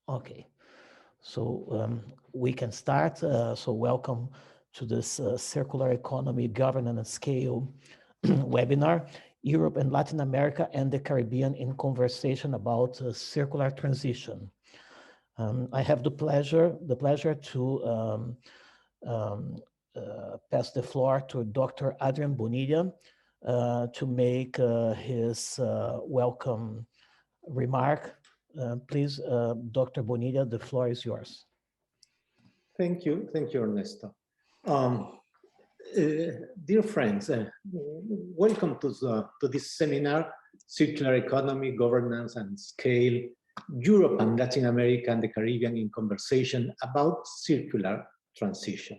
Okay, so we can start. So welcome to this Circular Economy Governance and Scale webinar, Europe and Latin America and the Caribbean in Conversation about Circular Transition. I have the pleasure to pass the floor to Dr. Adrian Bonilla to make his welcome remark. Please, Dr. Bonilla, the floor is yours. Thank you, Ernesto. Dear friends, welcome to this seminar, Circular Economy, Governance and Scale, Europe and Latin America and the Caribbean in Conversation about Circular Transition.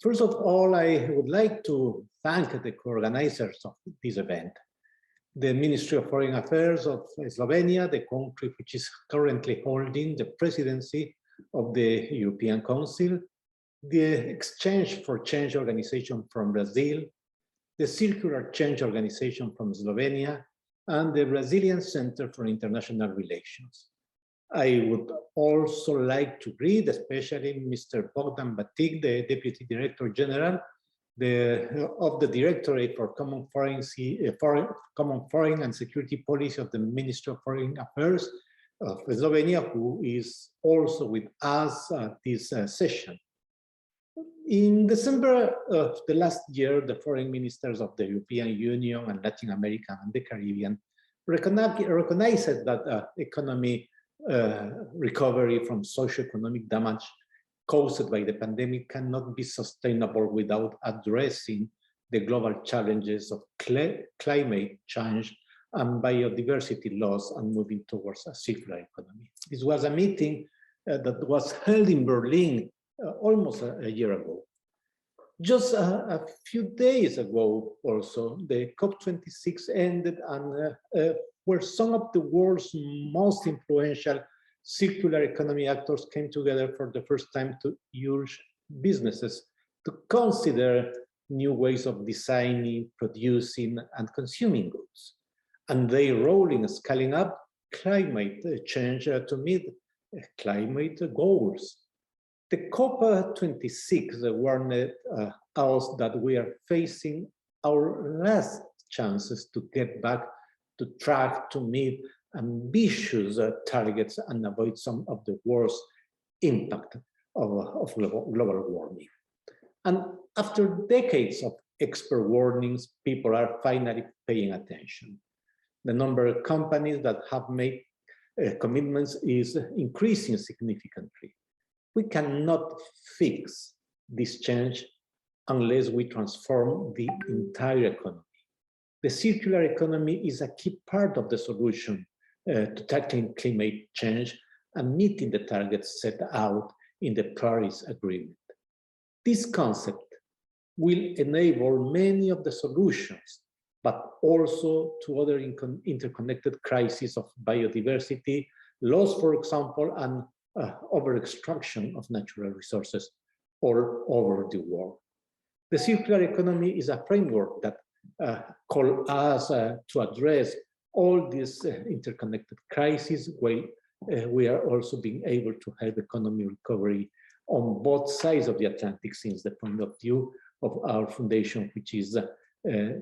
First of all, I would like to thank the co-organizers of this event, the Ministry of Foreign Affairs of Slovenia, the country which is currently holding the presidency of the European Council, the Exchange for Change Organization from Brazil, the Circular Change Organization from Slovenia, and the Brazilian Center for International Relations. I would also like to greet especially Mr. Bogdan Batik, the Deputy Director General of the Directorate for Common Foreign and Security Policy of the Ministry of Foreign Affairs of Slovenia, who is also with us at this session. In December of the last year, the foreign ministers of the European Union and Latin America and the Caribbean recognized that economy recovery from socio-economic damage caused by the pandemic cannot be sustainable without addressing the global challenges of climate change and biodiversity loss and moving towards a circular economy. This was a meeting that was held in Berlin almost a year ago. Just a few days ago also, the COP26 ended and where some of the world's most influential circular economy actors came together for the first time to urge businesses to consider new ways of designing, producing, and consuming goods, and their role in scaling up climate change to meet climate goals. The COP26 warned us that we are facing our last chances to get back to track to meet ambitious targets and avoid some of the worst impact of global warming. And after decades of expert warnings, people are finally paying attention. The number of companies that have made commitments is increasing significantly. We cannot fix this change unless we transform the entire economy. The circular economy is a key part of the solution to tackling climate change and meeting the targets set out in the Paris Agreement. This concept will enable many of the solutions, but also to other interconnected crises of biodiversity, loss, for example, and over-extraction of natural resources all over the world. The circular economy is a framework that calls us to address all these interconnected crises, while we are also being able to help economy recovery on both sides of the Atlantic, since the point of view of our foundation, which is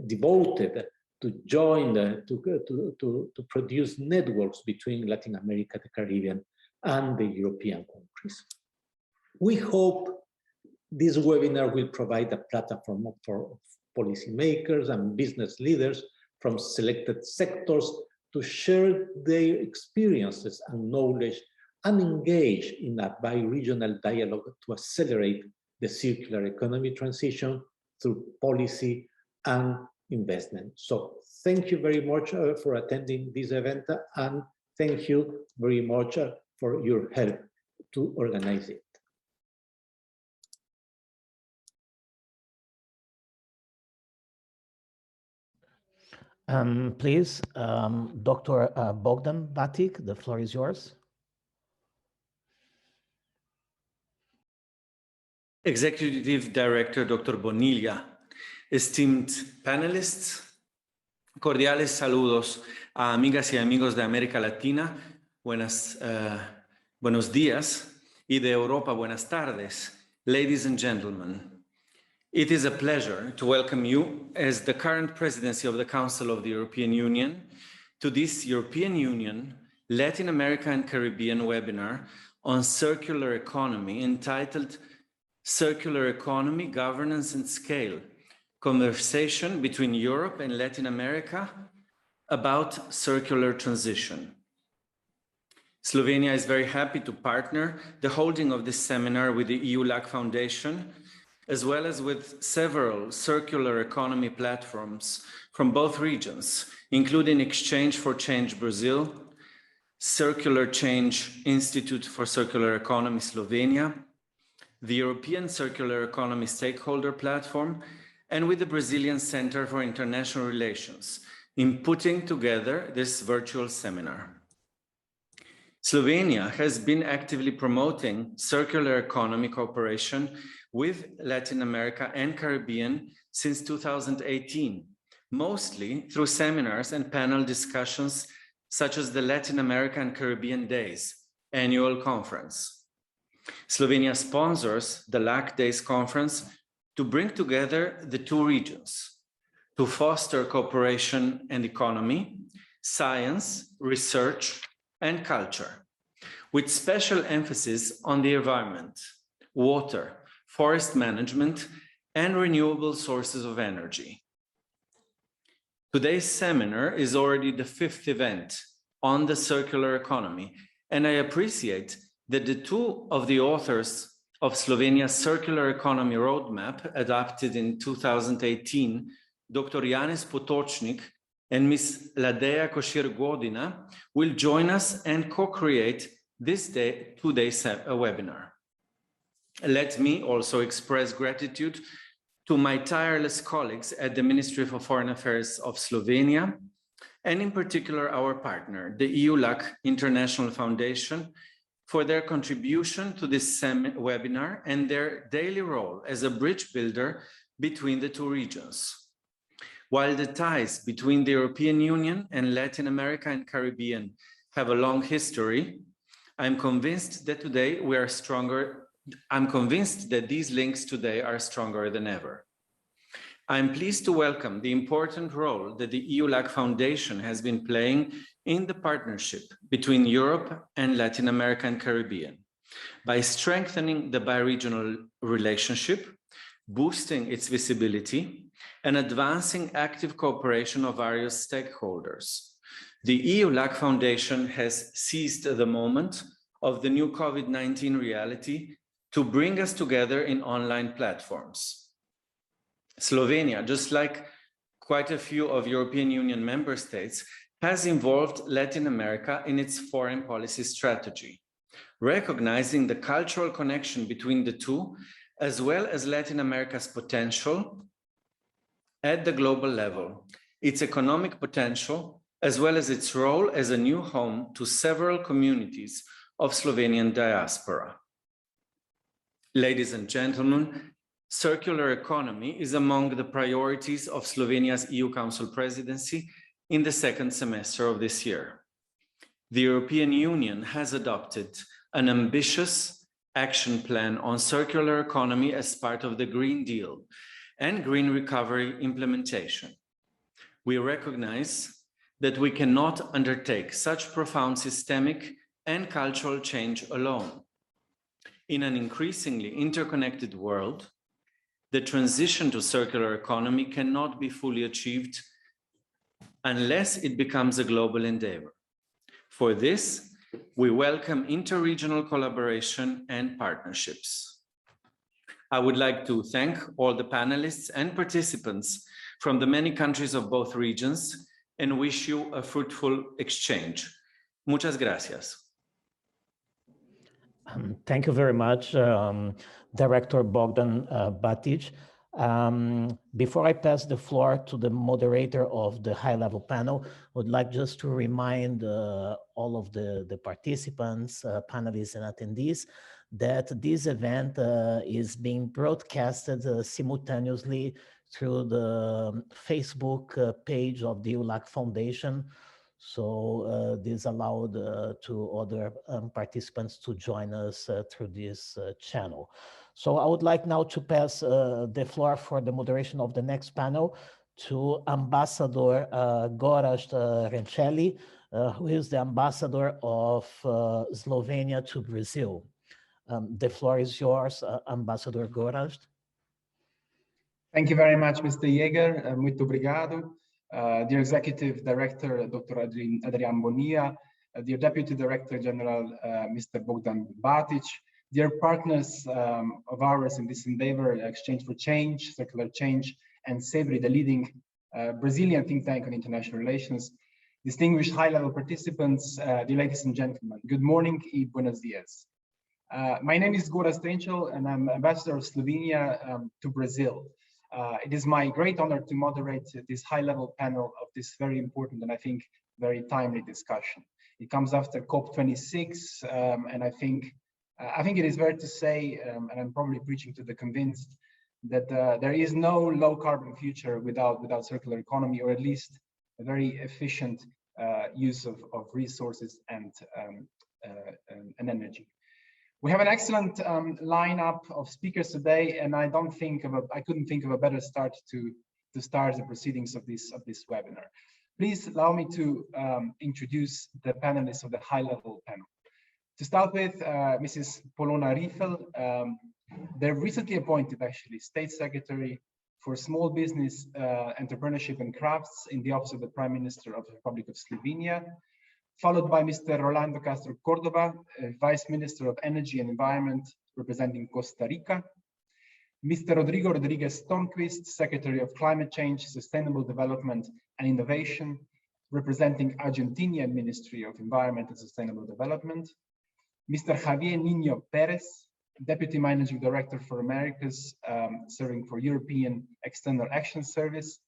devoted to join, to produce networks between Latin America, the Caribbean, and the European countries. We hope this webinar will provide a platform for policymakers and business leaders from selected sectors to share their experiences and knowledge and engage in a bi-regional dialogue to accelerate the circular economy transition through policy and investment. So thank you very much for attending this event, and thank you very much for your help to organize it. Please, Dr. Bogdan Batik, the floor is yours. Executive Director Dr. Bonilla, esteemed panelists, cordiales saludos a amigas y amigos de América Latina. Buenos buenos días, y de Europa, buenas tardes, ladies and gentlemen. It is a pleasure to welcome you as the current presidency of the Council of the European Union to this European Union, Latin America and Caribbean webinar on circular economy entitled Circular Economy, Governance and Scale, Conversation between Europe and Latin America about circular transition. Slovenia is very happy to partner the holding of this seminar with the EU-LAC Foundation, as well as with several circular economy platforms from both regions, including Exchange for Change Brasil, Circular Change Institute for Circular Economy Slovenia, the European Circular Economy Stakeholder Platform, and with the Brazilian Center for International Relations in putting together this virtual seminar. Slovenia has been actively promoting circular economy cooperation with Latin America and Caribbean since 2018, mostly through seminars and panel discussions such as the Latin America and Caribbean Days annual conference. Slovenia sponsors the LAC Days conference to bring together the two regions, to foster cooperation and economy, science, research, and culture, with special emphasis on the environment, water, forest management, and renewable sources of energy. Today's seminar is already the 5th event on the circular economy, and I appreciate that the two of the authors of Slovenia's Circular Economy Roadmap, adopted in 2018, Dr. Janez Potočnik and Ms. Ladeja Košir-Godina, will join us and co-create this two-day webinar. Let me also express gratitude to my tireless colleagues at the Ministry for Foreign Affairs of Slovenia, and in particular our partner, the EU-LAC International Foundation, for their contribution to this webinar and their daily role as a bridge builder between the two regions. While the ties between the European Union and Latin America and Caribbean have a long history, I'm convinced that today we are stronger. I'm convinced that these links today are stronger than ever. I'm pleased to welcome the important role that the EU-LAC Foundation has been playing in the partnership between Europe and Latin America and Caribbean by strengthening the bi-regional relationship, boosting its visibility, and advancing active cooperation of various stakeholders. The EU-LAC Foundation has seized the moment of the new COVID-19 reality to bring us together in online platforms. Slovenia, just like quite a few of European Union member states, has involved Latin America in its foreign policy strategy, recognizing the cultural connection between the two, as well as Latin America's potential at the global level, its economic potential, as well as its role as a new home to several communities of Slovenian diaspora. Ladies and gentlemen, circular economy is among the priorities of Slovenia's EU Council presidency in the second semester of this year. The European Union has adopted an ambitious action plan on circular economy as part of the Green Deal and Green Recovery implementation. We recognize that we cannot undertake such profound systemic and cultural change alone. In an increasingly interconnected world, the transition to circular economy cannot be fully achieved unless it becomes a global endeavor. For this, we welcome interregional collaboration and partnerships. I would like to thank all the panelists and participants from the many countries of both regions and wish you a fruitful exchange. Muchas gracias. Thank you very much, Director Bogdan Batic. Before I pass the floor to the moderator of the high-level panel, I would like just to remind all of the participants, panelists, and attendees that this event is being broadcasted simultaneously through the Facebook page of the EU-LAC Foundation. So this allowed to other participants to join us through this channel. So I would like now to pass the floor for the moderation of the next panel to Ambassador Gorazd Rencelli, who is the ambassador of Slovenia to Brazil. The floor is yours, Ambassador Gorazd. Thank you very much, Mr. Jäger. Muito obrigado. Dear Executive Director, Dr. Adrian Bonilla, dear Deputy Director General, Mr. Bogdan Batic, dear partners of ours in this endeavor, Exchange for Change, Circular Change, and SEBRI, the leading Brazilian think tank on international relations, distinguished high-level participants, dear ladies and gentlemen, good morning y buenos dias. My name is Gorazd Rencelli, and I'm Ambassador of Slovenia to Brazil. It is my great honor to moderate this high-level panel of this very important and I think very timely discussion. It comes after COP26, and I think it is fair to say, and I'm probably preaching to the convinced, that there is no low-carbon future without circular economy, or at least a very efficient use of resources and energy. We have an excellent lineup of speakers today, and I couldn't think of a better start to start the proceedings of this webinar. Please allow me to introduce the panelists of the high-level panel. To start with, Mrs. Polona Riefel, the recently appointed, actually, State Secretary for Small Business, Entrepreneurship and Crafts in the Office of the Prime Minister of the Republic of Slovenia, followed by Mr. Rolando Castro Cordova, Vice Minister of Energy and Environment, representing Costa Rica, Mr. Rodrigo Rodriguez Stornquist, Secretary of Climate Change, Sustainable Development and Innovation, representing Argentinian Ministry of Environment and Sustainable Development, Mr. Javier Niño Perez, Deputy Managing Director for Americas, serving for European External Action Service,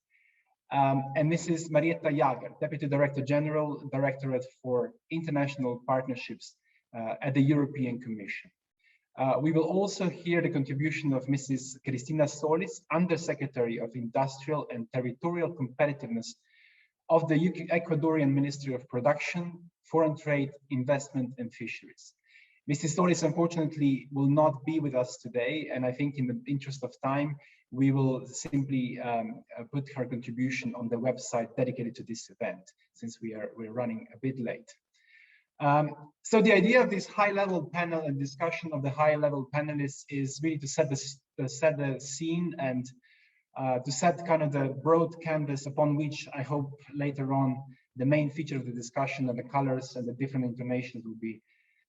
and Mrs. Marietta Jager, Deputy Director General, Directorate for International Partnerships at the European Commission. We will also hear the contribution of Mrs. Cristina Solis, Undersecretary of Industrial and Territorial Competitiveness of the Ecuadorian Ministry of Production, Foreign Trade, Investment and Fisheries. Mrs. Solis, unfortunately, will not be with us today, and I think in the interest of time, we will simply put her contribution on the website dedicated to this event, since we're running a bit late. So the idea of this high-level panel and discussion of the high-level panelists is really to set the scene and to set kind of the broad canvas upon which I hope later on the main feature of the discussion and the colors and the different intonations will be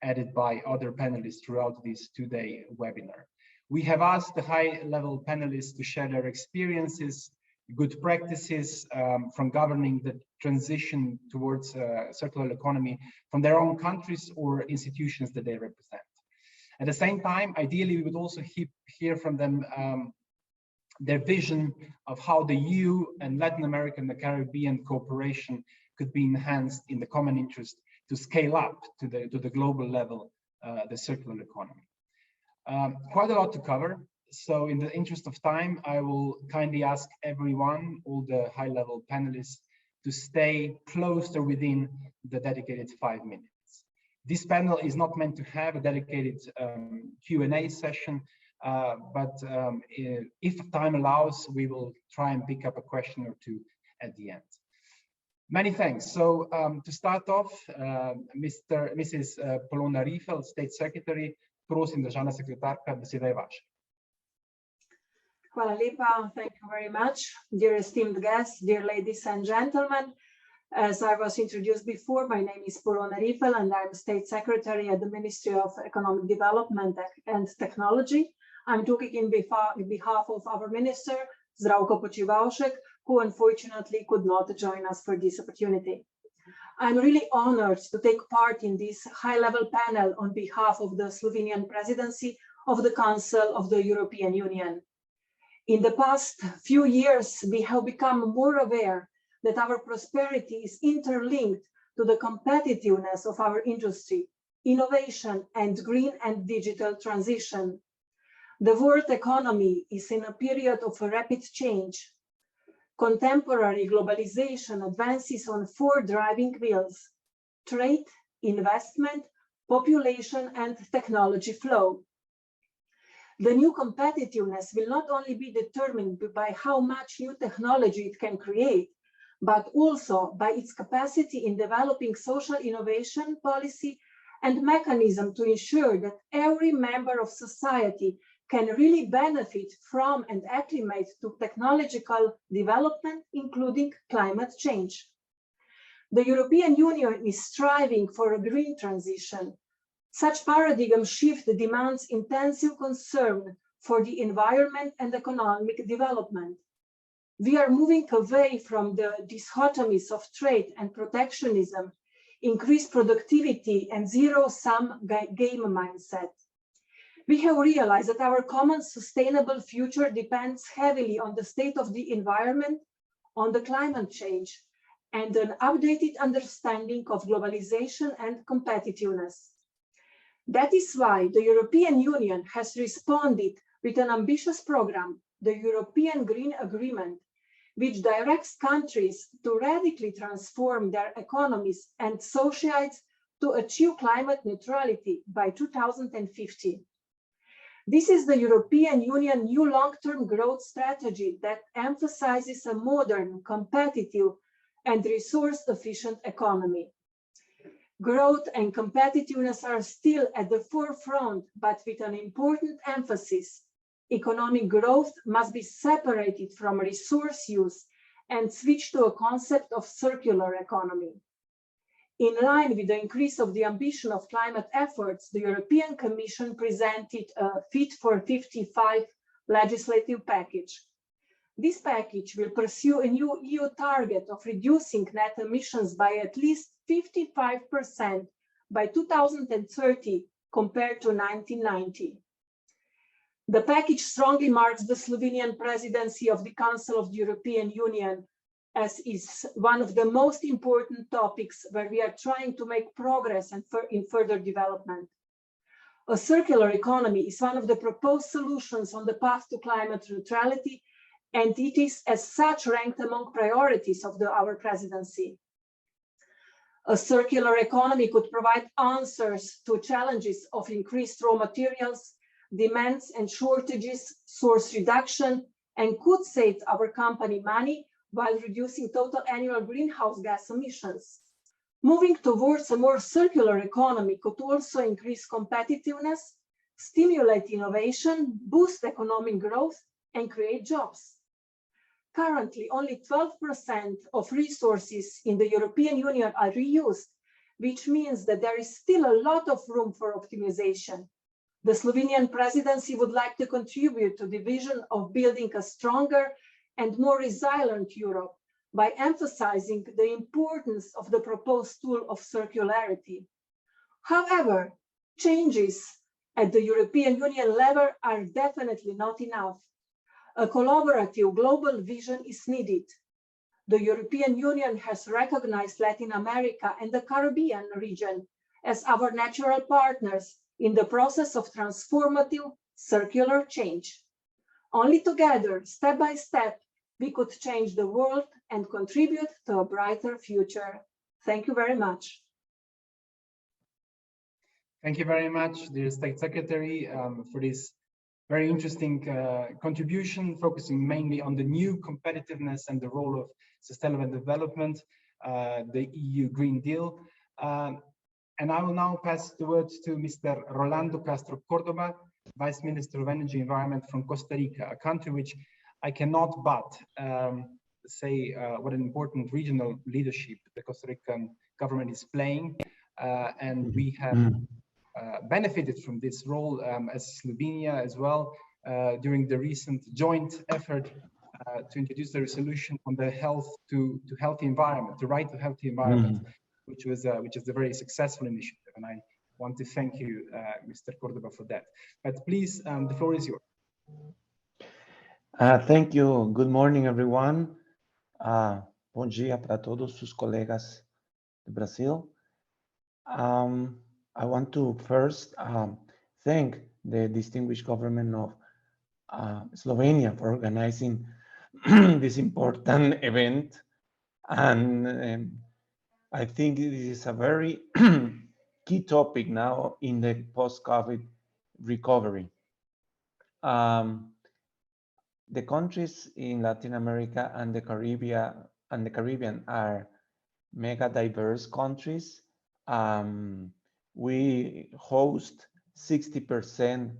added by other panelists throughout this two-day webinar. We have asked the high-level panelists to share their experiences, good practices from governing the transition towards circular economy from their own countries or institutions that they represent. At the same time, ideally, we would also hear from them their vision of how the EU and Latin American and the Caribbean cooperation could be enhanced in the common interest to scale up to the global level, the circular economy. Quite a lot to cover. So in the interest of time, I will kindly ask everyone, all the high-level panelists, to stay close or within the dedicated 5 minutes. This panel is not meant to have a dedicated Q&A session, but if time allows, we will try and pick up a question or two at the end. Many thanks. So to start off, Mrs. Polona Riefel, State Secretary, prosim, državna sekretarka, beseda je vaša. Hvala lepa. Thank you very much. Dear esteemed guests, dear ladies and gentlemen, as I was introduced before, my name is Polona Riefel and I'm State Secretary at the Ministry of Economic Development and Technology. I'm talking in behalf of our Minister, Zdravko Počivalšek, who unfortunately could not join us for this opportunity. I'm really honored to take part in this high-level panel on behalf of the Slovenian Presidency of the Council of the European Union. In the past few years, we have become more aware that our prosperity is interlinked to the competitiveness of our industry, innovation, and green and digital transition. The world economy is in a period of rapid change. Contemporary globalization advances on 4 driving wheels: trade, investment, population, and technology flow. The new competitiveness will not only be determined by how much new technology it can create, but also by its capacity in developing social innovation policy and mechanism to ensure that every member of society can really benefit from and acclimate to technological development, including climate change. The European Union is striving for a green transition. Such paradigm shift demands intensive concern for the environment and economic development. We are moving away from the dichotomies of trade and protectionism, increased productivity, and zero-sum game mindset. We have realized that our common sustainable future depends heavily on the state of the environment, on the climate change, and an updated understanding of globalization and competitiveness. That is why the European Union has responded with an ambitious program, the European Green Agreement, which directs countries to radically transform their economies and societies to achieve climate neutrality by 2050. This is the European Union new long-term growth strategy that emphasizes a modern, competitive, and resource-efficient economy. Growth and competitiveness are still at the forefront, but with an important emphasis. Economic growth must be separated from resource use and switch to a concept of circular economy. In line with the increase of the ambition of climate efforts, the European Commission presented a Fit for 55 legislative package. This package will pursue a new EU target of reducing net emissions by at least 55% by 2030 compared to 1990. The package strongly marks the Slovenian presidency of the Council of the European Union, as is one of the most important topics where we are trying to make progress and in further development. A circular economy is one of the proposed solutions on the path to climate neutrality, and it is as such ranked among priorities of our presidency. A circular economy could provide answers to challenges of increased raw materials, demands and shortages, source reduction, and could save our company money while reducing total annual greenhouse gas emissions. Moving towards a more circular economy could also increase competitiveness, stimulate innovation, boost economic growth, and create jobs. Currently, only 12% of resources in the European Union are reused, which means that there is still a lot of room for optimization. The Slovenian presidency would like to contribute to the vision of building a stronger and more resilient Europe by emphasizing the importance of the proposed tool of circularity. However, changes at the European Union level are definitely not enough. A collaborative global vision is needed. The European Union has recognized Latin America and the Caribbean region as our natural partners in the process of transformative circular change. Only together, step by step, we could change the world and contribute to a brighter future. Thank you very much. Thank you very much, dear State Secretary, for this very interesting contribution, focusing mainly on the new competitiveness and the role of sustainable development, the EU Green Deal. And I will now pass the words to Mr. Rolando Castro Cordoba, Vice Minister of Energy and Environment from Costa Rica, a country which I cannot but say what an important regional leadership the Costa Rican government is playing. And we have benefited from this role as Slovenia as well during the recent joint effort to introduce the resolution on the healthy environment, the right to healthy environment, which is a very successful initiative. And I want to thank you, Mr. Cordoba, for that. But please, the floor is yours. Thank you. Good morning, everyone. Bom dia para todos os colegas de Brasil. I want to first thank the distinguished government of Slovenia for organizing this important event. And I think this is a very key topic now in the post-COVID recovery. The countries in Latin America and the Caribbean are mega diverse countries. We host 60%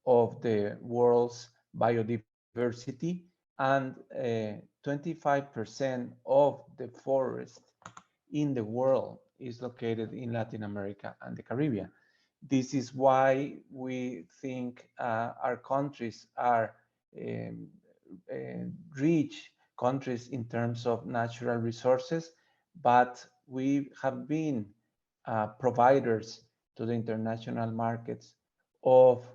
of the world's biodiversity, and 25% of the forest in the world is located in Latin America and the Caribbean. This is why we think our countries are rich countries in terms of natural resources, but we have been providers to the international markets of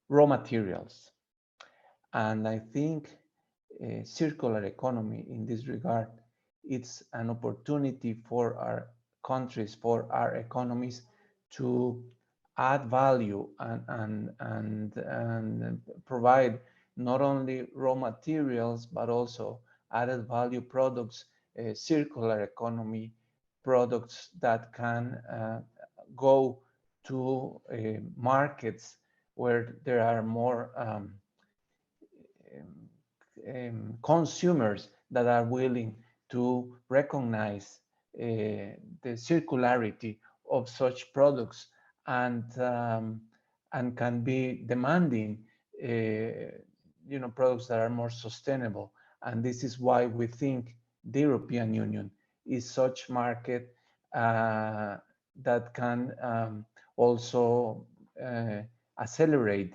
raw materials. And I think circular economy in this regard, it's an opportunity for our countries, for our economies to add value and provide not only raw materials, but also added value products, circular economy products that can go to markets where there are more consumers that are willing to recognize the circularity of such products and can be demanding products that are more sustainable. And this is why we think the European Union is such market that can also accelerate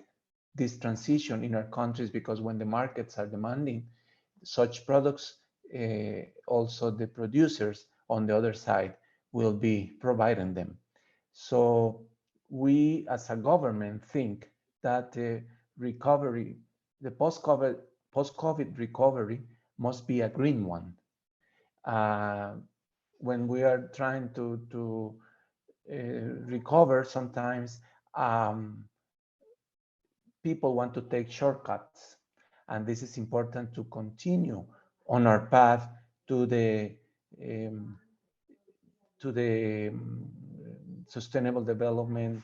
this transition in our countries, because when the markets are demanding such products, also the producers on the other side will be providing them. So we as a government think that the recovery, the post-COVID recovery must be a green one. When we are trying to recover, sometimes people want to take shortcuts, and this is important to continue on our path to the sustainable development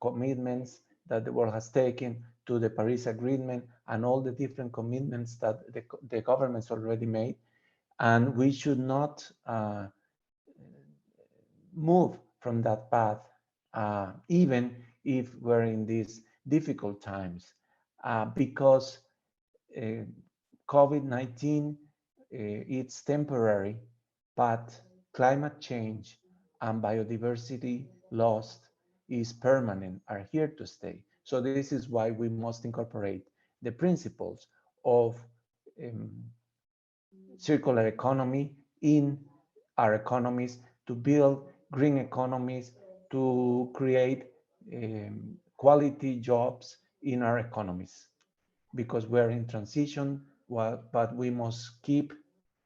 commitments that the world has taken, to the Paris Agreement and all the different commitments that the governments already made. And we should not move from that path, even if we're in these difficult times, because COVID-19, it's temporary, but climate change and biodiversity loss is permanent, are here to stay. So this is why we must incorporate the principles of circular economy in our economies to build green economies, to create quality jobs in our economies, because we're in transition, but we must keep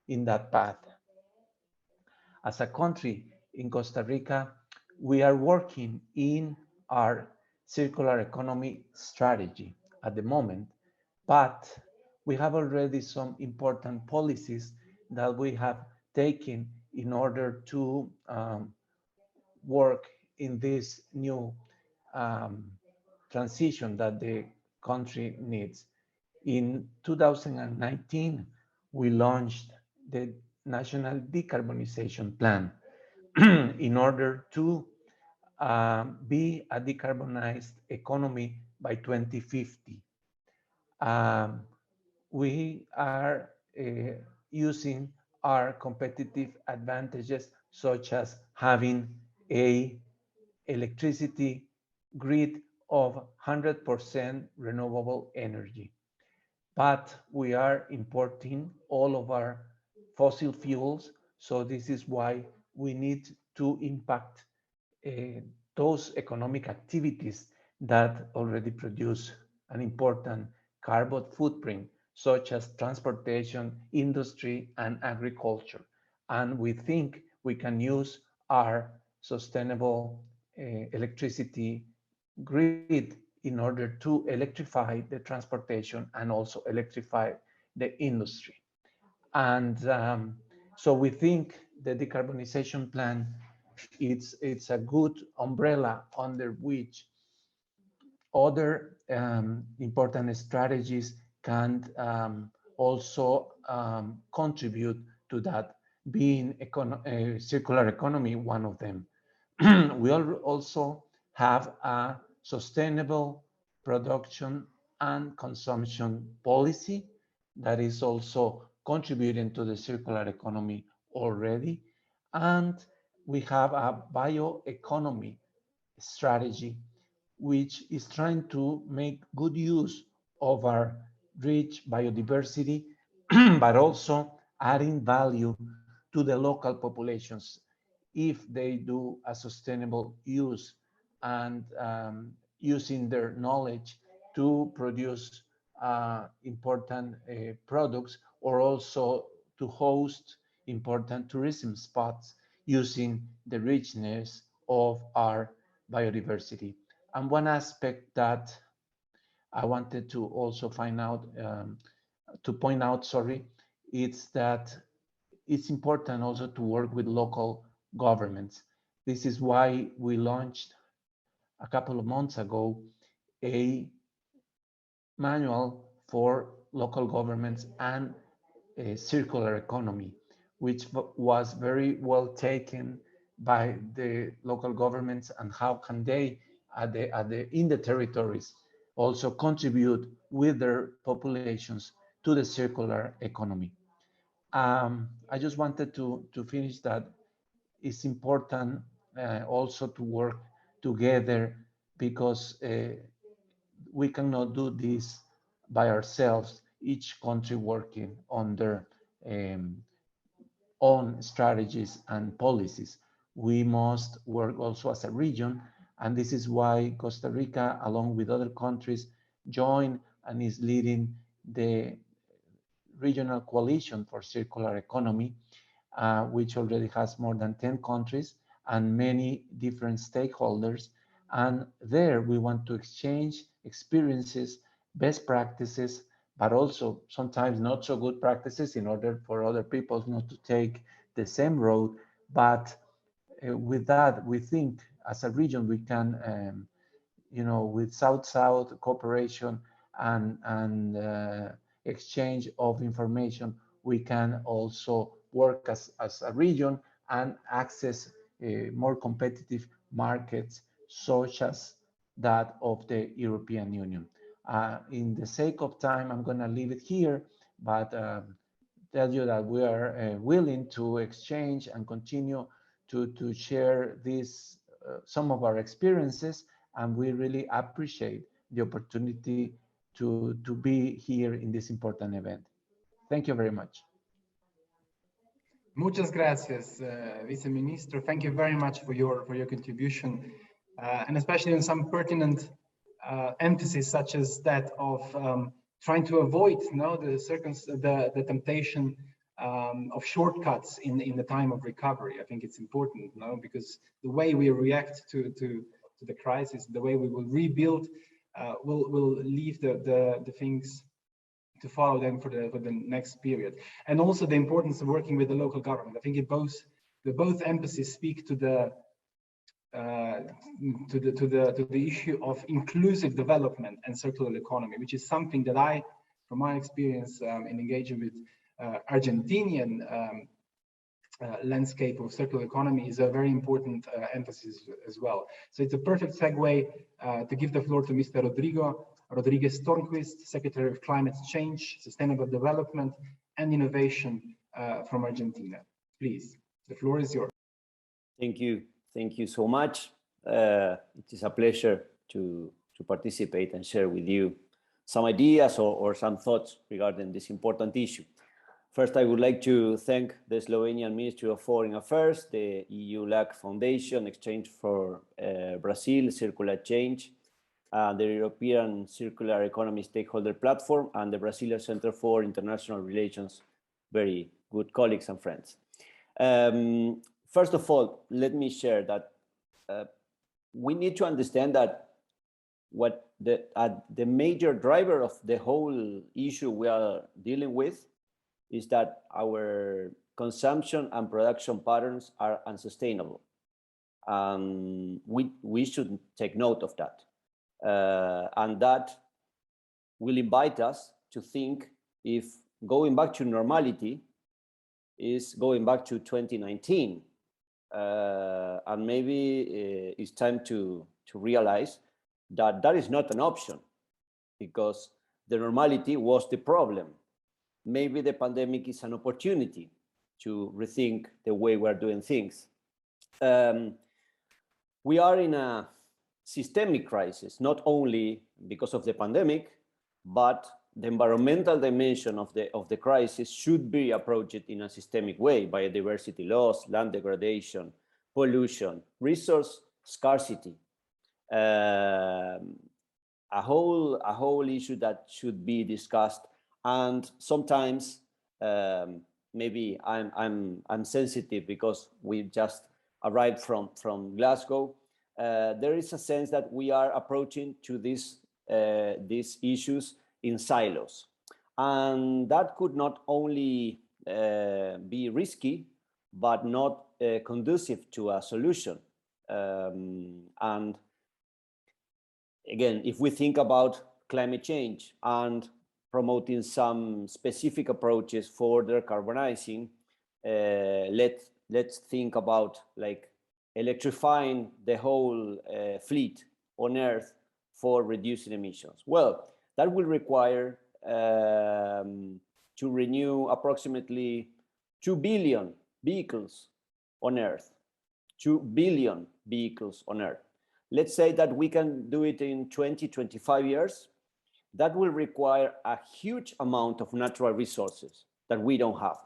in that path. As a country in Costa Rica, we are working in our circular economy strategy at the moment, but we have already some important policies that we have taken in order to work in this new transition that the country needs. In 2019, we launched the National Decarbonization Plan in order to be a decarbonized economy by 2050. We are using our competitive advantages, such as having a electricity grid of 100% renewable energy. But we are importing all of our fossil fuels, so this is why we need to impact those economic activities that already produce an important carbon footprint, such as transportation, industry, and agriculture. And we think we can use our sustainable electricity grid in order to electrify the transportation and also electrify the industry. And so we think the decarbonization plan, it's a good umbrella under which other important strategies can also contribute to that, being circular economy one of them. We also have a sustainable production and consumption policy that is also contributing to the circular economy already. And we have a bioeconomy strategy, which is trying to make good use of our rich biodiversity, but also adding value to the local populations if they do a sustainable use and using their knowledge to produce important products, or also to host important tourism spots using the richness of our biodiversity. And one aspect that I wanted to also point out, it's that it's important also to work with local governments. This is why we launched a couple of months ago a manual for local governments and a circular economy, which was very well taken by the local governments, and how can they in the territories also contribute with their populations to the circular economy. I just wanted to finish that it's important also to work together, because we cannot do this by ourselves, each country working on their own strategies and policies. We must work also as a region, and this is why Costa Rica, along with other countries, joined and is leading the Regional Coalition for Circular Economy, which already has more than 10 countries and many different stakeholders. And there we want to exchange experiences, best practices, but also sometimes not so good practices, in order for other people not to take the same road. But with that, we think as a region we can, with South-South cooperation and exchange of information, we can also work as a region and access more competitive markets, such as that of the European Union. In the sake of time, I'm going to leave it here, but tell you that we are willing to exchange and continue to share this, some of our experiences, and we really appreciate the opportunity to be here in this important event. Thank you very much. Muchas gracias, Vice Minister. Thank you very much for your contribution, and especially on some pertinent emphasis, such as that of trying to avoid, the temptation of shortcuts in the time of recovery. I think it's important, because the way we react to the crisis, the way we will rebuild, will leave the things to follow them for the next period. And also the importance of working with the local government. I think both emphases speak to the issue of inclusive development and circular economy, which is something that I, from my experience in engaging with Argentinian landscape of circular economy, is a very important emphasis as well. So it's a perfect segue to give the floor to Mr. Rodriguez Tornquist, Secretary of Climate Change, Sustainable Development and Innovation from Argentina. Please, the floor is yours. Thank you. Thank you so much. It is a pleasure to participate and share with you some ideas or some thoughts regarding this important issue. First, I would like to thank the Slovenian Ministry of Foreign Affairs, the EU-LAC Foundation, Exchange for Brasil, Circular Change, the European Circular Economy Stakeholder Platform, and the Brazilian Center for International Relations, very good colleagues and friends. First of all, let me share that we need to understand that what the major driver of the whole issue we are dealing with is that our consumption and production patterns are unsustainable. We should take note of that. And that will invite us to think if going back to normality is going back to 2019. And maybe it's time to realize that that is not an option, because the normality was the problem. Maybe the pandemic is an opportunity to rethink the way we're doing things. We are in a systemic crisis, not only because of the pandemic, but the environmental dimension of the crisis should be approached in a systemic way: biodiversity loss, land degradation, pollution, resource scarcity. A whole issue that should be discussed. And sometimes maybe I'm sensitive because we just arrived from Glasgow. There is a sense that we are approaching to these issues in silos, and that could not only be risky, but not conducive to a solution. And again, if we think about climate change and promoting some specific approaches for decarbonizing, let's think about like electrifying the whole fleet on Earth for reducing emissions. Well, that will require to renew approximately 2 billion vehicles on Earth. 2 billion vehicles on Earth. Let's say that we can do it in 20-25 years. That will require a huge amount of natural resources that we don't have.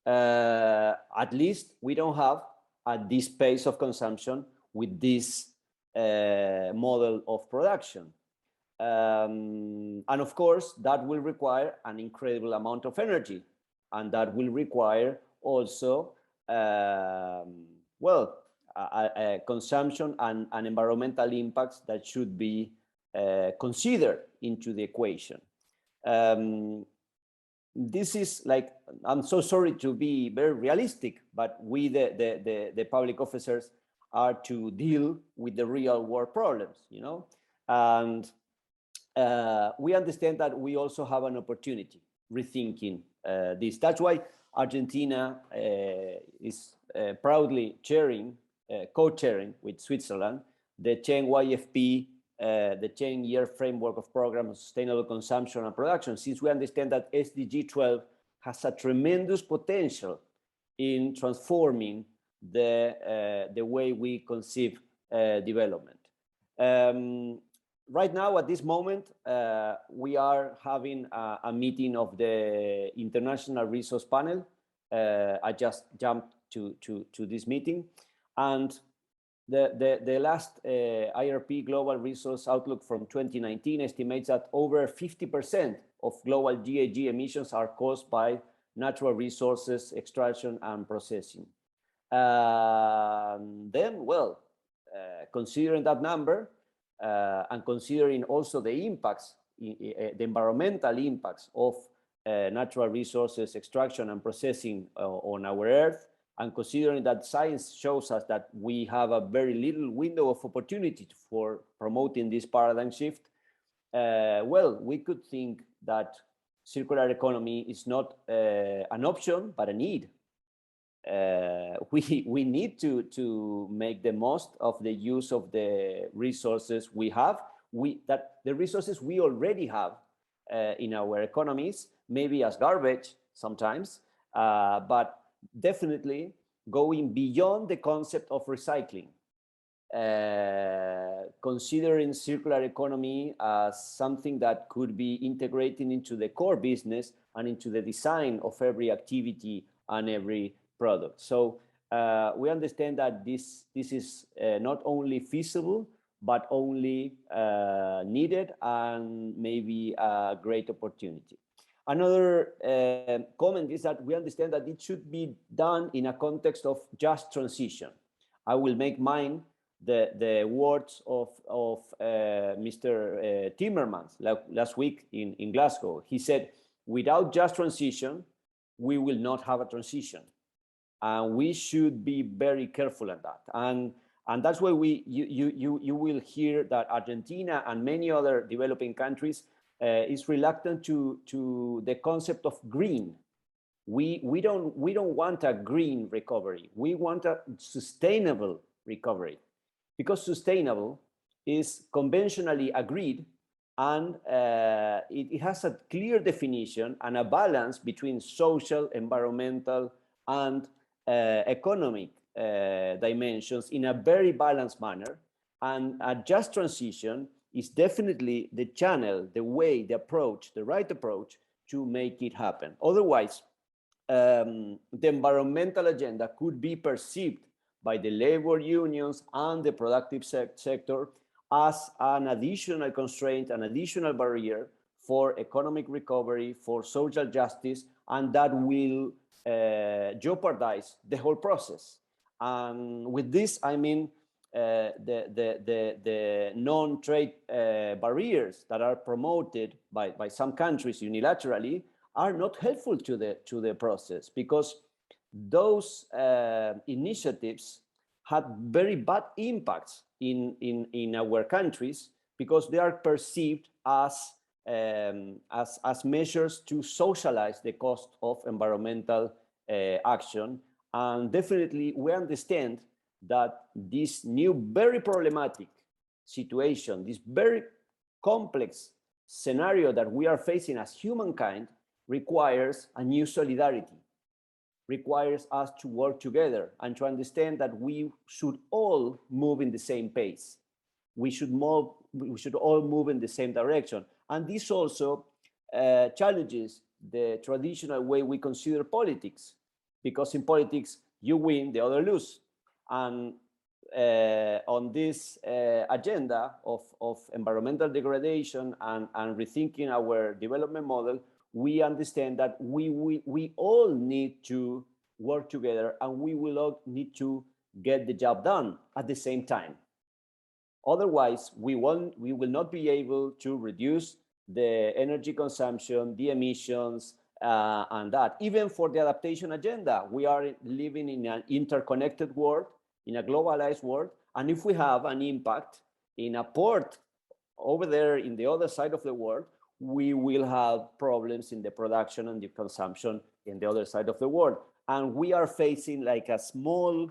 At least we don't have at this pace of consumption with this model of production. And of course, that will require an incredible amount of energy, and that will require also, consumption and environmental impacts that should be considered into the equation. This is like, I'm so sorry to be very realistic, but we, the public officers, are to deal with the real world problems, you know? And we understand that we also have an opportunity rethinking this. That's why Argentina is proudly co-chairing with Switzerland the 10 YFP, the 10-year framework of program of sustainable consumption and production, since we understand that SDG 12 has a tremendous potential in transforming the way we conceive development. Right now, at this moment, we are having a meeting of the International Resource Panel. I just jumped to this meeting, and the last IRP Global Resource Outlook from 2019 estimates that over 50% of global GHG emissions are caused by natural resources extraction and processing. Then, well, considering that number, and considering also the impacts, the environmental impacts of natural resources extraction and processing on our Earth, and considering that science shows us that we have a very little window of opportunity for promoting this paradigm shift, well, we could think that circular economy is not an option, but a need. We need to make the most of the use of the resources we have, the resources we already have in our economies, maybe as garbage sometimes, but definitely going beyond the concept of recycling, considering circular economy as something that could be integrated into the core business and into the design of every activity and every product. So we understand that this is not only feasible, but only needed and maybe a great opportunity. Another comment is that we understand that it should be done in a context of just transition. I will make mine the words of Mr. Timmermans last week in Glasgow. He said, without just transition, we will not have a transition. And we should be very careful at that. And that's why you will hear that Argentina and many other developing countries is reluctant to the concept of green. We don't want a green recovery. We want a sustainable recovery, because sustainable is conventionally agreed, and it has a clear definition and a balance between social, environmental, and economic dimensions in a very balanced manner. And a just transition is definitely the channel, the way, the approach, the right approach to make it happen. Otherwise, the environmental agenda could be perceived by the labor unions and the productive sector as an additional constraint, an additional barrier for economic recovery, for social justice, and that will jeopardize the whole process. And with this, I mean the non-trade barriers that are promoted by some countries unilaterally are not helpful to the process, because those initiatives had very bad impacts in our countries, because they are perceived as measures to socialize the cost of environmental action. And definitely we understand that this new very problematic situation, this very complex scenario that we are facing as humankind, requires a new solidarity, requires us to work together and to understand that we should all move in the same pace. We should all move in the same direction. And this also challenges the traditional way we consider politics, because in politics, you win, the other lose. And on this agenda of environmental degradation and rethinking our development model, we understand that we all need to work together, and we will all need to get the job done at the same time. Otherwise, we will not be able to reduce the energy consumption, the emissions, and that. Even for the adaptation agenda, we are living in an interconnected world, in a globalized world, and if we have an impact in a port over there in the other side of the world, we will have problems in the production and the consumption in the other side of the world. And we are facing like a small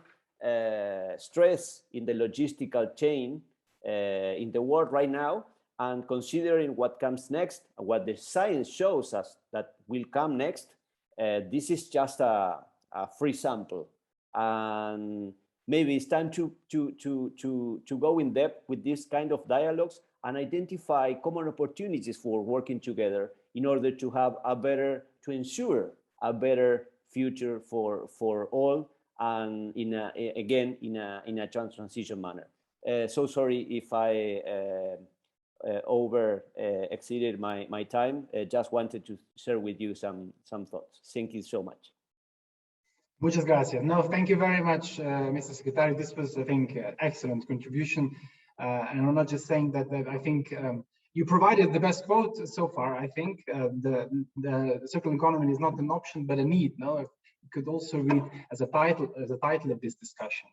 stress in the logistical chain in the world right now. And considering what comes next, what the science shows us that will come next, this is just a free sample. And maybe it's time to go in depth with this kind of dialogues and identify common opportunities for working together in order to have to ensure a better future for all, and in a transition manner. So sorry if I exceeded my time. Just wanted to share with you some thoughts. Thank you so much. Muchas gracias. No, thank you very much, Mr. Secretary. This was, I think, an excellent contribution. And I'm not just saying that I think you provided the best quote so far. I think the circular economy is not an option, but a need. No, it could also read as a title of this discussion.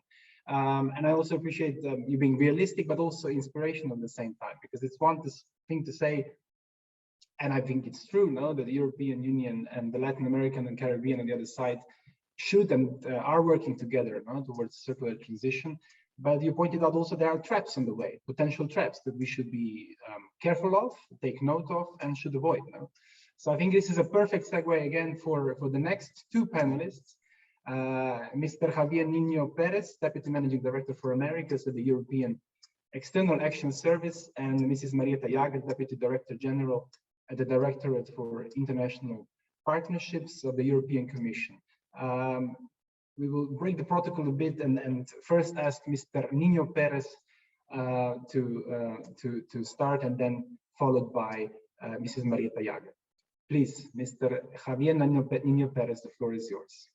And I also appreciate you being realistic, but also inspirational at the same time, because it's one thing to say, and I think it's true, no, that the European Union and the Latin American and Caribbean on the other side should and are working together, no, towards circular transition. But you pointed out also there are traps on the way, potential traps that we should be careful of, take note of, and should avoid. No? So I think this is a perfect segue again for the next two panelists. Mr. Javier Niño Perez, Deputy Managing Director for Americas at the European External Action Service, and Mrs. Marieta Jager, Deputy Director General at the Directorate for International Partnerships of the European Commission. We will break the protocol a bit and first ask Mr. Niño Perez to start, and then followed by Mrs. Marieta Jager. Please, Mr. Javier Niño Perez, the floor is yours.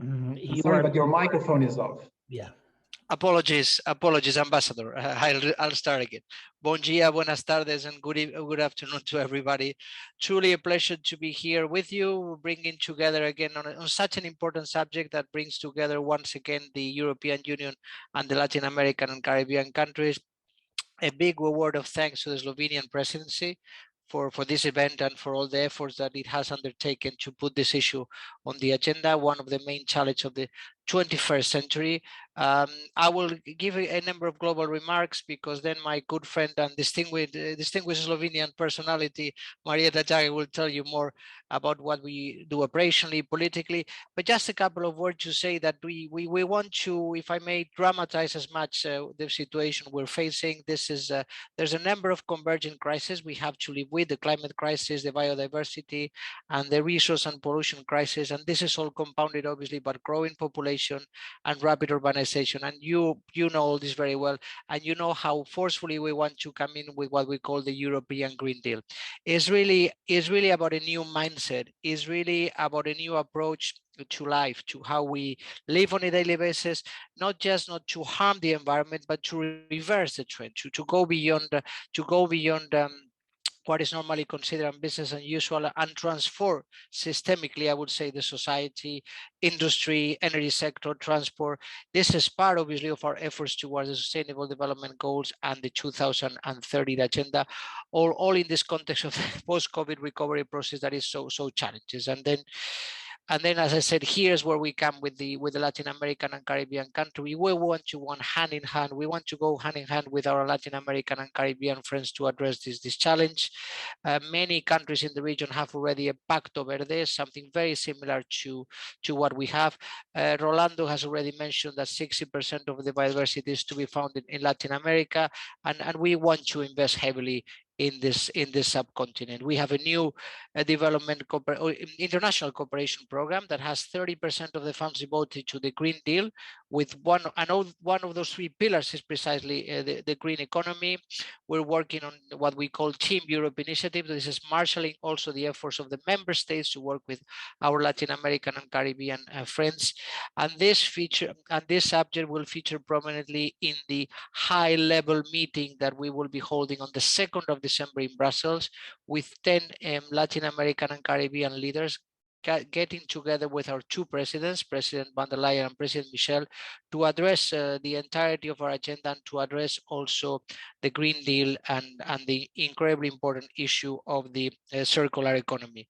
You Sorry, are, but your microphone is off. yeah. Apologies, Ambassador. I'll start again. Bon dia, buenas tardes, and good afternoon to everybody. Truly a pleasure to be here with you, bringing together again on such an important subject that brings together once again the European Union and the Latin American and Caribbean countries. A big word of thanks to the Slovenian presidency for this event and for all the efforts that it has undertaken to put this issue on the agenda, one of the main challenges of the 21st century. I will give a number of global remarks because then my good friend and distinguished Slovenian personality, Marietta Jager, will tell you more about what we do operationally, politically. But just a couple of words to say that we want to, if I may, dramatize as much the situation we're facing. There's a number of convergent crises we have to live with: the climate crisis, the biodiversity, and the resource and pollution crisis. And this is all compounded, obviously, by growing population and rapid urbanization. And you know all this very well, and you know how forcefully we want to come in with what we call the European Green Deal. It's really about a new mindset. It's really about a new approach to life, to how we live on a daily basis, not to harm the environment, but to reverse the trend, to go beyond what is normally considered business unusual and transform systemically, I would say, the society, industry, energy sector, transport. This is part, obviously, of our efforts towards the Sustainable Development Goals and the 2030 agenda, all in this context of the post-COVID recovery process that is so challenging. And then, as I said, here's where we come with the Latin American and Caribbean country. We want to go hand in hand. We want to go hand in hand with our Latin American and Caribbean friends to address this challenge. Many countries in the region have already a Pacto Verde, something very similar to what we have. Rolando has already mentioned that 60% of the biodiversity is to be found in Latin America, and we want to invest heavily in this subcontinent. We have a new international cooperation program that has 30% of the funds devoted to the Green Deal, with one of those three pillars is precisely the green economy. We're working on what we call Team Europe initiative. This is marshalling also the efforts of the member states to work with our Latin American and Caribbean friends. And this subject will feature prominently in the high-level meeting that we will be holding on the 2nd of December in Brussels, with 10 Latin American and Caribbean leaders getting together with our two presidents, President van der Leyen and President Michel, to address the entirety of our agenda and to address also the Green Deal and the incredibly important issue of the circular economy.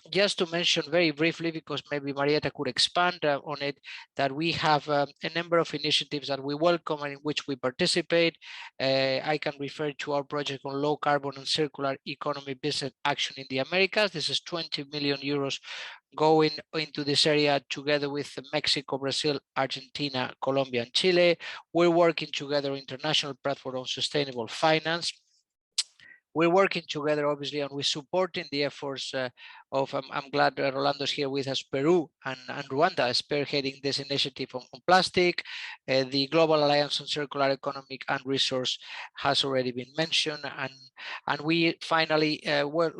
Just to mention very briefly, because maybe Marietta could expand on it, that we have a number of initiatives that we welcome and in which we participate. I can refer to our project on low carbon and circular economy business action in the Americas. This is 20 million euros going into this area together with Mexico, Brazil, Argentina, Colombia, and Chile. We're working together on international platform on sustainable finance. We're working together, obviously, and we're supporting the efforts of, I'm glad Rolando's here with us, Peru and Rwanda, spearheading this initiative on plastic. The Global Alliance on Circular Economic and Resource has already been mentioned. And we finally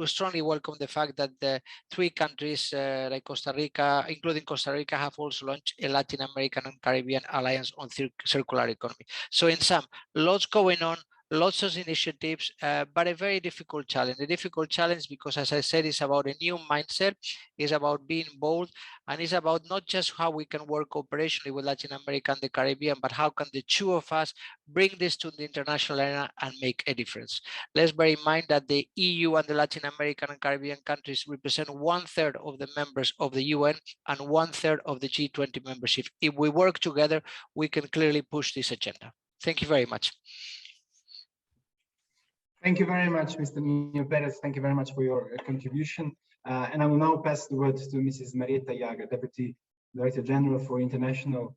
strongly welcome the fact that the three countries like Costa Rica, including Costa Rica, have also launched a Latin American and Caribbean Alliance on Circular Economy. So in sum, lots going on, lots of initiatives, but a very difficult challenge. A difficult challenge because, as I said, it's about a new mindset, it's about being bold, and it's about not just how we can work operationally with Latin America and the Caribbean, but how can the two of us bring this to the international arena and make a difference. Let's bear in mind that the EU and the Latin American and Caribbean countries represent 1/3 of the members of the UN and 1/3 of the G20 membership. If we work together, we can clearly push this agenda. Thank you very much. Thank you very much, Mr. Nino Perez. Thank you very much for your contribution. And I will now pass the word to Mrs. Marietta Jager, Deputy Director General for International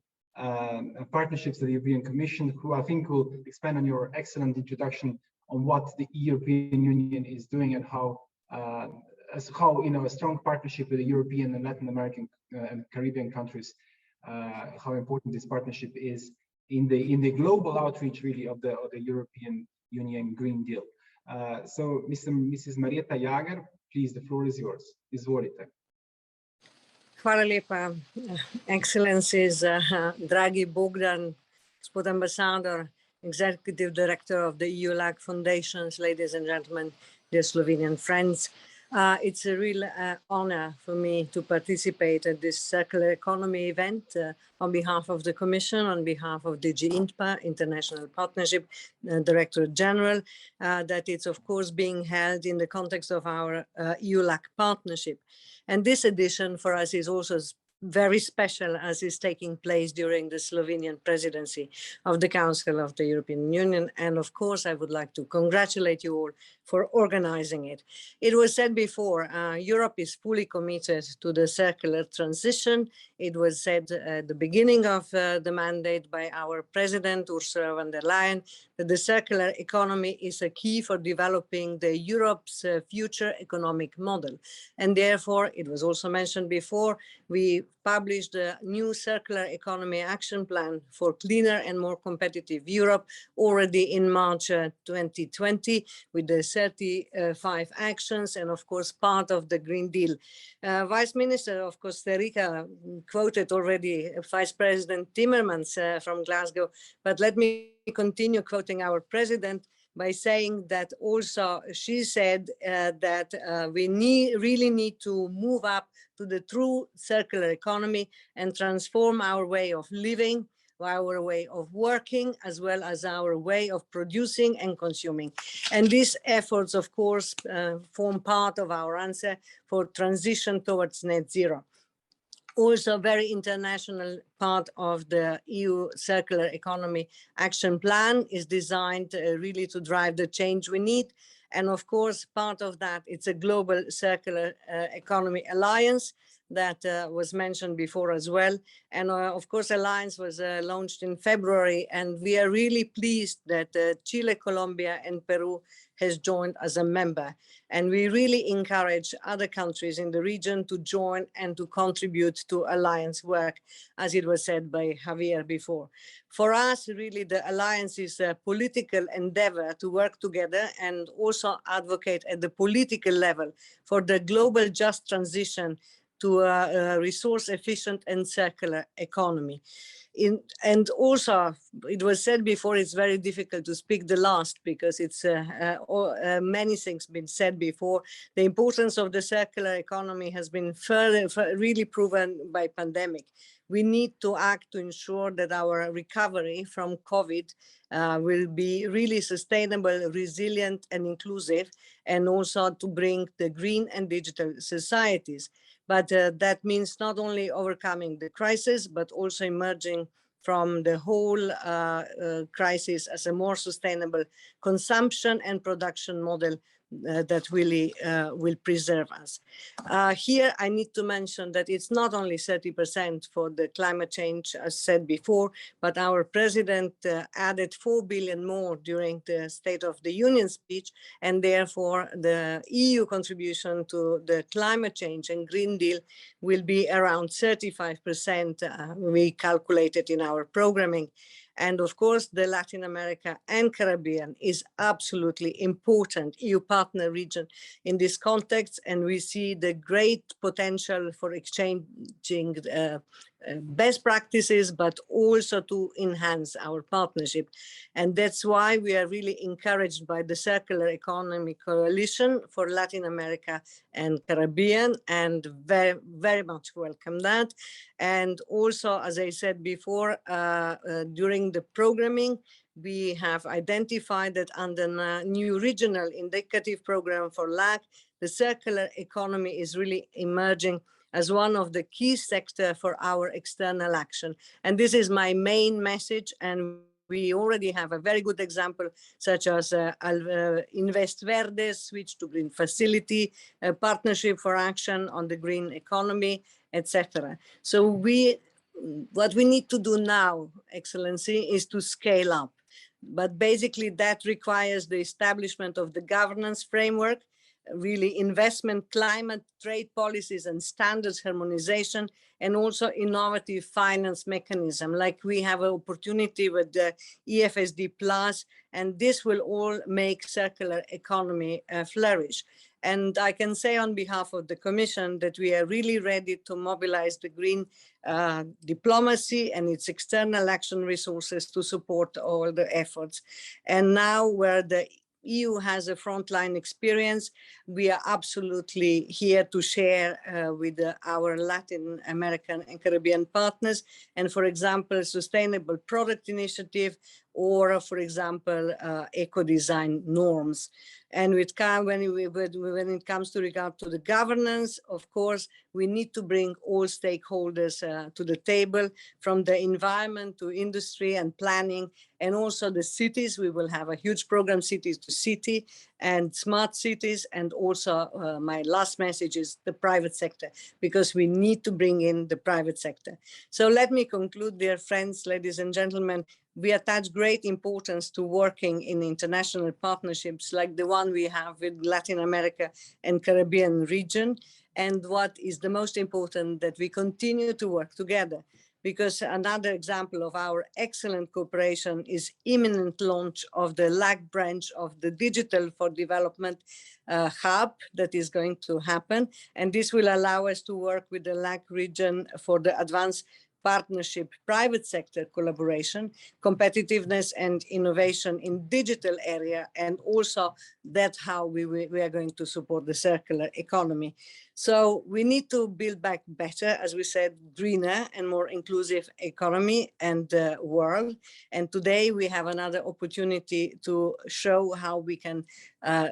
Partnerships at the European Commission, who I think will expand on your excellent introduction on what the European Union is doing and how a strong partnership with the European and Latin American and Caribbean countries, how important this partnership is in the global outreach, really, of the European Union Green Deal. So, Mrs. Marietta Jager, please, the floor is yours. Izvolite. Hvala lepa, Excellencies, dragi Bogdan, gospod Ambassador, Executive Director of the EU-LAC Foundation, ladies and gentlemen, dear Slovenian friends. It's a real honor for me to participate at this circular economy event on behalf of the Commission, on behalf of DG INTPA, International Partnership Directorate General, that it's of course being held in the context of our EU-LAC partnership. And this edition for us is also very special, as is taking place during the Slovenian presidency of the Council of the European Union. And of course, I would like to congratulate you all for organizing it. It was said before, Europe is fully committed to the circular transition. It was said at the beginning of the mandate by our president, Ursula von der Leyen, that the circular economy is a key for developing the Europe's future economic model. And therefore, it was also mentioned before, we published a new circular economy action plan for cleaner and more competitive Europe already in March 2020 with the 35 actions and of course part of the Green Deal. Vice Minister of Costa Rica quoted already Vice President Timmermans from Glasgow, but let me continue quoting our president by saying that also she said that we really need to move up to the true circular economy and transform our way of living, our way of working, as well as our way of producing and consuming. And these efforts, of course, form part of our answer for transition towards net zero. Also, very international part of the EU Circular Economy Action Plan is designed really to drive the change we need. And of course, part of that, it's a global circular economy alliance that was mentioned before as well. And of course, Alliance was launched in February, and we are really pleased that Chile, Colombia, and Peru has joined as a member. And we really encourage other countries in the region to join and to contribute to Alliance work, as it was said by Javier before. For us, really, the Alliance is a political endeavor to work together and also advocate at the political level for the global just transition to a resource-efficient and circular economy. And also, it was said before, it's very difficult to speak the last because it's many things been said before. The importance of the circular economy has been really proven by pandemic. We need to act to ensure that our recovery from COVID will be really sustainable, resilient, and inclusive, and also to bring the green and digital societies. But that means not only overcoming the crisis, but also emerging from the whole crisis as a more sustainable consumption and production model that really will preserve us. Here, I need to mention that it's not only 30% for the climate change, as said before, but our president added 4 billion more during the State of the Union speech, and therefore the EU contribution to the climate change and Green Deal will be around 35%, we calculated in our programming. And of course, the Latin America and Caribbean is absolutely important EU partner region in this context. And we see the great potential for exchanging best practices, but also to enhance our partnership. And that's why we are really encouraged by the Circular Economy Coalition for Latin America and Caribbean, and very, very much welcome that. And also, as I said before, during the programming, we have identified that under the new regional indicative program for LAC, the circular economy is really emerging as one of the key sectors for our external action. And this is my main message. And we already have a very good example, such as Invest Verde, switch to green facility, a partnership for action on the green economy, etc. So what we need to do now, Excellency, is to scale up. But basically that requires the establishment of the governance framework, really investment, climate, trade policies and standards harmonization, and also innovative finance mechanism, like we have an opportunity with the EFSD Plus, and this will all make circular economy flourish. And I can say on behalf of the Commission that we are really ready to mobilize the green diplomacy and its external action resources to support all the efforts. And now where the EU has a frontline experience, we are absolutely here to share with our Latin American and Caribbean partners. And for example, sustainable product initiative, or for example, eco-design norms. And when it comes to regard to the governance, of course, we need to bring all stakeholders to the table, from the environment to industry and planning, and also the cities. We will have a huge program, cities to city and smart cities. And also my last message is the private sector, because we need to bring in the private sector. So let me conclude, dear friends, ladies and gentlemen. We attach great importance to working in international partnerships like the one we have with Latin America and Caribbean region. And what is the most important, that we continue to work together, because another example of our excellent cooperation is imminent launch of the LAC branch of the Digital for Development hub that is going to happen. And this will allow us to work with the LAC region for the advanced partnership, private sector collaboration, competitiveness and innovation in digital area, and also that's how we are going to support the circular economy. So we need to build back better, as we said, greener and more inclusive economy and world. And today we have another opportunity to show how we can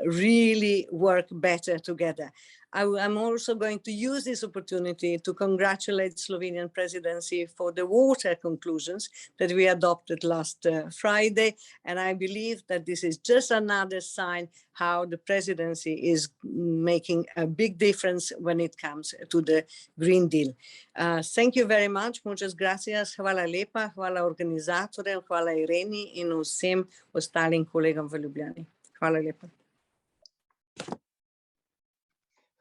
really work better together. I'm also going to use this opportunity to congratulate Slovenian presidency for the water conclusions that we adopted last Friday. And I believe that this is just another sign how the presidency is making a big difference when it comes to the Green Deal. Thank you very much. Muchas gracias. Hvala lepa. Hvala organizatorjem. Hvala Ireni in vsem ostalim kolegom v Ljubljani. Hvala lepa.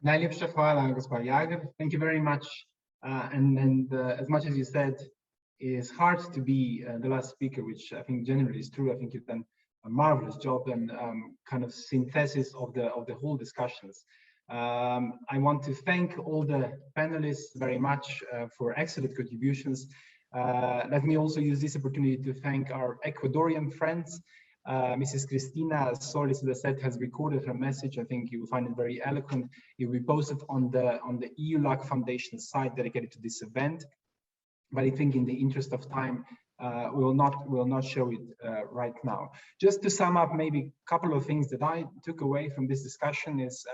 Najlepša hvala, gospod Jager. Thank you very much. As much as you said, it's hard to be the last speaker, which I think generally is true. I think you've done a marvelous job and kind of synthesis of the whole discussions. I want to thank all the panelists very much for excellent contributions. Let me also use this opportunity to thank our Ecuadorian friends. Mrs. Cristina Solis has recorded her message. I think you will find it very eloquent. It will be posted on the EU-LAC Foundation site dedicated to this event. But I think in the interest of time, we will not show it right now. Just to sum up, maybe a couple of things that I took away from this discussion is,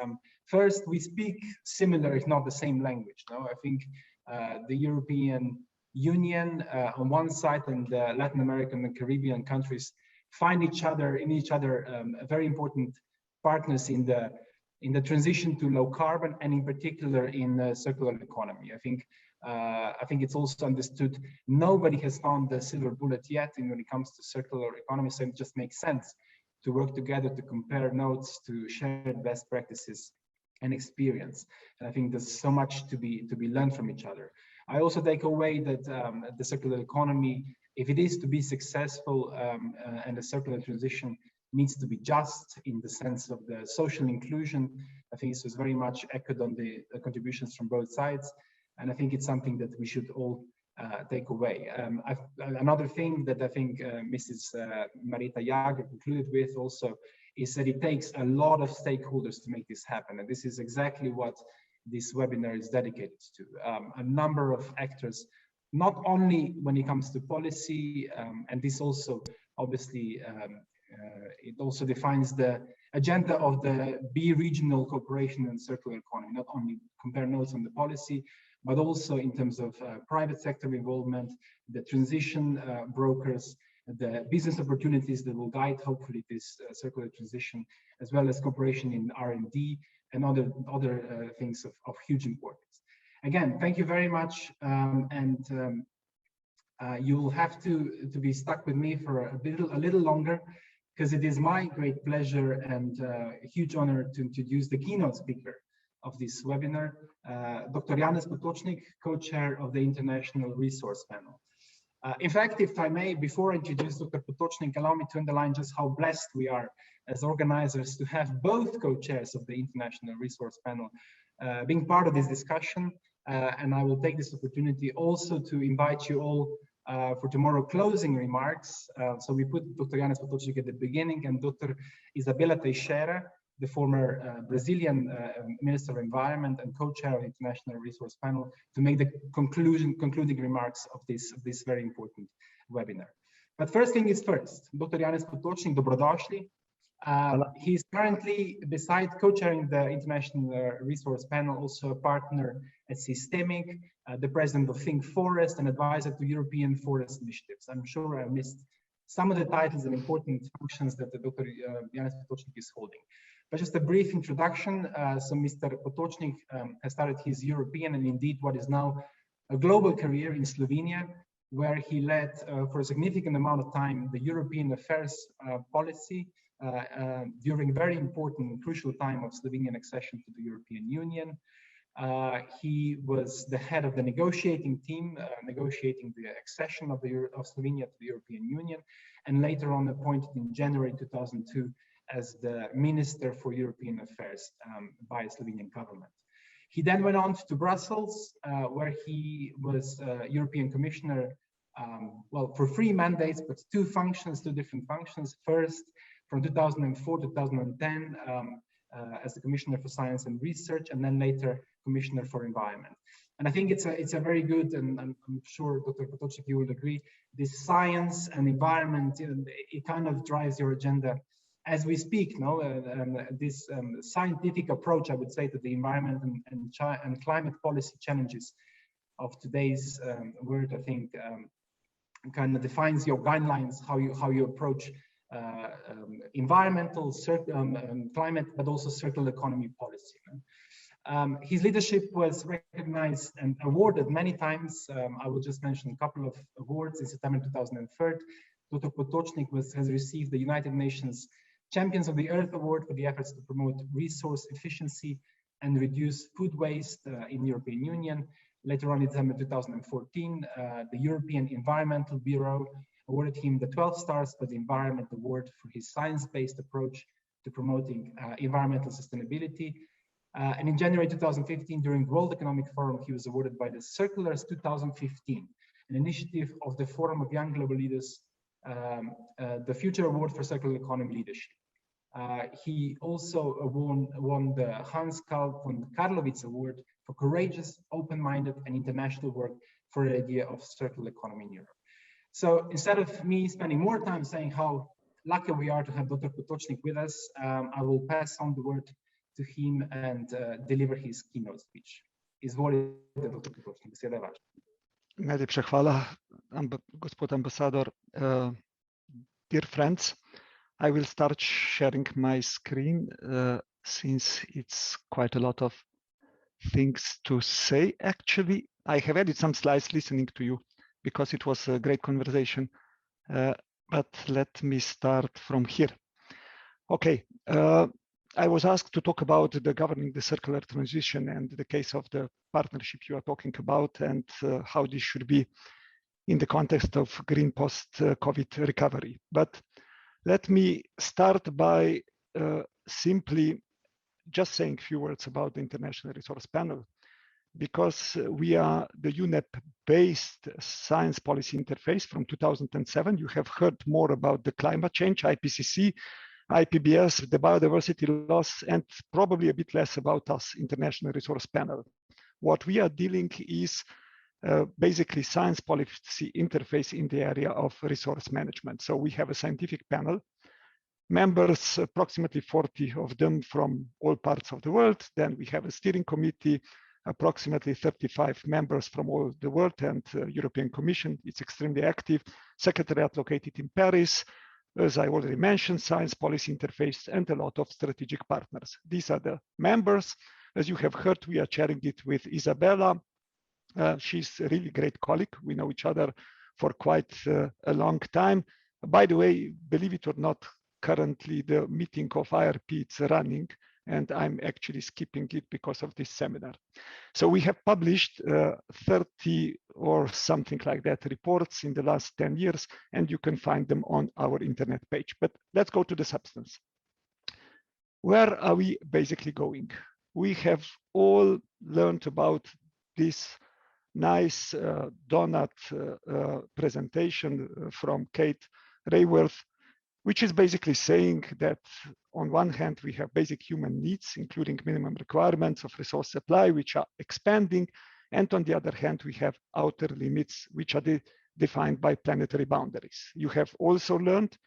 first, we speak similar, if not the same language. No? I think the European Union on one side and the Latin American and Caribbean countries find each other very important partners in the transition to low carbon, and in particular in the circular economy. I think it's also understood nobody has found the silver bullet yet when it comes to circular economy, so it just makes sense to work together, to compare notes, to share best practices and experience. And I think there's so much to be learned from each other. I also take away that the circular economy, if it is to be successful and the circular transition needs to be just in the sense of the social inclusion. I think this was very much echoed on the contributions from both sides. And I think it's something that we should all take away. Another thing that I think Mrs. Marita Jager concluded with also is that it takes a lot of stakeholders to make this happen. And this is exactly what this webinar is dedicated to. A number of actors, not only when it comes to policy, and this also obviously, it also defines the agenda of the bi-regional cooperation and circular economy, not only compare notes on the policy, but also in terms of private sector involvement, the transition brokers, the business opportunities that will guide hopefully this circular transition, as well as cooperation in R&D and other things of huge importance. Again, thank you very much, you will have to be stuck with me for a little longer, because it is my great pleasure and a huge honor to introduce the keynote speaker of this webinar, Dr. Janez Potočnik, co-chair of the International Resource Panel. In fact, if I may, before I introduce Dr. Potočnik, allow me to underline just how blessed we are as organizers to have both co-chairs of the International Resource Panel being part of this discussion. And I will take this opportunity also to invite you all for tomorrow closing remarks. So we put Dr. Janez Potočnik at the beginning and Dr. Isabela Teixeira, the former Brazilian Minister of Environment and co-chair of the International Resource Panel, to make the concluding remarks of this very important webinar. But first thing is first, Dr. Janez Potočnik, dobrodošli. He's currently, beside co-chairing the International Resource Panel, also a partner at Systemic, the president of Think Forest, and advisor to European forest initiatives. I'm sure I missed some of the titles and important functions that Dr. Janez Potočnik is holding. But just a brief introduction. So Mr. Potočnik has started his European and indeed what is now a global career in Slovenia, where he led for a significant amount of time the European affairs policy during very important and crucial time of Slovenian accession to the European Union. He was the head of the negotiating team, negotiating the accession of Slovenia to the European Union, and later on appointed in January 2002 as the Minister for European Affairs by the Slovenian government. He then went on to Brussels, where he was European Commissioner, well, for 3 mandates, but 2 different functions. First, from 2004 to 2010, as the Commissioner for Science and Research, and then later Commissioner for Environment. And I think it's a very good, and I'm sure Dr. Potočnik, you will agree, this science and environment, it kind of drives your agenda as we speak. No, this scientific approach, I would say, to the environment and climate policy challenges of today's world, I think, kind of defines your guidelines, how you approach environmental, climate, but also circular economy policy. His leadership was recognized and awarded many times. I will just mention a couple of awards. In September 2003, Dr. Potočnik has received the United Nations Champions of the Earth Award for the efforts to promote resource efficiency and reduce food waste in the European Union. Later on in December 2014, the European Environmental Bureau awarded him the 12 Stars for the Environment Award for his science-based approach to promoting environmental sustainability. And in January 2015, during the World Economic Forum, he was awarded by the Circulars 2015, an initiative of the Forum of Young Global Leaders, the Future Award for Circular Economy Leadership. He also won the Hans Karl von Karlowitz Award for courageous, open-minded, and international work for the idea of circular economy in Europe. So instead of me spending more time saying how lucky we are to have Dr. Potočnik with us, I will pass on the word to him and deliver his keynote speech. Izvolite, Dr. Potočnik, beseda je vaša. Najlepša hvala, gospod ambasador. Dear friends, I will start sharing my screen since it's quite a lot of things to say. Actually, I have added some slides listening to you because it was a great conversation. But let me start from here. Okay, I was asked to talk about the governing the circular transition and the case of the partnership you are talking about and how this should be in the context of green post-COVID recovery. But let me start by simply just saying a few words about the International Resource Panel, because we are the UNEP-based science policy interface from 2007. You have heard more about the climate change, IPCC, IPBES, the biodiversity loss, and probably a bit less about us, International Resource Panel. What we are dealing is basically science policy interface in the area of resource management. So we have a scientific panel, members, approximately 40 of them from all parts of the world. Then we have a steering committee, approximately 35 members from all the world, and European Commission. It's extremely active. Secretariat located in Paris. As I already mentioned, science policy interface and a lot of strategic partners. These are the members. As you have heard, we are chairing it with Isabela. She's a really great colleague. We know each other for quite a long time. By the way, believe it or not, currently the meeting of IRP is running, and I'm actually skipping it because of this seminar. So we have published 30 or something like that, reports in the last 10 years, and you can find them on our internet page. But let's go to the substance. Where are we basically going? We have all learned about this nice donut presentation from Kate Raworth, which is basically saying that on one hand, we have basic human needs, including minimum requirements of resource supply, which are expanding. And on the other hand, we have outer limits, which are defined by planetary boundaries. You have also learned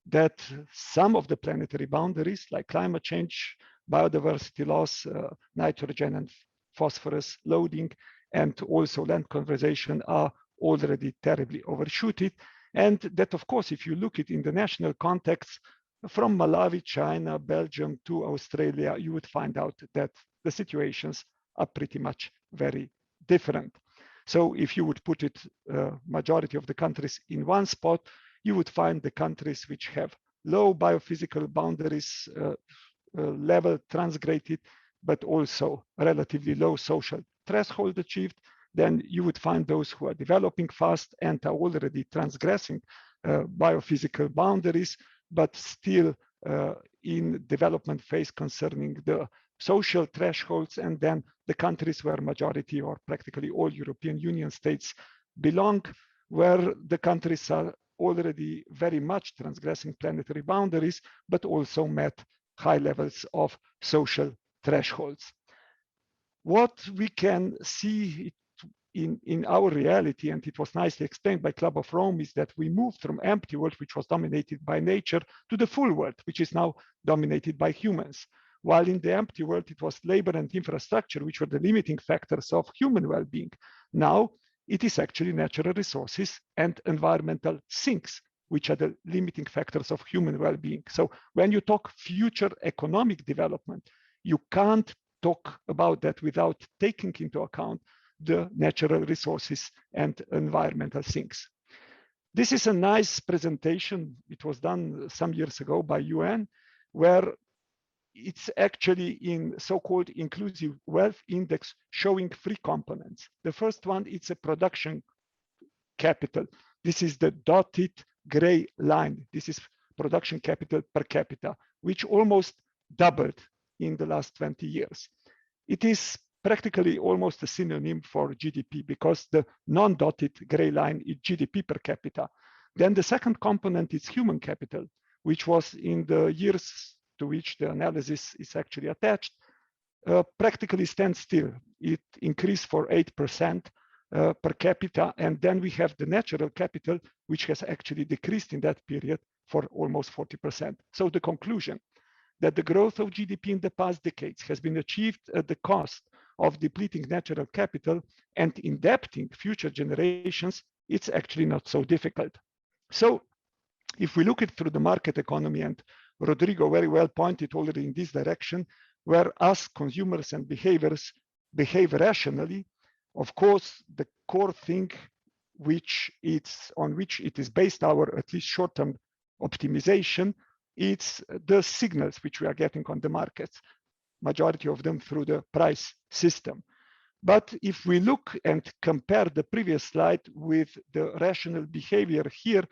that some of the planetary boundaries, like climate change, biodiversity loss, nitrogen and phosphorus loading, and also land conservation, are already terribly overshooted. And that, of course, if you look at in the national context, from Malawi, China, Belgium to Australia, you would find out that the situations are pretty much very different. So if you would put it, majority of the countries in one spot, you would find the countries which have low biophysical boundaries level transgraded, but also relatively low social threshold achieved. Then you would find those who are developing fast and are already transgressing biophysical boundaries, but still in development phase concerning the social thresholds, and then the countries where majority or practically all European Union states belong, where the countries are already very much transgressing planetary boundaries, but also met high levels of social thresholds. What we can see in our reality, and it was nicely explained by Club of Rome, is that we moved from empty world, which was dominated by nature, to the full world, which is now dominated by humans. While in the empty world, it was labor and infrastructure, which were the limiting factors of human well-being. Now, it is actually natural resources and environmental sinks, which are the limiting factors of human well-being. So when you talk future economic development, you can't talk about that without taking into account the natural resources and environmental sinks. This is a nice presentation. It was done some years ago by UN, where it's actually in so-called inclusive wealth index showing three components. The first one, it's a production capital. This is the dotted gray line. This is production capital per capita, which almost doubled in the last 20 years. It is practically almost a synonym for GDP, because the non-dotted gray line is GDP per capita. Then the second component is human capital, which was in the years to which the analysis is actually attached, practically stands still. It increased for 8% per capita. And then we have the natural capital, which has actually decreased in that period for almost 40%. So the conclusion that the growth of GDP in the past decades has been achieved at the cost of depleting natural capital and indebting future generations, it's actually not so difficult. So if we look at through the market economy, and Rodrigo very well pointed already in this direction, where us consumers and behaviors behave rationally, of course, the core thing on which it is based our at least short-term optimization, it's the signals which we are getting on the markets, majority of them through the price system. But if we look and compare the previous slide with the rational behavior here,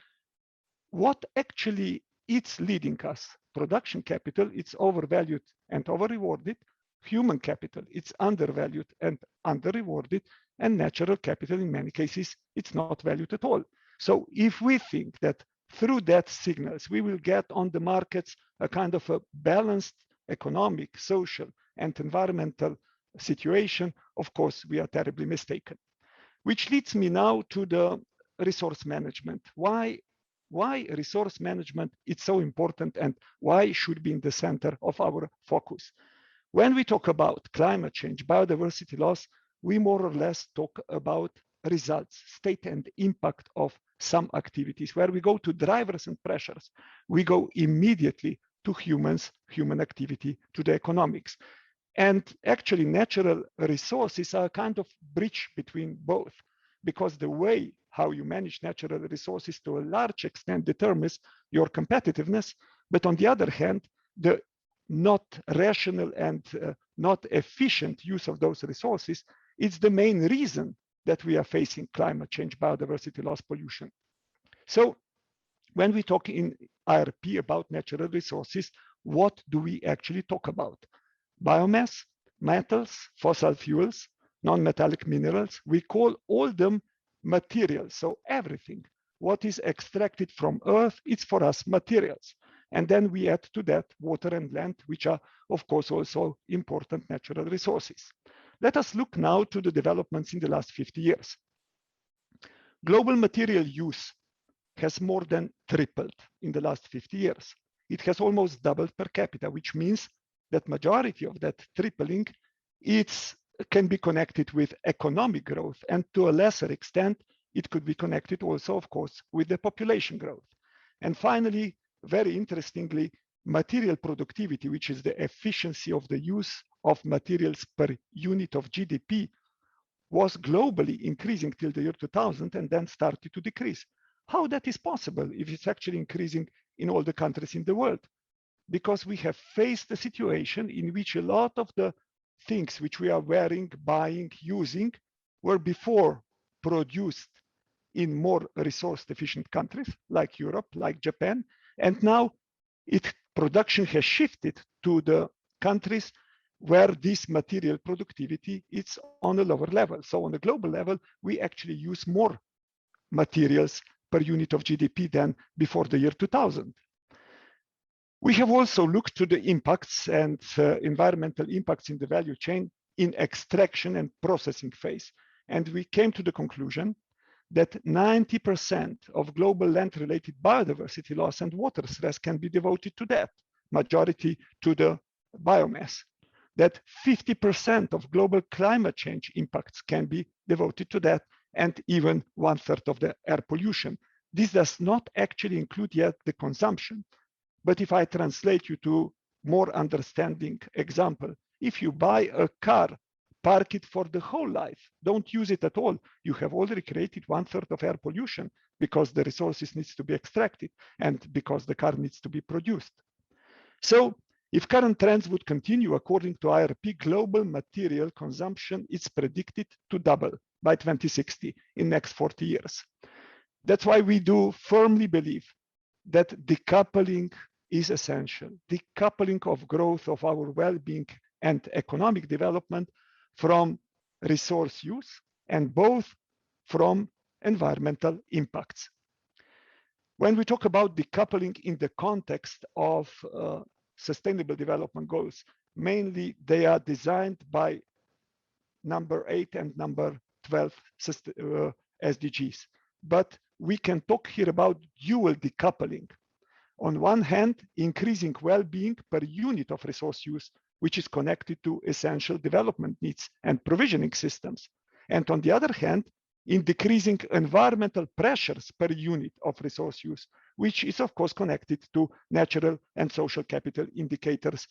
what actually it's leading us? Production capital, it's overvalued and over-rewarded. Human capital, it's undervalued and under-rewarded. And natural capital, in many cases, it's not valued at all. So if we think that through that signals, we will get on the markets a kind of a balanced economic, social, and environmental situation, of course, we are terribly mistaken. Which leads me now to the resource management. Why resource management is so important, and why should be in the center of our focus? When we talk about climate change, biodiversity loss, we more or less talk about results, state and impact of some activities. Where we go to drivers and pressures, we go immediately to human activity, to the economics. And actually natural resources are a kind of bridge between both, because the way how you manage natural resources to a large extent determines your competitiveness. But on the other hand, the not rational and not efficient use of those resources is the main reason that we are facing: climate change, biodiversity loss, pollution. So when we talk in IRP about natural resources, what do we actually talk about? Biomass, metals, fossil fuels, non-metallic minerals. We call all them materials. So everything what is extracted from earth, it's for us materials. And then we add to that water and land, which are of course also important natural resources. Let us look now to the developments in the last 50 years. Global material use has more than tripled in the last 50 years. It has almost doubled per capita, which means that majority of that tripling can be connected with economic growth, and to a lesser extent, it could be connected also, of course, with the population growth. And finally, very interestingly, material productivity, which is the efficiency of the use of materials per unit of GDP, was globally increasing till the year 2000 and then started to decrease. How that is possible if it's actually increasing in all the countries in the world? Because we have faced a situation in which a lot of the things which we are wearing, buying, using were before produced in more resource efficient countries like Europe, like Japan, and now production has shifted to the countries where this material productivity is on a lower level. So on a global level, we actually use more materials per unit of GDP than before the year 2000. We have also looked to the impacts and environmental impacts in the value chain in extraction and processing phase. And we came to the conclusion that 90% of global land-related biodiversity loss and water stress can be devoted to that, majority to the biomass. That 50% of global climate change impacts can be devoted to that, and even 1/3 of the air pollution. This does not actually include yet the consumption. But if I translate you to more understanding example, if you buy a car, park it for the whole life, don't use it at all, you have already created 1/3 of air pollution because the resources needs to be extracted and because the car needs to be produced. So if current trends would continue according to IRP, global material consumption is predicted to double by 2060 in next 40 years. That's why we do firmly believe that decoupling is essential. Decoupling of growth of our well-being and economic development from resource use and both from environmental impacts. When we talk about decoupling in the context of sustainable development goals, mainly they are designed by number 8 and number 12 SDGs. But we can talk here about dual decoupling. On one hand, increasing well-being per unit of resource use, which is connected to essential development needs and provisioning systems. And on the other hand, in decreasing environmental pressures per unit of resource use, which is of course connected to natural and social capital indicators,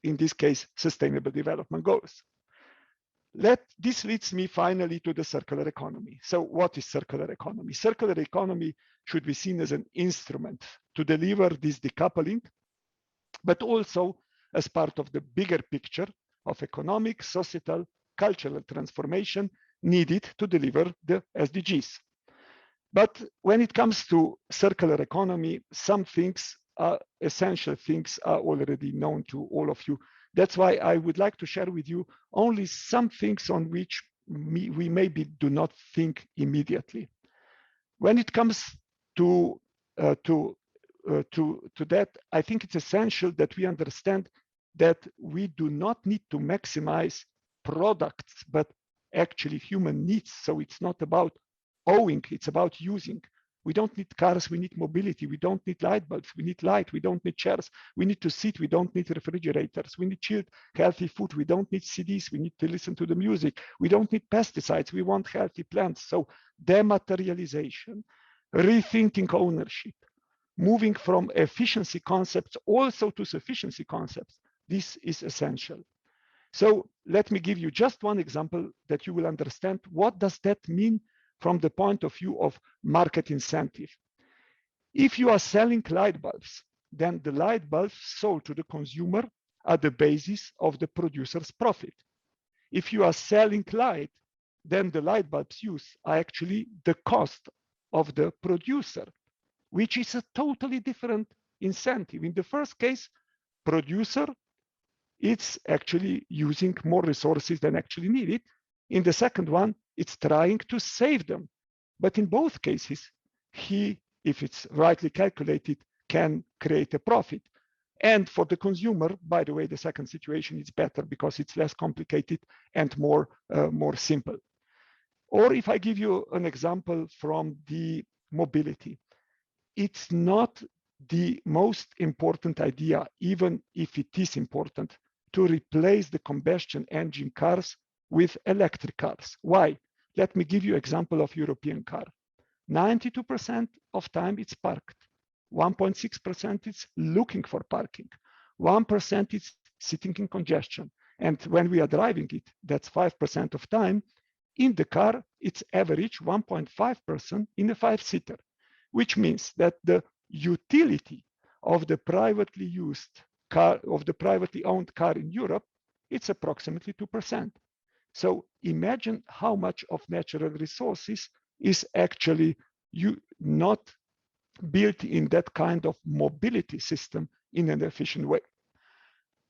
in this case, sustainable development goals. This leads me finally to the circular economy. So what is circular economy? Circular economy should be seen as an instrument to deliver this decoupling, but also as part of the bigger picture of economic, societal, cultural transformation needed to deliver the SDGs. But when it comes to circular economy, some things are essential things are already known to all of you. That's why I would like to share with you only some things on which we maybe do not think immediately. When it comes to that, I think it's essential that we understand that we do not need to maximize products, but actually human needs. So it's not about owing, it's about using. We don't need cars, we need mobility. We don't need light bulbs, we need light. We don't need chairs, we need to sit. We don't need refrigerators. We need chilled, healthy food. We don't need CDs, we need to listen to the music. We don't need pesticides, we want healthy plants. So dematerialization, rethinking ownership, moving from efficiency concepts also to sufficiency concepts. This is essential. So let me give you just one example that you will understand what does that mean from the point of view of market incentive. If you are selling light bulbs, then the light bulbs sold to the consumer are the basis of the producer's profit. If you are selling light, then the light bulbs used are actually the cost of the producer, which is a totally different incentive. In the first case, producer, it's actually using more resources than actually needed. In the second one, it's trying to save them. But in both cases, he, if it's rightly calculated, can create a profit. And for the consumer, by the way, the second situation is better because it's less complicated and more simple. Or if I give you an example from the mobility, it's not the most important idea, even if it is important, to replace the combustion engine cars with electric cars. Why? Let me give you an example of European car. 92% of time it's parked. 1.6% is looking for parking. 1% is sitting in congestion. And when we are driving it, that's 5% of time. In the car, it's average 1.5% in a 5-seater, which means that the utility of the privately used car, of the privately owned car in Europe, it's approximately 2%. So imagine how much of natural resources is actually not built in that kind of mobility system in an efficient way.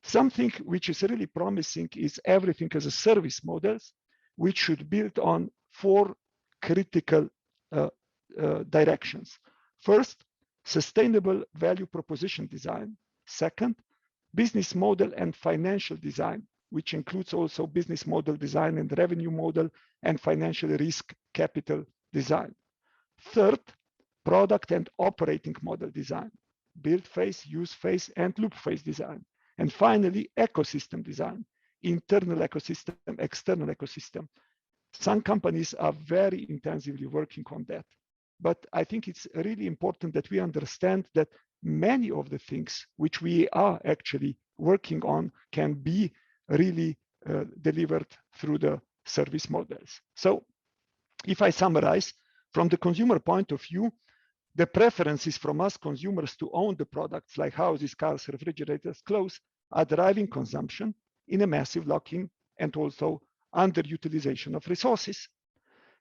Something which is really promising is everything as a service models, which should build on 4 critical directions. First, sustainable value proposition design. Second, business model and financial design, which includes also business model design and revenue model and financial risk capital design. Third, product and operating model design, build phase, use phase, and loop phase design. And finally, ecosystem design, internal ecosystem, external ecosystem. Some companies are very intensively working on that. But I think it's really important that we understand that many of the things which we are actually working on can be really delivered through the service models. So if I summarize, from the consumer point of view, the preferences from us consumers to own the products like houses, cars, refrigerators, clothes are driving consumption in a massive lock-in and also underutilization of resources.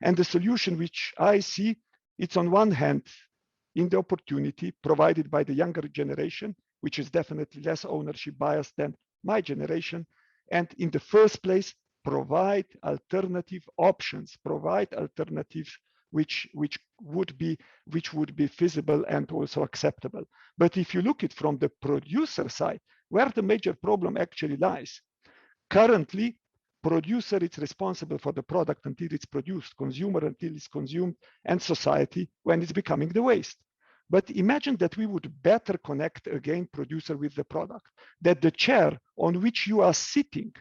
And the solution which I see, it's on one hand in the opportunity provided by the younger generation, which is definitely less ownership bias than my generation. And in the first place, provide alternative options, provide alternatives which would be feasible and also acceptable. But if you look at it from the producer side, where the major problem actually lies, currently, producer is responsible for the product until it's produced, consumer until it's consumed, and society when it's becoming the waste. But imagine that we would better connect again producer with the product, that the chair on which you are sitting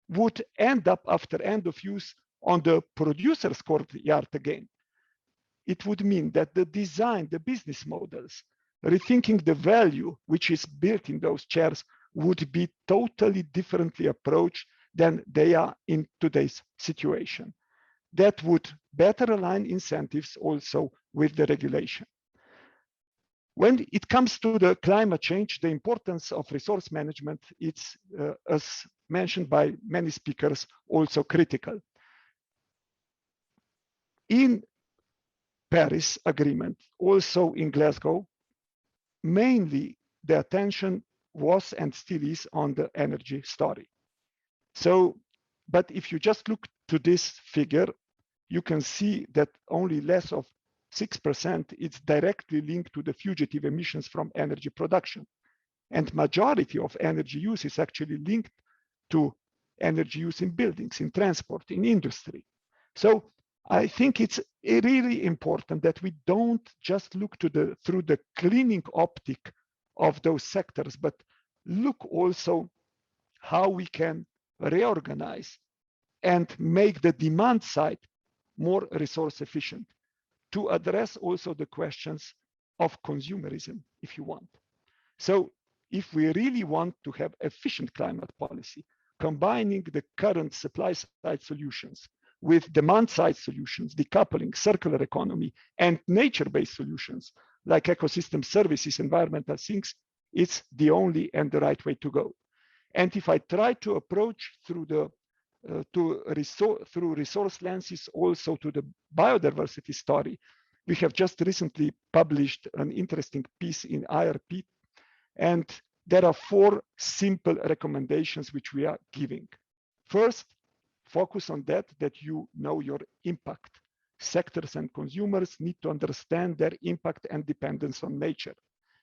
would end up after end of use on the producer's courtyard again. It would mean that the design, the business models, rethinking the value which is built in those chairs would be totally differently approached than they are in today's situation. That would better align incentives also with the regulation. When it comes to the climate change, the importance of resource management, it's, as mentioned by many speakers, also critical. In Paris Agreement, also in Glasgow, mainly the attention was and still is on the energy story. So, but if you just look to this figure, you can see that only less of 6% is directly linked to the fugitive emissions from energy production. And majority of energy use is actually linked to energy use in buildings, in transport, in industry. So I think it's really important that we don't just look to through the cleaning optic of those sectors, but look also how we can reorganize and make the demand side more resource efficient to address also the questions of consumerism, if you want. So if we really want to have efficient climate policy, combining the current supply side solutions with demand side solutions, decoupling, circular economy, and nature-based solutions like ecosystem services, environmental things, it's the only and the right way to go. And if I try to approach through the through resource lenses also to the biodiversity story. We have just recently published an interesting piece in IRP, and there are 4 simple recommendations which we are giving. First, focus on that you know your impact. Sectors and consumers need to understand their impact and dependence on nature.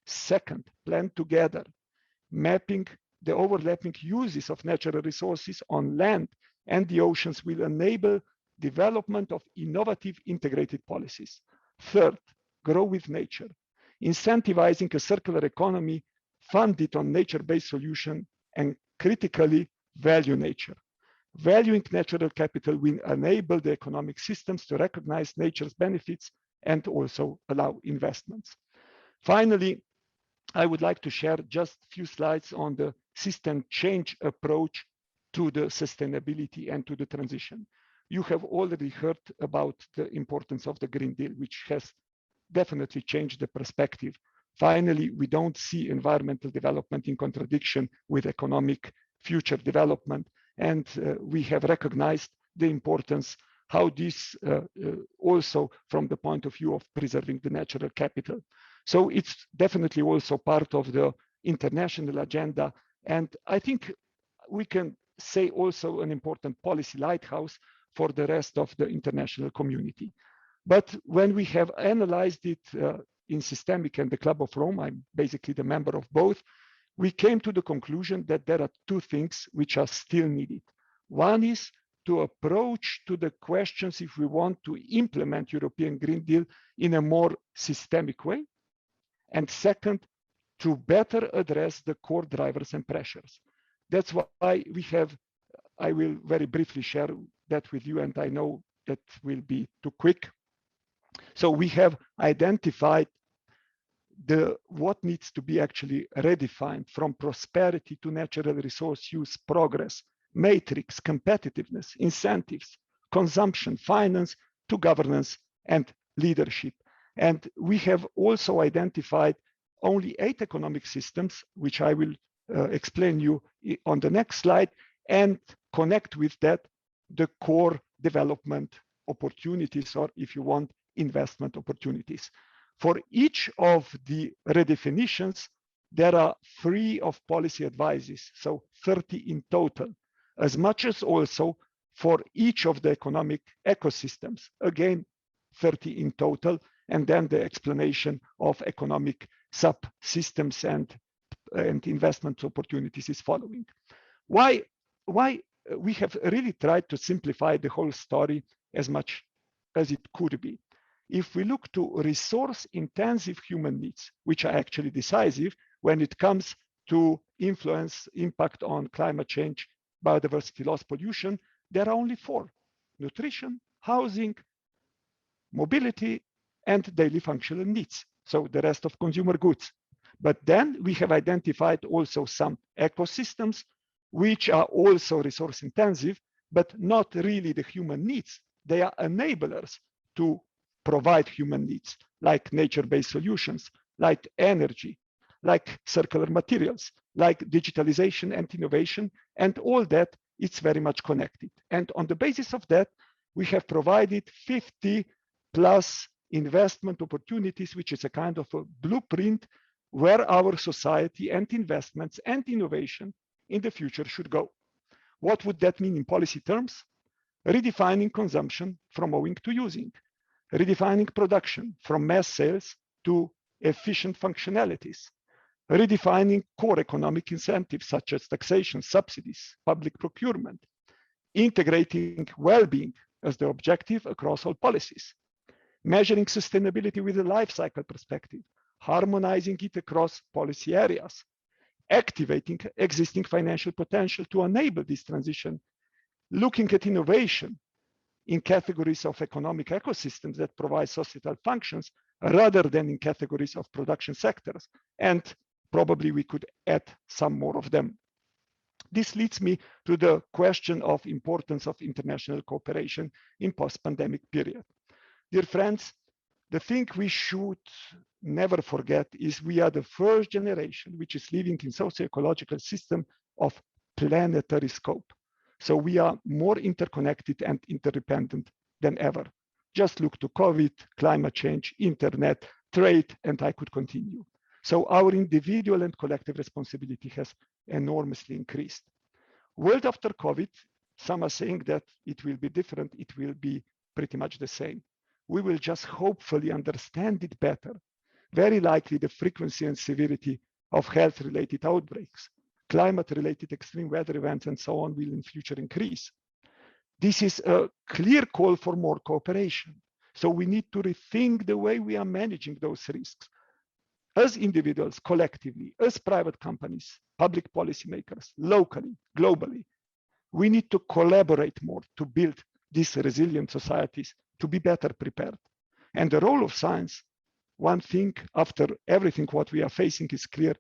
Second, plan together, mapping the overlapping uses of natural resources on land and the oceans will enable development of innovative integrated policies. Third, grow with nature, incentivizing a circular economy funded on nature-based solution and critically value nature. Valuing natural capital will enable the economic systems to recognize nature's benefits and also allow investments. Finally, I would like to share just a few slides on the system change approach to the sustainability and to the transition. You have already heard about the importance of the Green Deal, which has definitely changed the perspective. Finally, we don't see environmental development in contradiction with economic future development. And we have recognized the importance, how this also from the point of view of preserving the natural capital. So it's definitely also part of the international agenda. And I think we can say also an important policy lighthouse for the rest of the international community. But when we have analyzed it in Systemic and the Club of Rome, I'm basically the member of both, we came to the conclusion that there are 2 things which are still needed. One is to approach to the questions if we want to implement European Green Deal in a more systemic way. And second, to better address the core drivers and pressures. That's why we have, I will very briefly share that with you, and I know that will be too quick. So we have identified what needs to be actually redefined from prosperity to natural resource use, progress, matrix, competitiveness, incentives, consumption, finance to governance and leadership. And we have also identified only 8 economic systems, which I will explain you on the next slide, and connect with that the core development opportunities, or if you want, investment opportunities. For each of the redefinitions, there are 3 of policy advices, so 30 in total, as much as also for each of the economic ecosystems, again, 30 in total, and then the explanation of economic subsystems and investment opportunities is following. Why we have really tried to simplify the whole story as much as it could be. If we look to resource-intensive human needs, which are actually decisive when it comes to influence, impact on climate change, biodiversity loss, pollution, there are only 4: nutrition, housing, mobility, and daily functional needs. So the rest of consumer goods. But then we have identified also some ecosystems which are also resource intensive, but not really the human needs. They are enablers to provide human needs, like nature-based solutions, like energy, like circular materials, like digitalization and innovation, and all that, it's very much connected. And on the basis of that, we have provided 50 plus investment opportunities, which is a kind of a blueprint where our society and investments and innovation in the future should go. What would that mean in policy terms? Redefining consumption from owing to using, redefining production from mass sales to efficient functionalities, redefining core economic incentives such as taxation, subsidies, public procurement, integrating well-being as the objective across all policies, measuring sustainability with a life cycle perspective, harmonizing it across policy areas, activating existing financial potential to enable this transition, looking at innovation in categories of economic ecosystems that provide societal functions rather than in categories of production sectors. And probably we could add some more of them. This leads me to the question of importance of international cooperation in post-pandemic period. Dear friends, the thing we should never forget is we are the first generation which is living in socio-ecological system of planetary scope. So we are more interconnected and interdependent than ever. Just look to COVID, climate change, internet, trade, and I could continue. So our individual and collective responsibility has enormously increased. World after COVID, some are saying that it will be different, it will be pretty much the same. We will just hopefully understand it better. Very likely the frequency and severity of health-related outbreaks, climate-related extreme weather events, and so on will in future increase. This is a clear call for more cooperation. So we need to rethink the way we are managing those risks. As individuals, collectively, as private companies, public policymakers, locally, globally, we need to collaborate more to build these resilient societies to be better prepared. And the role of science, one thing after everything what we are facing is clear,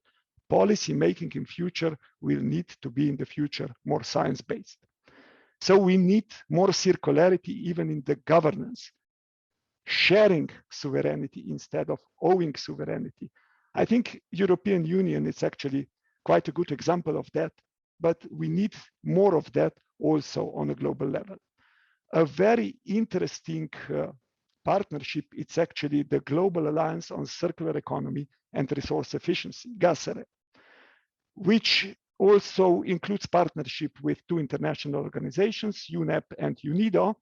policy making in future will need to be in the future more science-based. So we need more circularity even in the governance, sharing sovereignty instead of owing sovereignty. I think European Union is actually quite a good example of that, but we need more of that also on a global level. A very interesting partnership, it's actually the Global Alliance on Circular Economy and Resource Efficiency, GACERE, which also includes partnership with two international organizations, UNEP and UNIDO,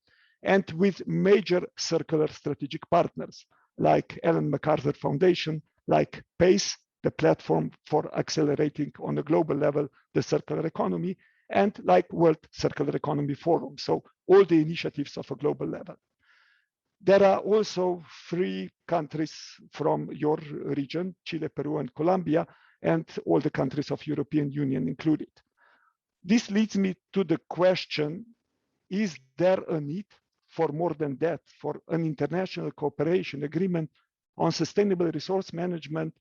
and with major circular strategic partners like Ellen MacArthur Foundation, like PACE, the platform for accelerating on a global level the circular economy, and like World Circular Economy Forum. So all the initiatives of a global level. There are also 3 countries from your region, Chile, Peru, and Colombia, and all the countries of European Union included. This leads me to the question, is there a need for more than that, for an international cooperation agreement on sustainable resource management,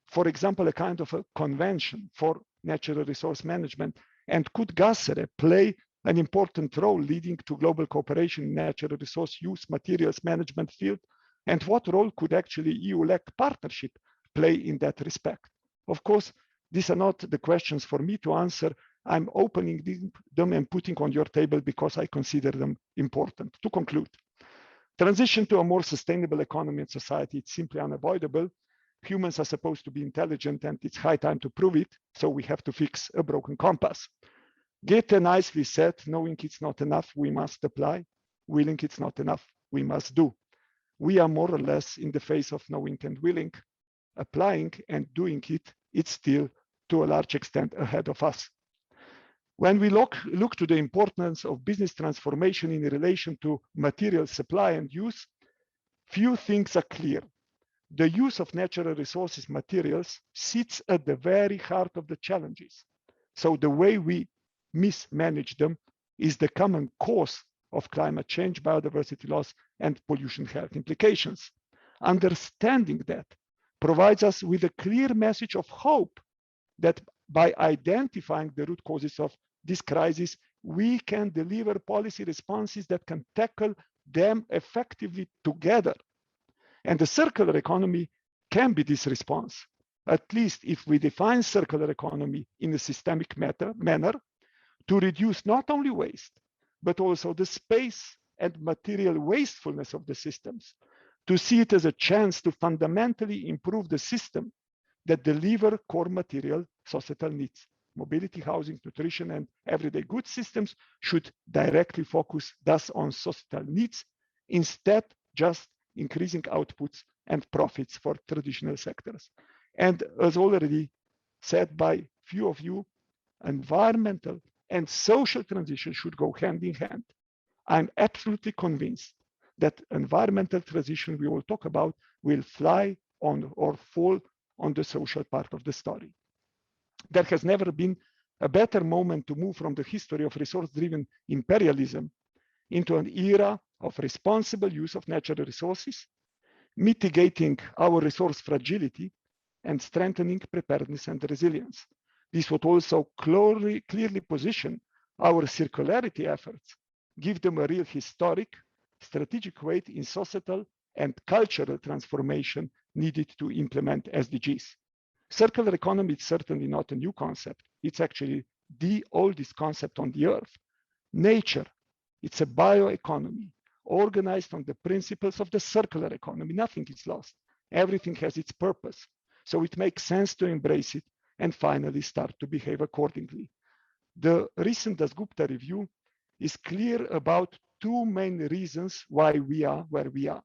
for example, a kind of a convention for natural resource management? And could GACERE play an important role leading to global cooperation in natural resource use, materials management field? And what role could actually EU-LAC partnership play in that respect? Of course, these are not the questions for me to answer. I'm opening them and putting on your table because I consider them important. To conclude, transition to a more sustainable economy and society, it's simply unavoidable. Humans are supposed to be intelligent and it's high time to prove it. So we have to fix a broken compass. Goethe nicely said, knowing it's not enough, we must apply. Willing it's not enough, we must do. We are more or less in the phase of knowing and willing. Applying and doing it, it's still to a large extent ahead of us. When we look to the importance of business transformation in relation to material supply and use, few things are clear. The use of natural resources materials sits at the very heart of the challenges. So the way we mismanage them is the common cause of climate change, biodiversity loss, and pollution health implications. Understanding that provides us with a clear message of hope that by identifying the root causes of this crisis, we can deliver policy responses that can tackle them effectively together. And the circular economy can be this response, at least if we define circular economy in a systemic manner to reduce not only waste, but also the space and material wastefulness of the systems, to see it as a chance to fundamentally improve the system that deliver core material societal needs. Mobility, housing, nutrition, and everyday goods systems should directly focus thus on societal needs, instead just increasing outputs and profits for traditional sectors. And as already said by few of you, environmental and social transition should go hand in hand. I'm absolutely convinced that environmental transition we all talk about will fly on or fall on the social part of the story. There has never been a better moment to move from the history of resource-driven imperialism into an era of responsible use of natural resources, mitigating our resource fragility and strengthening preparedness and resilience. This would also clearly position our circularity efforts, give them a real historic, strategic weight in societal and cultural transformation needed to implement SDGs. Circular economy is certainly not a new concept. It's actually the oldest concept on the earth. Nature, it's a bioeconomy organized on the principles of the circular economy. Nothing is lost. Everything has its purpose. So it makes sense to embrace it and finally start to behave accordingly. The recent Dasgupta review is clear about two main reasons why we are where we are.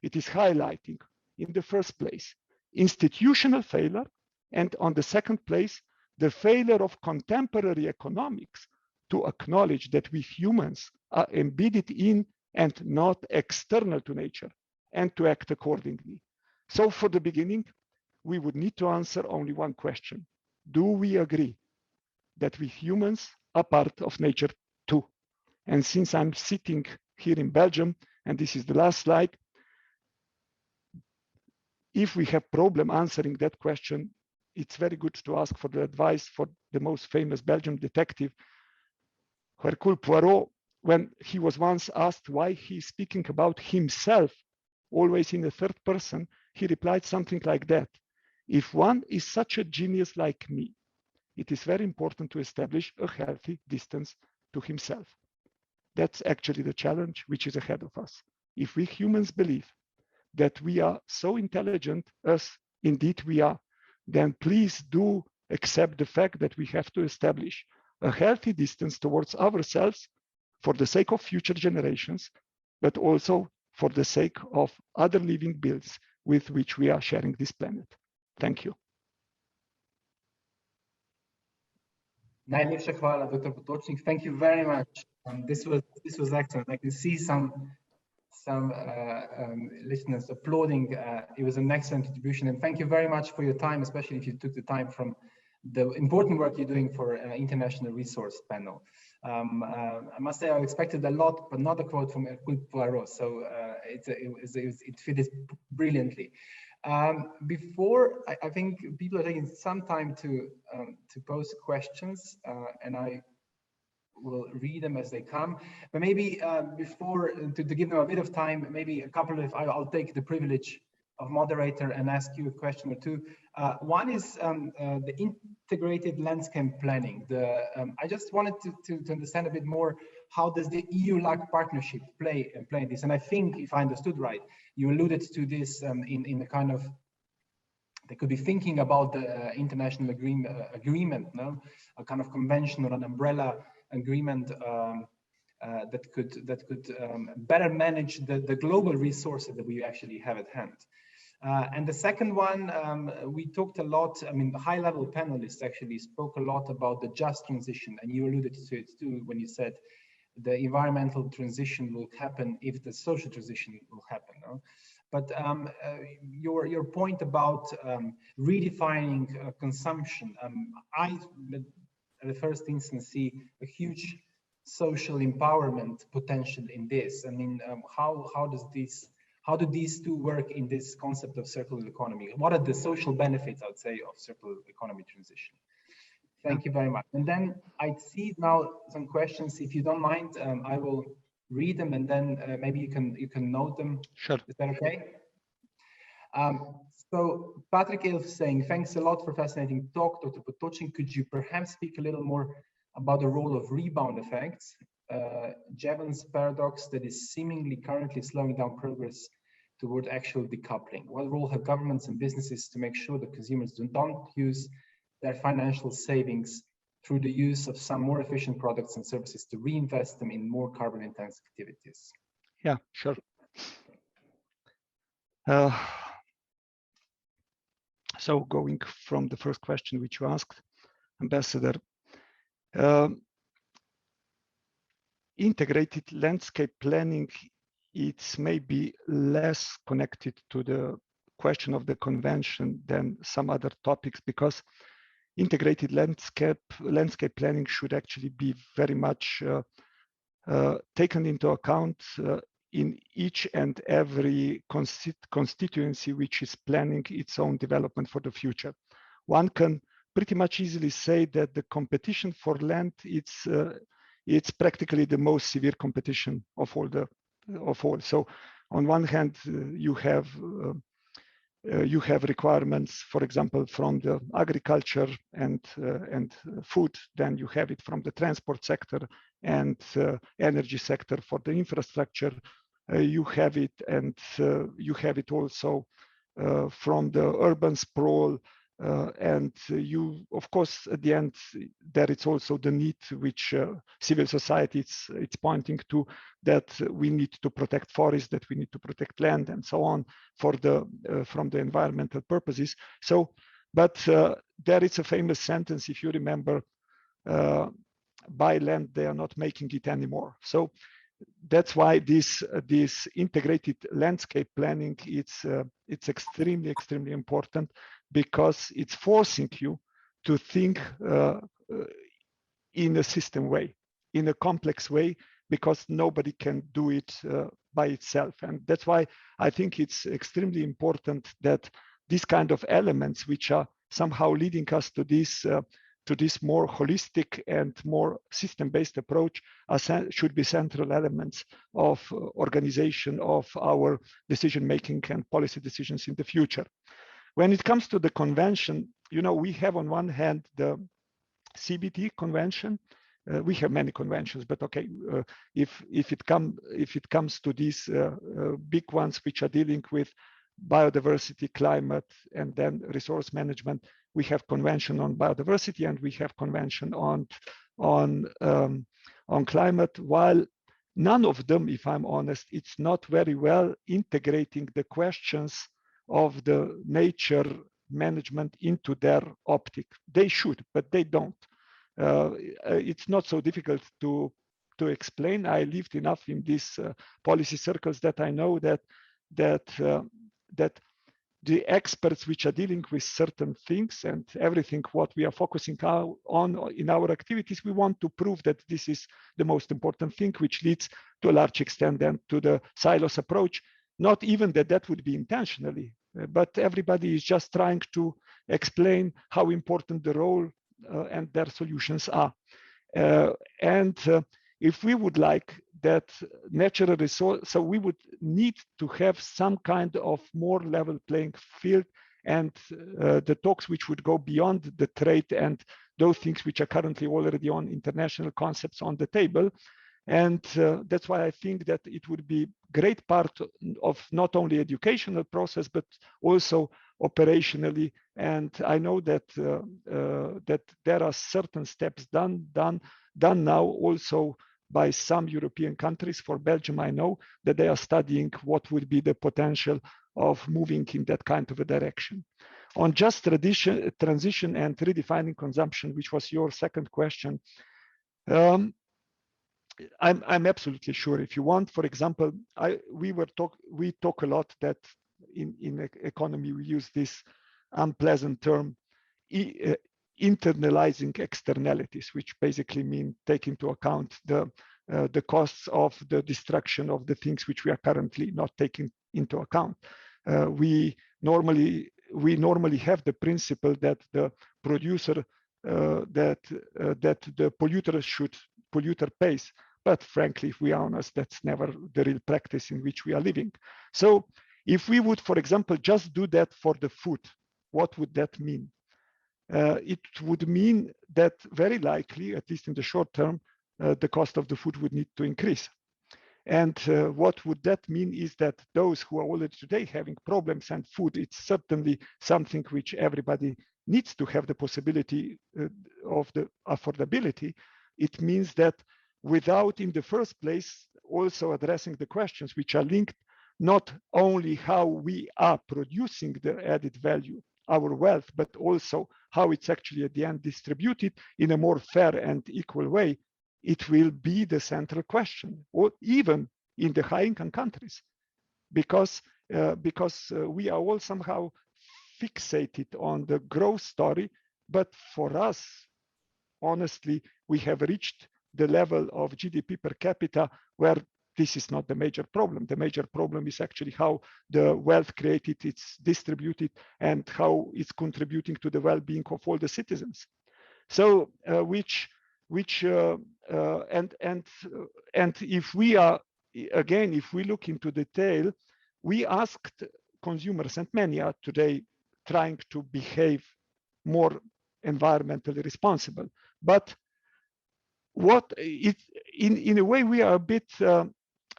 It is highlighting, in the first place, institutional failure, and on the second place, the failure of contemporary economics to acknowledge that we humans are embedded in and not external to nature, and to act accordingly. So for the beginning, we would need to answer only one question. Do we agree that we humans are part of nature too? And since I'm sitting here in Belgium, and this is the last slide, if we have problem answering that question, it's very good to ask for the advice for the most famous Belgian detective, Hercule Poirot, when he was once asked why he's speaking about himself, always in the third person, he replied something like that. If one is such a genius like me, it is very important to establish a healthy distance to himself. That's actually the challenge which is ahead of us. If we humans believe that we are so intelligent as indeed we are, then please do accept the fact that we have to establish a healthy distance towards ourselves for the sake of future generations, but also for the sake of other living beings with which we are sharing this planet. Thank you. Najlepša hvala, Dr. Potočnik. Thank you very much. This was excellent. I can see some listeners applauding. It was an excellent contribution, and thank you very much for your time, especially if you took the time from the important work you're doing for International Resource Panel. I must say I expected a lot, but not a quote from Hercule Poirot, so it fitted brilliantly. Before, I think people are taking some time to pose questions, and I will read them as they come. But maybe before, to give them a bit of time, maybe a couple of, I'll take the privilege of moderator and ask you a question or two. One is the integrated landscape planning. I just wanted to understand a bit more, how does the EU-LAC partnership play in this? And I think, if I understood right, you alluded to this in a kind of, they could be thinking about the international agreement, no? A kind of convention or an umbrella agreement that could better manage the global resources that we actually have at hand. And the second one, we talked a lot, I mean, the high-level panelists actually spoke a lot about the just transition, and you alluded to it too when you said the environmental transition will happen if the social transition will happen. No? But your point about redefining consumption, I, at the first instance, see a huge social empowerment potential in this. I mean, how do these two work in this concept of circular economy? What are the social benefits, I would say, of circular economy transition? Thank you very much. And then I see now some questions. If you don't mind, I will read them, and then maybe you can note them. Sure. Is that okay? So Patrick Elf saying, thanks a lot for fascinating talk, Dr. Potočnik. Could you perhaps speak a little more about the role of rebound effects, Jevons paradox that is seemingly currently slowing down progress toward actual decoupling? What role have governments and businesses to make sure that consumers don't use their financial savings through the use of some more efficient products and services to reinvest them in more carbon-intensive activities? Yeah, sure. So going from the first question which you asked, Ambassador, integrated landscape planning, it's maybe less connected to the question of the convention than some other topics, because integrated landscape planning should actually be very much taken into account in each and every constituency which is planning its own development for the future. One can pretty much easily say that the competition for land, it's practically the most severe competition of all. So on one hand, you have requirements, for example, from the agriculture and food. Then you have it from the transport sector and energy sector for the infrastructure. You have it, and you have it also from the urban sprawl. And you, of course, at the end, there is also the need which civil society it's pointing to, that we need to protect forests, that we need to protect land, and so on, for the from the environmental purposes. So, but there is a famous sentence, if you remember, buy land, they are not making it anymore. So that's why this integrated landscape planning, it's extremely important, because it's forcing you to think in a system way, in a complex way, because nobody can do it by itself. And that's why I think it's extremely important that these kind of elements, which are somehow leading us to this more holistic and more system-based approach, should be central elements of organization of our decision-making and policy decisions in the future. When it comes to the convention, you know, we have on one hand the CBT convention. We have many conventions, but okay, if it comes to these big ones which are dealing with biodiversity, climate, and then resource management, we have convention on biodiversity and we have convention on climate. While none of them, if I'm honest, it's not very well integrating the questions of the nature management into their optic. They should, but they don't. It's not so difficult to explain. I lived enough in these policy circles that I know that the experts which are dealing with certain things and everything what we are focusing on in our activities, we want to prove that this is the most important thing, which leads to a large extent then to the silos approach. Not even that would be intentionally, but everybody is just trying to explain how important the role and their solutions are. If we would like that natural resource, so we would need to have some kind of more level playing field, and the talks which would go beyond the trade and those things which are currently already on international concepts on the table. And that's why I think that it would be great part of not only educational process, but also operationally. And I know that that there are certain steps done now also by some European countries. For Belgium, I know that they are studying what would be the potential of moving in that kind of a direction. On just transition and redefining consumption, which was your second question, I'm absolutely sure. If you want, for example, we talk a lot that in economy we use this unpleasant term, internalizing externalities, which basically mean take into account the costs of the destruction of the things which we are currently not taking into account. We normally have the principle that the producer that the polluter pays. But frankly, if we are honest, that's never the real practice in which we are living. So if we would, for example, just do that for the food, what would that mean? It would mean that very likely, at least in the short term, the cost of the food would need to increase. And what would that mean is that those who are already today having problems and food, it's certainly something which everybody needs to have the possibility of the affordability. It means that without in the first place also addressing the questions which are linked not only how we are producing the added value, our wealth, but also how it's actually at the end distributed in a more fair and equal way, it will be the central question, or even in the high-income countries, because we are all somehow fixated on the growth story. But for us, honestly, we have reached the level of GDP per capita where this is not the major problem. The major problem is actually how the wealth created, it's distributed, and how it's contributing to the well-being of all the citizens. So, and if we are, again, if we look into detail, we asked consumers, and many are today trying to behave more environmentally responsible. But what it in a way we are a bit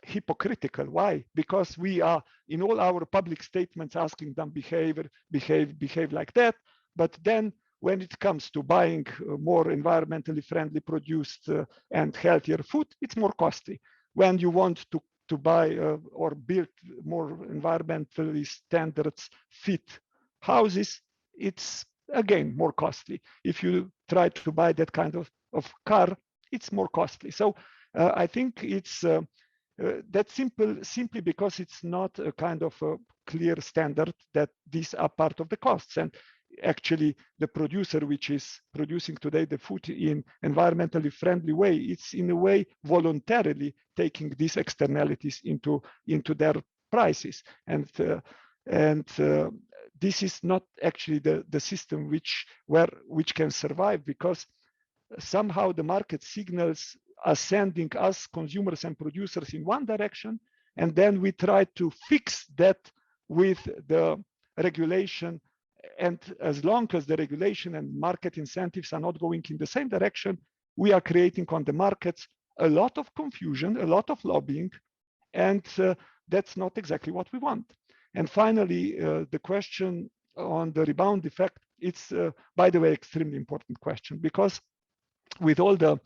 hypocritical. Why? Because we are in all our public statements asking them behave like that, but then when it comes to buying more environmentally friendly produced and healthier food, it's more costly. When you want to buy or build more environmentally standards fit houses, it's again more costly. If you try to buy that kind of car, it's more costly. So I think it's that simply because it's not a kind of a clear standard that these are part of the costs. And actually the producer which is producing today the food in environmentally friendly way, it's in a way voluntarily taking these externalities into their prices. And this is not actually the system which can survive, because somehow the market signals are sending us consumers and producers in one direction, and then we try to fix that with the regulation. And as long as the regulation and market incentives are not going in the same direction, we are creating on the markets a lot of confusion, a lot of lobbying, and that's not exactly what we want. And finally, the question on the rebound effect, it's, by the way, extremely important question, because with all the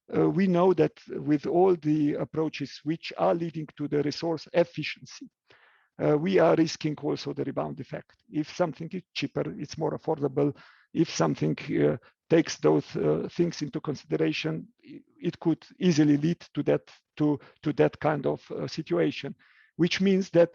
we know that with all the approaches which are leading to the resource efficiency, we are risking also the rebound effect. If something is cheaper, it's more affordable. If something takes those things into consideration, it could easily lead to that kind of situation, which means that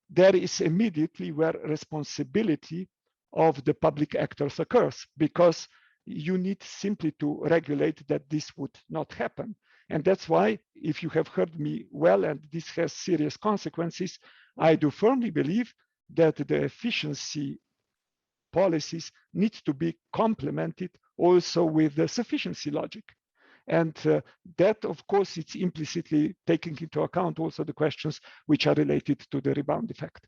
there is immediately where responsibility of the public actors occurs, because you need simply to regulate that this would not happen. And that's why, if you have heard me well, and this has serious consequences, I do firmly believe that the efficiency policies need to be complemented also with the sufficiency logic. And that, of course, it's implicitly taking into account also the questions which are related to the rebound effect.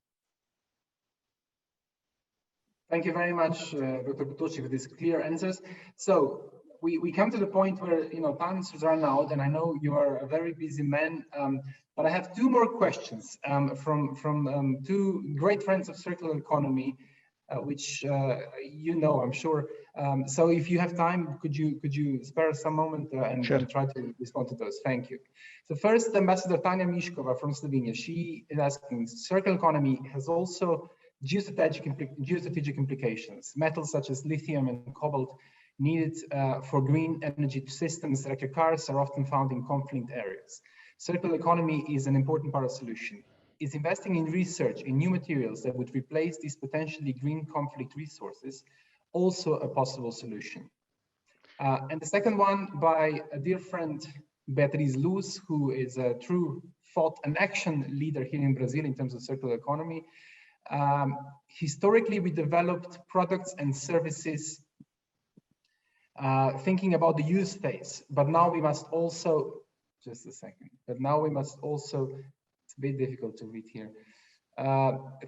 Thank you very much, Dr. Butoci, for these clear answers. So we come to the point where time is run out, and I know you are a very busy man, but I have two more questions from two great friends of circular economy, which I'm sure. So if you have time, could you spare some moment and try to respond to those? Thank you. So first, Ambassador Tanja Miškova from Slovenia, she is asking, circular economy has also geostrategic implications. Metals such as lithium and cobalt needed for green energy systems like your cars are often found in conflict areas. Circular economy is an important part of the solution. Is investing in research in new materials that would replace these potentially green conflict resources also a possible solution? And the second one by a dear friend, Beatriz Luz, who is a true thought and action leader here in Brazil in terms of circular economy. Historically, we developed products and services thinking about the use phase, but now we must also, just a second, but now we must also, it's a bit difficult to read here,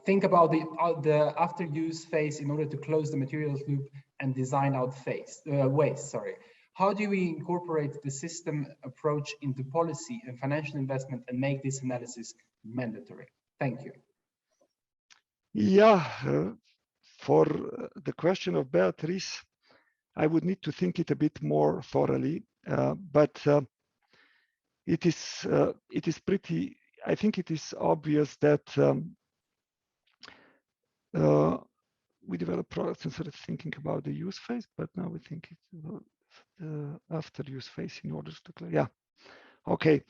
think about the after use phase in order to close the materials loop and design out waste, sorry. How do we incorporate the system approach into policy and financial investment and make this analysis mandatory? Thank you. Yeah, for the question of Beatrice, I would need to think it a bit more thoroughly, but it is pretty, I think it is obvious that we develop products and started thinking about the use phase, but now we think it's about the after use phase in order to, yeah, okay.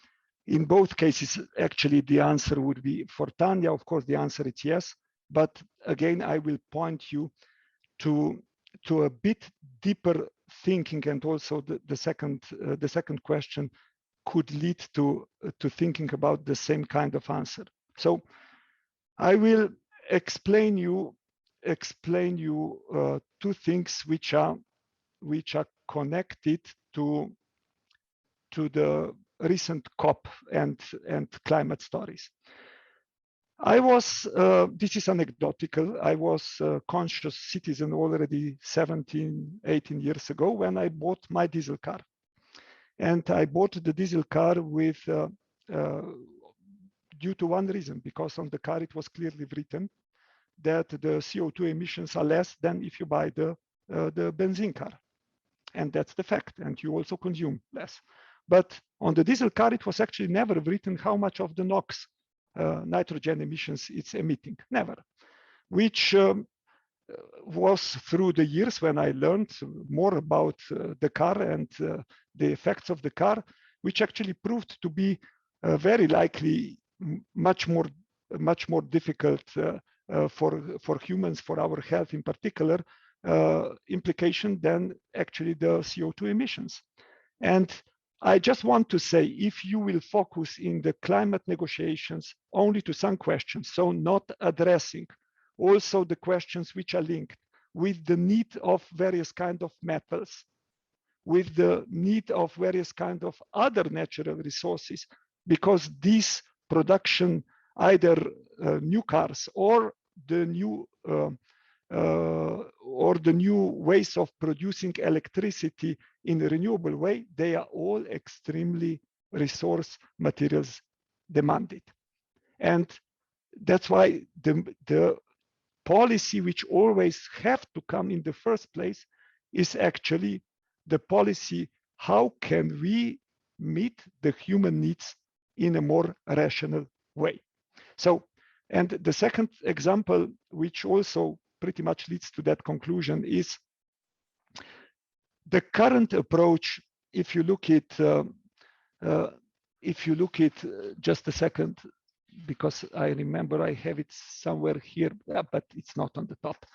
In both cases, actually, the answer would be for Tanya, of course, the answer is yes. But again, I will point you to a bit deeper thinking, and also the second question could lead to thinking about the same kind of answer. So I will explain you two things which are connected to the recent COP and climate stories. I was, this is anecdotal, I was a conscious citizen already 17, 18 years ago when I bought my diesel car. And I bought the diesel car with due to one reason, because on the car it was clearly written that the CO2 emissions are less than if you buy the benzene car. And that's the fact, and you also consume less. But on the diesel car, it was actually never written how much of the NOx nitrogen emissions it's emitting, never. Which was through the years when I learned more about the car and the effects of the car, which actually proved to be very likely much more difficult for humans, for our health in particular, implication than actually the CO2 emissions. And I just want to say, if you will focus in the climate negotiations only to some questions, so not addressing also the questions which are linked with the need of various kind of metals, with the need of various kind of other natural resources, because this production, either new cars or the new ways of producing electricity in a renewable way, they are all extremely resource materials demanded. And that's why the policy which always have to come in the first place is actually the policy, how can we meet the human needs in a more rational way? So, and the second example, which also pretty much leads to that conclusion, is the current approach. If you look at, just a second, because I remember I have it somewhere here, but it's not on the top.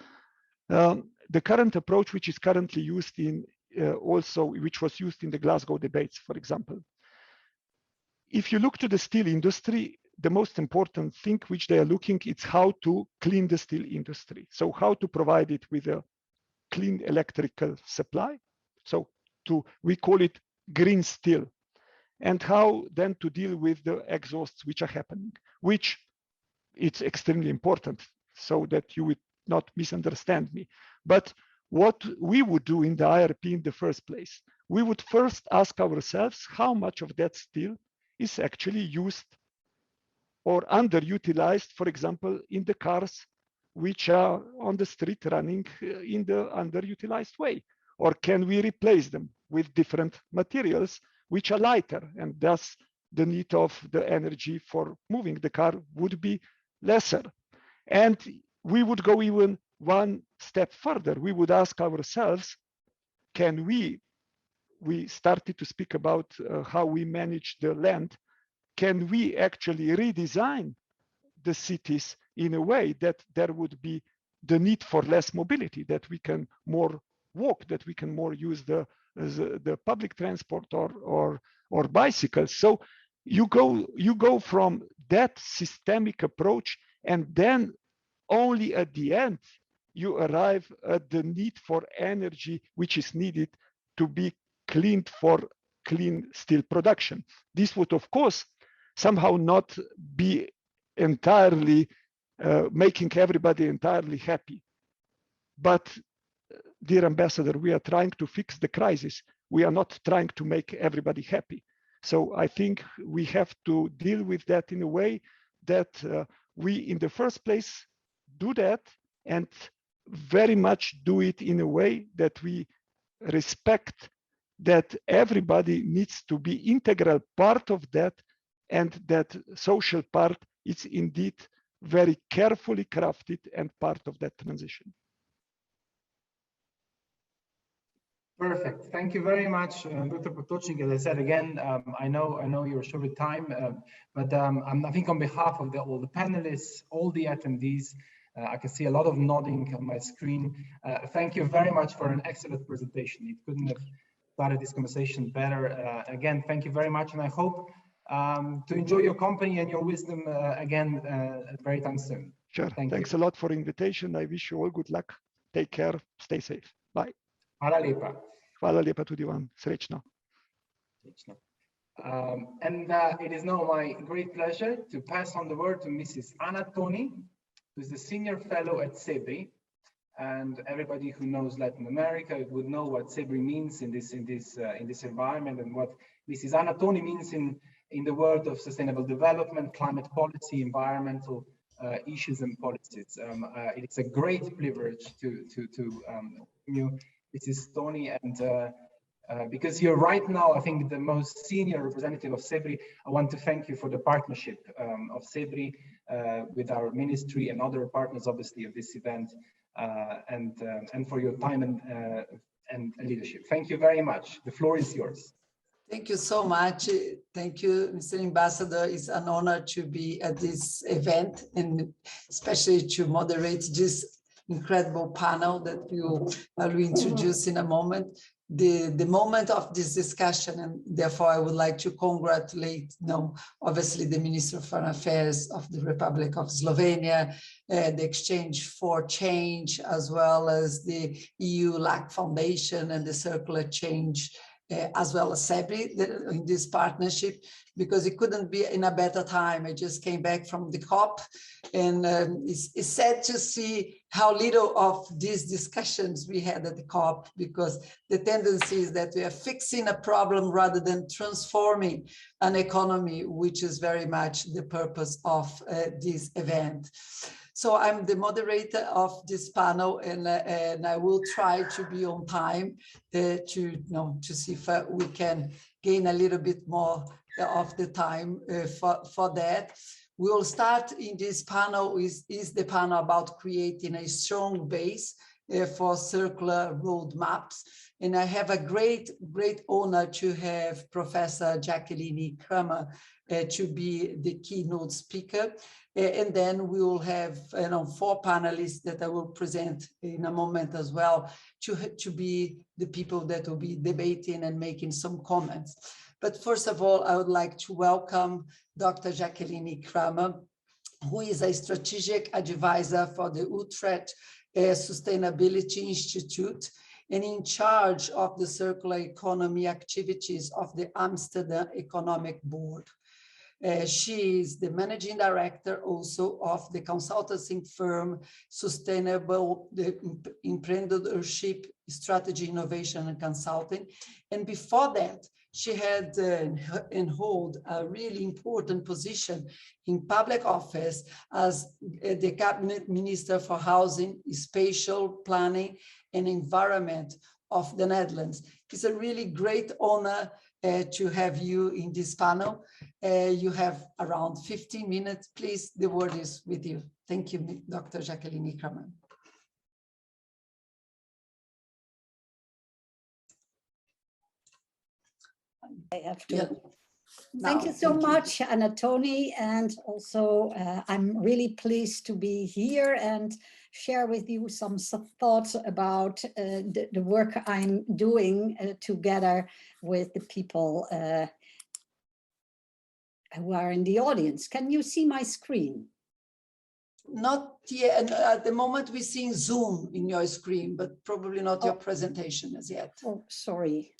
The current approach, which is currently used in which was used in the Glasgow debates, for example. If you look to the steel industry, the most important thing which they are looking is how to clean the steel industry. So how to provide it with a clean electrical supply. So we call it green steel. And how then to deal with the exhausts which are happening, which it's extremely important, so that you would not misunderstand me. But what we would do in the IRP in the first place, we would first ask ourselves how much of that steel is actually used or underutilized, for example, in the cars which are on the street running in the underutilized way, or can we replace them with different materials which are lighter, and thus the need of the energy for moving the car would be lesser. And we would go even one step further. We would ask ourselves, can we started to speak about how we manage the land. Can we actually redesign the cities in a way that there would be the need for less mobility, that we can more walk, that we can more use the public transport or bicycles? So you go from that systemic approach, and then only at the end you arrive at the need for energy which is needed to be cleaned for clean steel production. This would, of course, somehow not be entirely making everybody entirely happy. But, dear Ambassador, we are trying to fix the crisis. We are not trying to make everybody happy. So I think we have to deal with that in a way that we, in the first place, do that, and very much do it in a way that we respect that everybody needs to be integral part of that, and that social part is indeed very carefully crafted and part of that transition. Perfect. Thank you very much, Dr. Potočnik. As I said again, I know you're short with time, but I think on behalf of all the panelists, all the attendees, I can see a lot of nodding on my screen. Thank you very much for an excellent presentation. It couldn't have started this conversation better. Again, thank you very much, and I hope to enjoy your company and your wisdom again very time soon. Sure. Thanks a lot for invitation. I wish you all good luck. Take care. Stay safe. Bye. Hvala lepa. Hvala lepa tudi vam. Srečno. And it is now my great pleasure to pass on the word to Mrs. Anna Toni, who is the Senior Fellow at SEBRI. and everybody who knows Latin America would know what SEBRI means in this environment, and what Mrs. Anatoni means in the world of sustainable development, climate policy, environmental issues and policies. It's a great privilege to you, Mrs. Toni, and because you're right now, I think, the most senior representative of SEBRI, I want to thank you for the partnership of SEBRI with our ministry and other partners, obviously, of this event, and for your time and leadership. Thank you very much. The floor is yours. Thank you so much. Thank you, Mr. Ambassador. It's an honor to be at this event, and especially to moderate this incredible panel that you will introduce in a moment. The moment of this discussion, and therefore I would like to congratulate, obviously the Minister of Foreign Affairs of the Republic of Slovenia, the Exchange for Change, as well as the EU-LAC Foundation and the Circular Change, as well as SEBRI in this partnership, because it couldn't be in a better time. I just came back from the COP, and it's sad to see how little of these discussions we had at the COP, because the tendency is that we are fixing a problem rather than transforming an economy, which is very much the purpose of this event. So I'm the moderator of this panel, and I will try to be on time to see if we can gain a little bit more of the time for that. We will start in this panel is the panel about creating a strong base for circular roadmaps. And I have a great honor to have Professor Jacqueline Cramer to be the keynote speaker. And then we will have 4 panelists that I will present in a moment as well, to be the people that will be debating and making some comments. But first of all, I would like to welcome Dr. Jacqueline Cramer, who is a strategic advisor for the Utrecht Sustainability Institute and in charge of the circular economy activities of the Amsterdam Economic Board. She is the managing director also of the consulting firm Sustainable Entrepreneurship, Strategy, Innovation and Consulting. And before that, she had and hold a really important position in public office as the Cabinet Minister for Housing, Spatial Planning and Environment of the Netherlands. It's a really great honor to have you in this panel. You have around 15 minutes. Please, the word is with you. Thank you, Dr. Jacqueline Cramer. I have to. Yeah. Thank you so much, Anatoni, and also I'm really pleased to be here and share with you some thoughts about the work I'm doing together with the people who are in the audience. Can you see my screen? Not yet. At the moment we're seeing Zoom in your screen, but probably not your presentation as yet. Oh, sorry,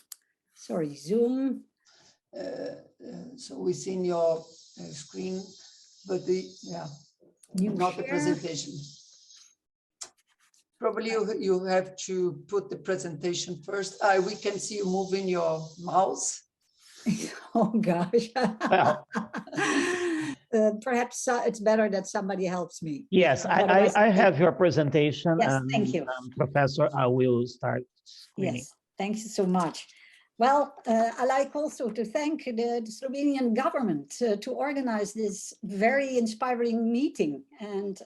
Zoom. So we've seen your screen, but not the presentation. Probably you have to put the presentation first. We can see you moving your mouse. Oh gosh. Perhaps it's better that somebody helps me. Yes, I have your presentation. Yes, thank you. Professor, I will start screening. Yes, thank you so much. Well, I like also to thank the Slovenian government to organize this very inspiring meeting. And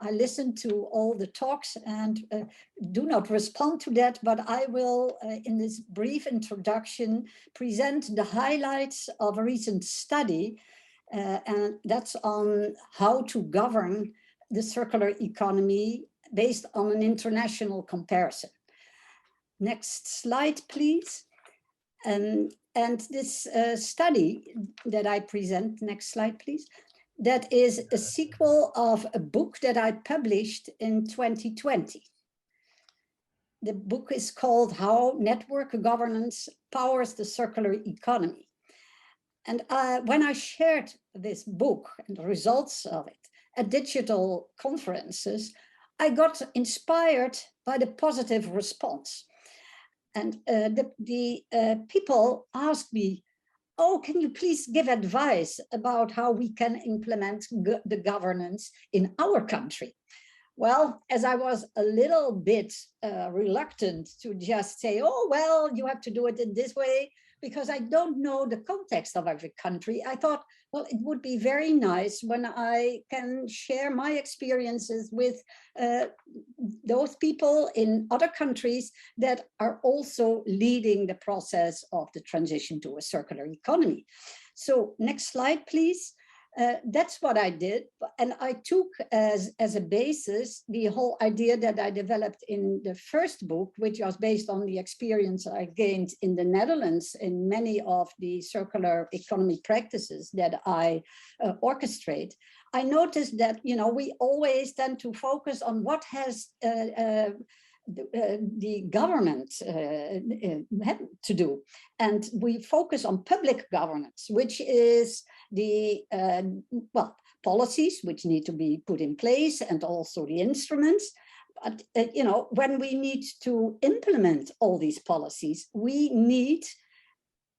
I listened to all the talks and do not respond to that, but I will, in this brief introduction, present the highlights of a recent study, and that's on how to govern the circular economy based on an international comparison. Next slide, please. And this study that I present, next slide, please, that is a sequel of a book that I published in 2020. The book is called How Network Governance Powers the Circular Economy. And when I shared this book and the results of it at digital conferences, I got inspired by the positive response. And the people asked me, oh, can you please give advice about how we can implement the governance in our country? Well, as I was a little bit reluctant to just say, oh, well, you have to do it in this way, because I don't know the context of every country, I thought, well, it would be very nice when I can share my experiences with those people in other countries that are also leading the process of the transition to a circular economy. So next slide, please. That's what I did, and I took as a basis the whole idea that I developed in the first book, which was based on the experience I gained in the Netherlands in many of the circular economy practices that I orchestrate. I noticed that, you know, we always tend to focus on what has the government had to do, and we focus on public governance, which is the well, policies which need to be put in place and also the instruments. But you know, when we need to implement all these policies, we need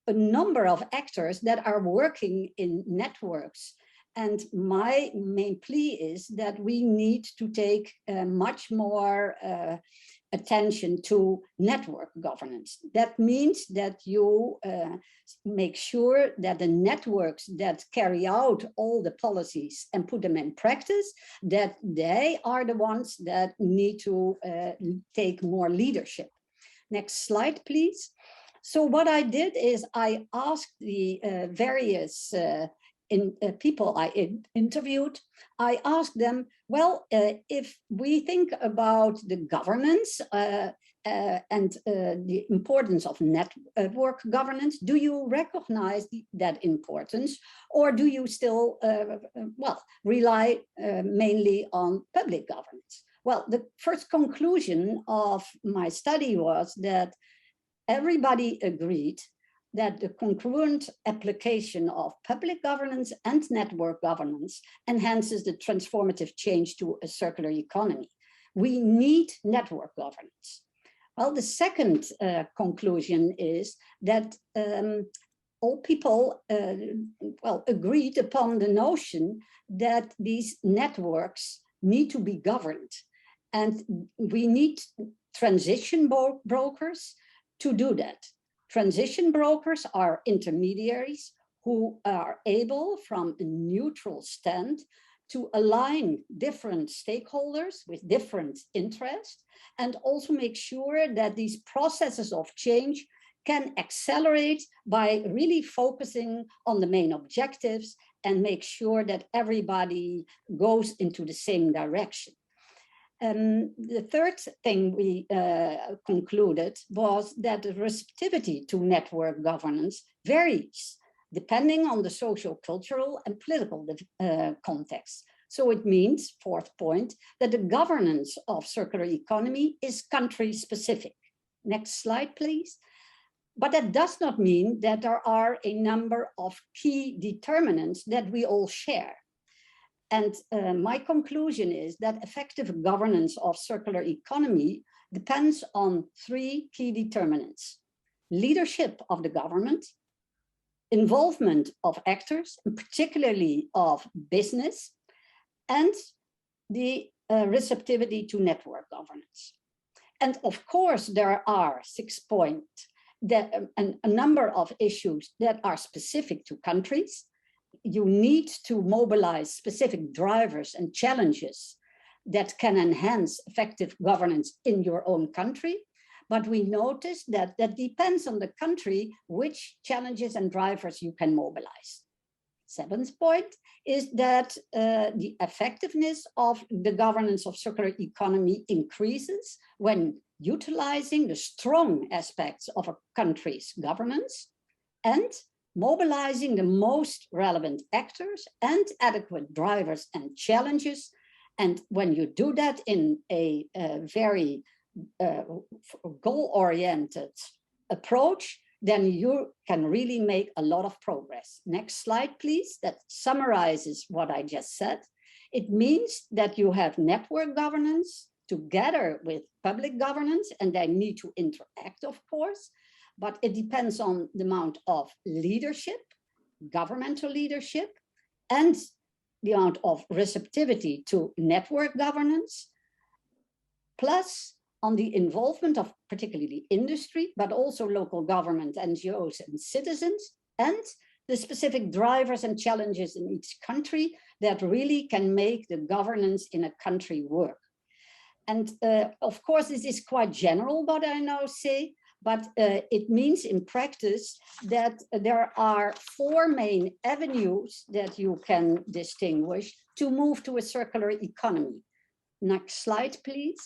a number of actors that are working in networks. And my main plea is that we need to take much more attention to network governance. That means that you make sure that the networks that carry out all the policies and put them in practice, that they are the ones that need to take more leadership. Next slide, please. So what I did is I asked the various people I interviewed, I asked them, well, if we think about the governance and the importance of network governance, do you recognize that importance, or do you still, well, rely mainly on public governance? Well, the first conclusion of my study was that everybody agreed that the congruent application of public governance and network governance enhances the transformative change to a circular economy. We need network governance. Well, the second conclusion is that all people well, agreed upon the notion that these networks need to be governed, and we need transition brokers to do that. Transition brokers are intermediaries who are able, from a neutral stand, to align different stakeholders with different interests, and also make sure that these processes of change can accelerate by really focusing on the main objectives and make sure that everybody goes into the same direction. The third thing we concluded was that the receptivity to network governance varies depending on the social, cultural, and political context. So it means, fourth point, that the governance of circular economy is country specific. Next slide, please. But that does not mean that there are a number of key determinants that we all share. And my conclusion is that effective governance of circular economy depends on three key determinants: leadership of the government, involvement of actors, and particularly of business, and the receptivity to network governance. And of course, there are 6 points that a number of issues that are specific to countries. You need to mobilize specific drivers and challenges that can enhance effective governance in your own country. But we notice that that depends on the country, which challenges and drivers you can mobilize. 7th point is that the effectiveness of the governance of circular economy increases when utilizing the strong aspects of a country's governance and mobilizing the most relevant actors and adequate drivers and challenges. And when you do that in a very goal-oriented approach, then you can really make a lot of progress. Next slide, please. That summarizes what I just said. It means that you have network governance, together with public governance, and they need to interact, of course, but it depends on the amount of leadership, governmental leadership, and the amount of receptivity to network governance, plus on the involvement of particularly industry, but also local government, NGOs, and citizens, and the specific drivers and challenges in each country that really can make the governance in a country work. And of course, this is quite general what I now say, but it means in practice that there are 4 main avenues that you can distinguish to move to a circular economy. Next slide, please.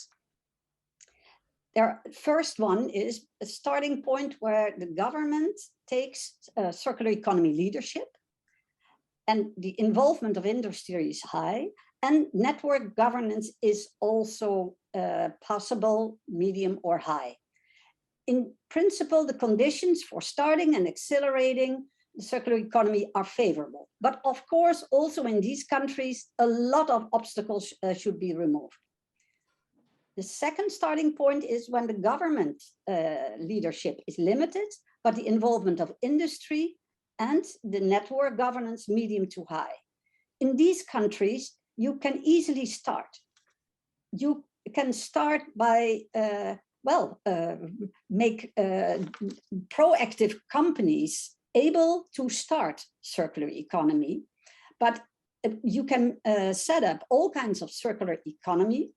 First one is a starting point where the government takes circular economy leadership, and the involvement of industry is high, and network governance is also possible, medium or high. In principle, the conditions for starting and accelerating the circular economy are favorable. But of course, also in these countries, a lot of obstacles should be removed. The second starting point is when the government leadership is limited, but the involvement of industry and the network governance medium to high. In these countries, you can easily start. You can start by, make proactive companies able to start circular economy, but you can set up all kinds of circular economy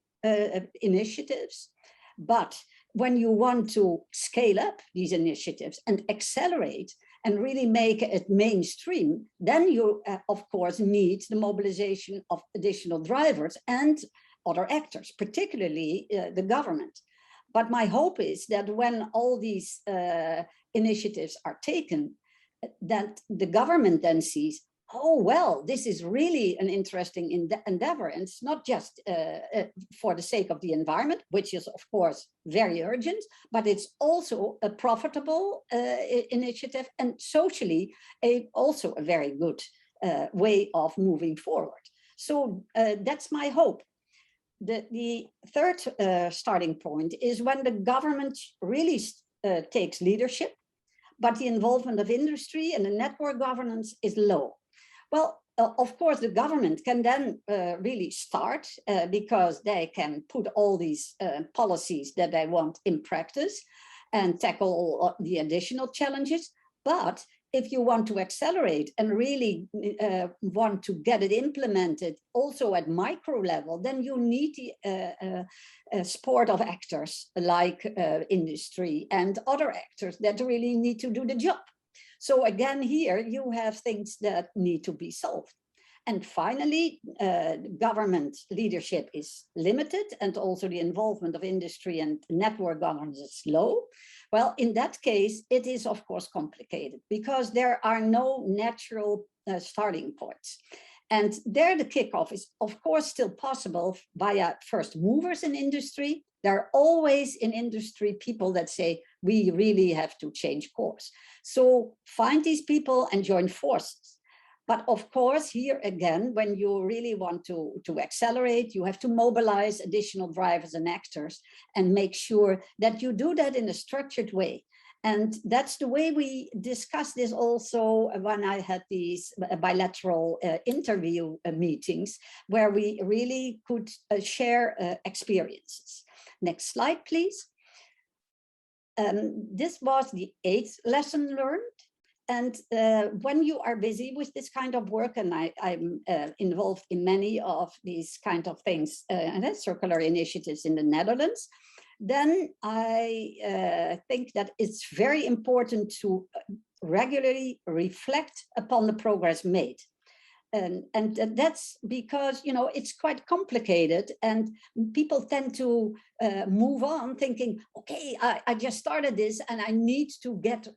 initiatives. But when you want to scale up these initiatives and accelerate and really make it mainstream, then you, of course, need the mobilization of additional drivers and other actors, particularly the government. But my hope is that when all these initiatives are taken, that the government then sees, oh, well, this is really an interesting endeavor. And it's not just for the sake of the environment, which is, of course, very urgent, but it's also a profitable initiative and socially also a very good way of moving forward. So that's my hope. The third starting point is when the government really takes leadership, but the involvement of industry and the network governance is low. Well, of course, the government can then really start because they can put all these policies that they want in practice and tackle the additional challenges. But if you want to accelerate and really want to get it implemented also at micro level, then you need the support of actors like industry and other actors that really need to do the job. So again, here you have things that need to be solved. And finally, government leadership is limited and also the involvement of industry and network governance is low. Well, in that case, it is of course complicated because there are no natural starting points. And there the kickoff is of course still possible via first movers in industry. There are always in industry people that say, we really have to change course. So find these people and join forces. But of course, here again, when you really want to accelerate, you have to mobilize additional drivers and actors and make sure that you do that in a structured way. And that's the way we discussed this also when I had these bilateral interview meetings where we really could share experiences. Next slide, please. This was the 8th lesson learned. And when you are busy with this kind of work, and I'm involved in many of these kind of things, and circular initiatives in the Netherlands, then I think that it's very important to regularly reflect upon the progress made. And that's because, you know, it's quite complicated and people tend to move on thinking, okay, I just started this and I need to get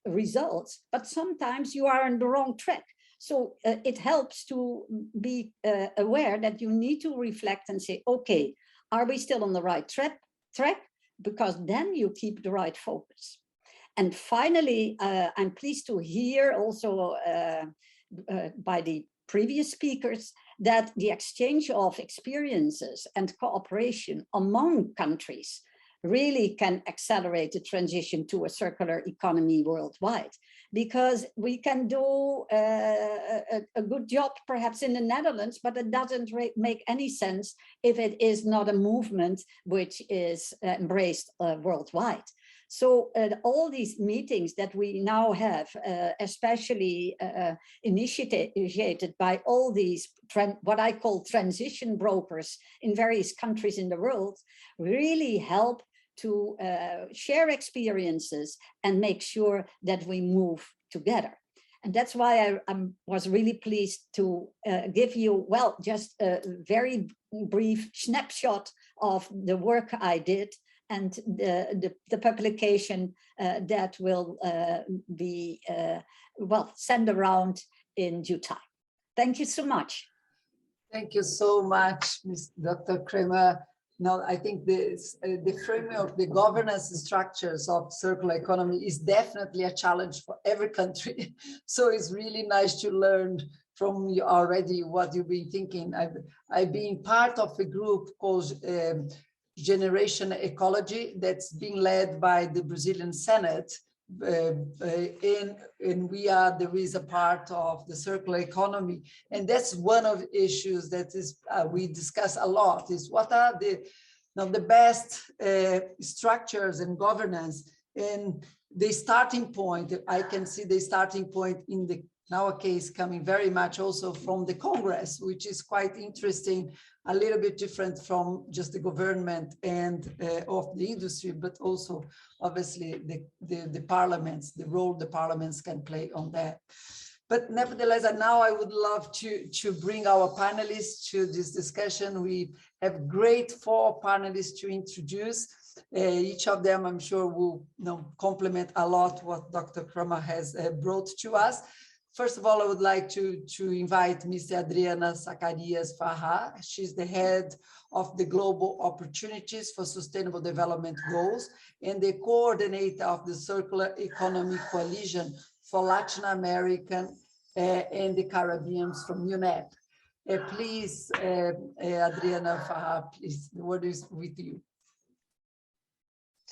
results, but sometimes you are on the wrong track. So it helps to be aware that you need to reflect and say, okay, are we still on the right track? Because then you keep the right focus. And finally, I'm pleased to hear also by the previous speakers that the exchange of experiences and cooperation among countries really can accelerate the transition to a circular economy worldwide, because we can do a good job perhaps in the Netherlands, but it doesn't make any sense if it is not a movement which is embraced worldwide. So all these meetings that we now have, especially initiated by all these what I call transition brokers in various countries in the world, really help to share experiences and make sure that we move together. And that's why I was really pleased to give you, well, just a very brief snapshot of the work I did and the publication that will be, well, sent around in due time. Thank you so much. Thank you so much, Ms. Dr. Cramer. Now, I think the framework, the governance structures of circular economy is definitely a challenge for every country. So it's really nice to learn from you already what you've been thinking. I've been part of a group called Generation Ecology that's being led by the Brazilian Senate. And there is a part of the circular economy, and that's one of the issues that is we discuss a lot, is what are the best structures and governance. And the starting point, I can see the starting point in our case coming very much also from the Congress, which is quite interesting, a little bit different from just the government and of the industry, but also obviously the parliaments, the role the parliaments can play on that. But nevertheless, now I would love to bring our panelists to this discussion. We have great 4 panelists to introduce. Each of them, I'm sure, will complement a lot what Dr. Cramer has brought to us. First of all, I would like to invite Ms. Adriana Zacarias Farra. She's the head of the Global Opportunities for Sustainable Development Goals and the coordinator of the Circular Economy Coalition for Latin American and the Caribbean from UNEP. Please, Adriana Farra, please, the word is with you.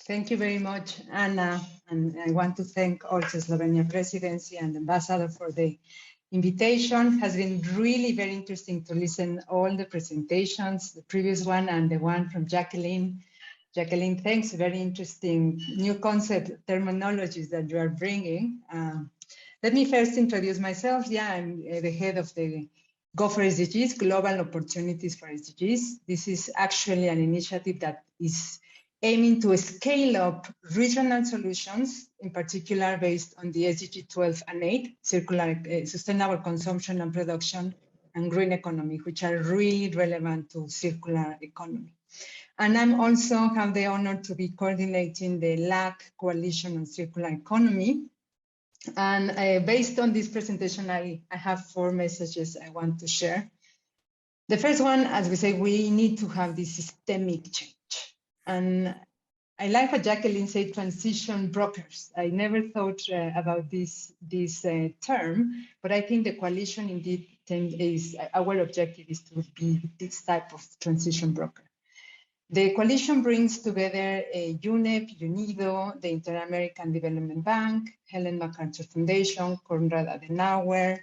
Thank you very much, Anna, and I want to thank also Slovenia Presidency and Ambassador for the invitation. It has been really very interesting to listen all the presentations, the previous one and the one from Jacqueline. Jacqueline, thanks, very interesting new concept terminologies that you are bringing. Let me first introduce myself. Yeah, I'm the head of the Go for SDGs, Global Opportunities for SDGs. This is actually an initiative that is aiming to scale up regional solutions, in particular based on the SDG 12 and 8, circular, sustainable consumption and production, and green economy, which are really relevant to circular economy. And I'm also have the honor to be coordinating the LAC Coalition on Circular Economy. And based on this presentation, I have 4 messages I want to share. The first one, as we say, we need to have this systemic change. And I like what Jacqueline said, transition brokers. I never thought about this term, but I think the coalition indeed is, our objective is to be this type of transition broker. The coalition brings together UNEP, UNIDO, the Inter-American Development Bank, Helen MacArthur Foundation, Konrad Adenauer,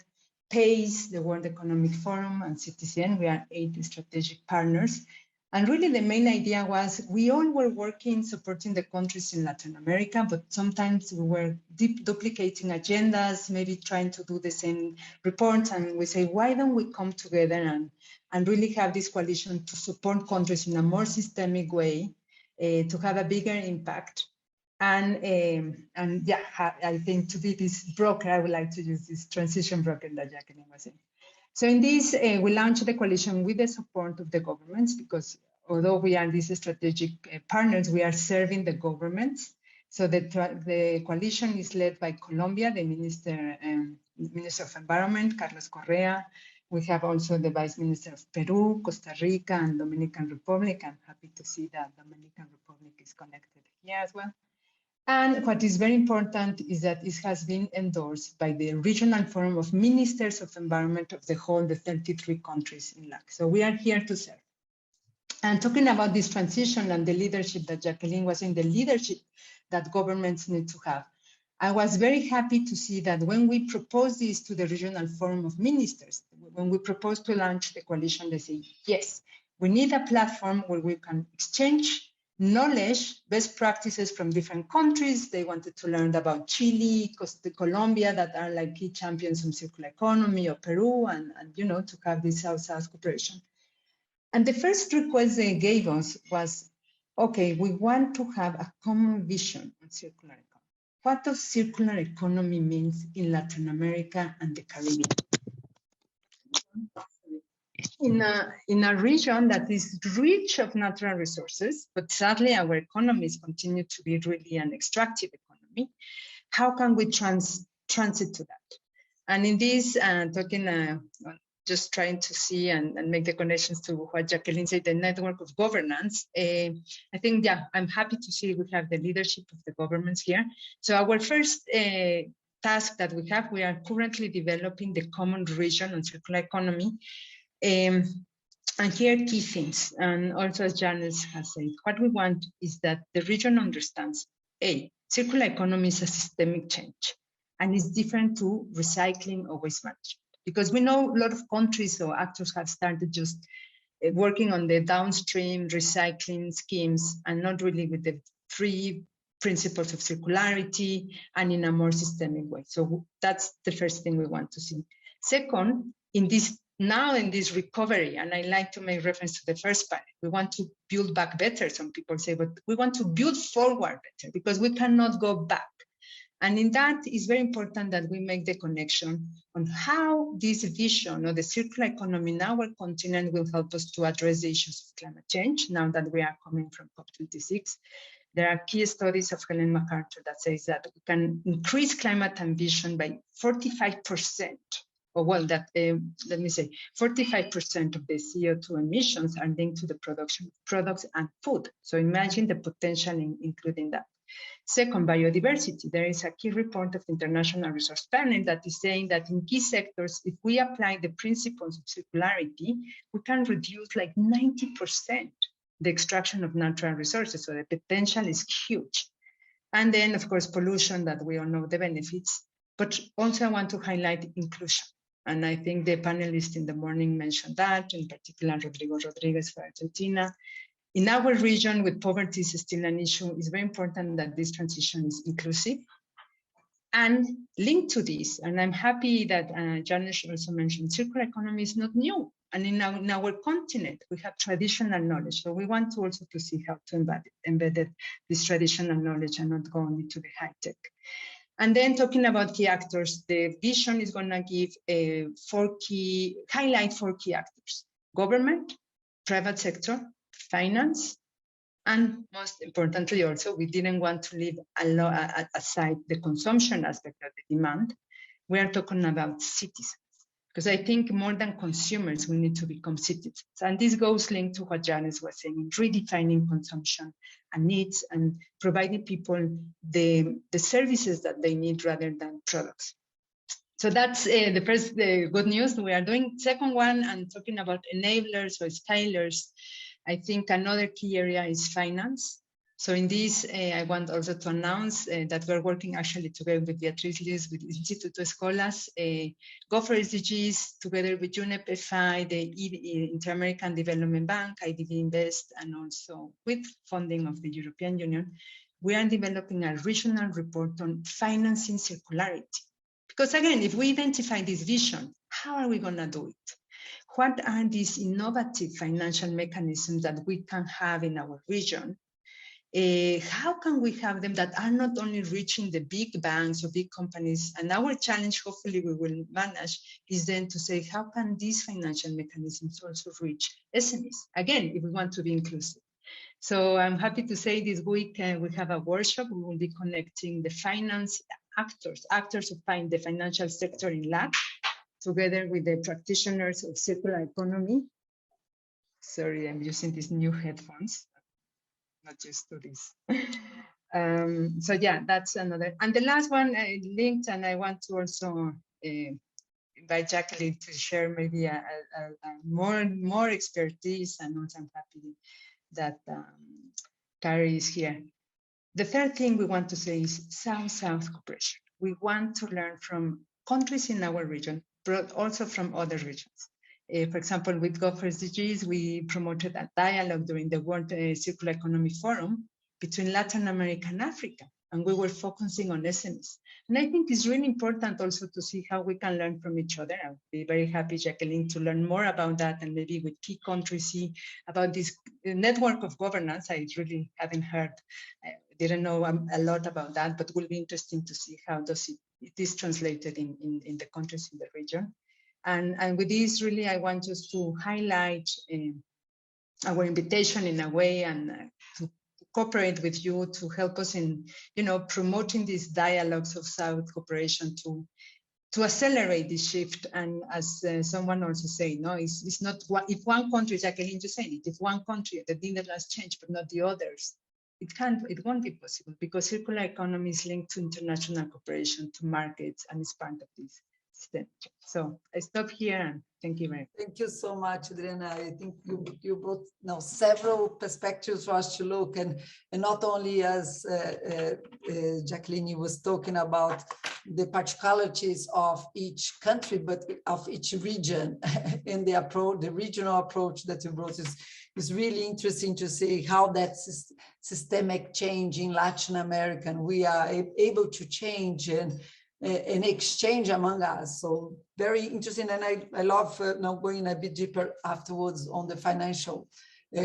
PACE, the World Economic Forum, and CTCN. We are 8 strategic partners. And really the main idea was we all were working, supporting the countries in Latin America, but sometimes we were duplicating agendas, maybe trying to do the same reports. And we say, why don't we come together and really have this coalition to support countries in a more systemic way, to have a bigger impact. And yeah, I think to be this broker, I would like to use this transition broker that Jacqueline was saying. So in this, we launched the coalition with the support of the governments, because although we are these strategic partners, we are serving the governments. So the coalition is led by Colombia, the Minister of Environment, Carlos Correa. We have also the Vice Minister of Peru, Costa Rica, and Dominican Republic. I'm happy to see that Dominican Republic is connected here as well. And what is very important is that it has been endorsed by the Regional Forum of Ministers of Environment of the 33 countries in LAC. So we are here to serve. And talking about this transition and the leadership that Jacqueline was in, the leadership that governments need to have, I was very happy to see that when we proposed this to the Regional Forum of Ministers, when we proposed to launch the coalition, they say, yes, we need a platform where we can exchange knowledge, best practices from different countries. They wanted to learn about Chile, Colombia, that are like key champions in circular economy, or Peru, and you know, to have this South-South cooperation. And the first request they gave us was, okay, we want to have a common vision on circular economy. What does circular economy mean in Latin America and the Caribbean? In a region that is rich of natural resources, but sadly our economies continue to be really an extractive economy, how can we transit to that? And in this, just trying to see and make the connections to what Jacqueline said, the network of governance. I think, yeah, I'm happy to see we have the leadership of the governments here. So our first task that we are currently developing the common region on circular economy. And here key things, and also as Janice has said, what we want is that the region understands, circular economy is a systemic change, and it's different to recycling or waste management. Because we know a lot of countries or actors have started just working on the downstream recycling schemes and not really with the three principles of circularity and in a more systemic way. So that's the first thing we want to see. Second, now in this recovery, and I like to make reference to the first panel, we want to build back better, some people say, but we want to build forward better because we cannot go back. And in that, it's very important that we make the connection on how this vision of the circular economy in our continent will help us to address the issues of climate change now that we are coming from COP26. There are key studies of Helen MacArthur that says that we can increase climate ambition by 45%. Or well, that let me say, 45% of the CO2 emissions are linked to the production of products and food. So imagine the potential in including that. Second, biodiversity. There is a key report of the International Resource Panel that is saying that in key sectors, if we apply the principles of circularity, we can reduce like 90% the extraction of natural resources. So the potential is huge. And then, of course, pollution, that we all know the benefits. But also I want to highlight inclusion. And I think the panelists in the morning mentioned that, in particular, Rodrigo Rodriguez for Argentina. In our region, with poverty is still an issue, it's very important that this transition is inclusive. And linked to this, and I'm happy that Janet also mentioned, circular economy is not new. And in our continent, we have traditional knowledge. So we want to also to see how to embed this traditional knowledge and not go only to the high tech. And then talking about key actors, the vision is going to give highlight four key actors: government, private sector, finance, and most importantly also, we didn't want to leave aside the consumption aspect of the demand. We are talking about citizens, because I think more than consumers, we need to become citizens. And this goes linked to what Janice was saying, redefining consumption and needs and providing people the services that they need rather than products. So that's the first good news we are doing. Second one, and talking about enablers or scalers, I think another key area is finance. So in this, I want also to announce that we're working actually together with Beatriz Liz, with Instituto Escolas, Go for SDGs, together with UNEP FI, the Inter-American Development Bank, IDB Invest, and also with funding of the European Union. We are developing a regional report on financing circularity. Because again, if we identify this vision, how are we gonna do it? What are these innovative financial mechanisms that we can have in our region? How can we have them that are not only reaching the big banks or big companies? And our challenge, hopefully we will manage, is then to say, how can these financial mechanisms also reach SMEs? Again, if we want to be inclusive. So I'm happy to say this week we have a workshop. We will be connecting the finance actors of the financial sector in LAC, together with the practitioners of circular economy. Sorry, I'm using these new headphones. Not used to this. So yeah, that's another. And the last one linked, and I want to also invite Jacqueline to share maybe a more expertise, and also I'm happy that Carrie is here. The third thing we want to say is South-South cooperation. We want to learn from countries in our region, but also from other regions. For example, with Sdgs, we promoted a dialogue during the World Circular Economy Forum between Latin America and Africa, and we were focusing on SMEs. And I think it's really important also to see how we can learn from each other. I would be very happy, Jacqueline, to learn more about that, and maybe with key countries see about this network of governance. I really haven't heard, didn't know a lot about that, but it will be interesting to see how it is translated in the countries in the region. And with this, really, I want just to highlight our invitation in a way, and to cooperate with you to help us in, promoting these dialogues of South cooperation to accelerate this shift. And as someone also said, no, it's not if one country, Jacqueline just said it, if one country, the thing that has changed, but not the others, it won't be possible, because circular economy is linked to international cooperation, to markets, and it's part of this system. So I stop here, and thank you very much. Thank you so much, Adriana. I think you brought several perspectives for us to look, and not only as Jacqueline was talking about the particularities of each country, but of each region, and the regional approach that you brought is really interesting to see how that systemic change in Latin America, and we are able to change and exchange among us. So very interesting, and I love now going a bit deeper afterwards on the financial,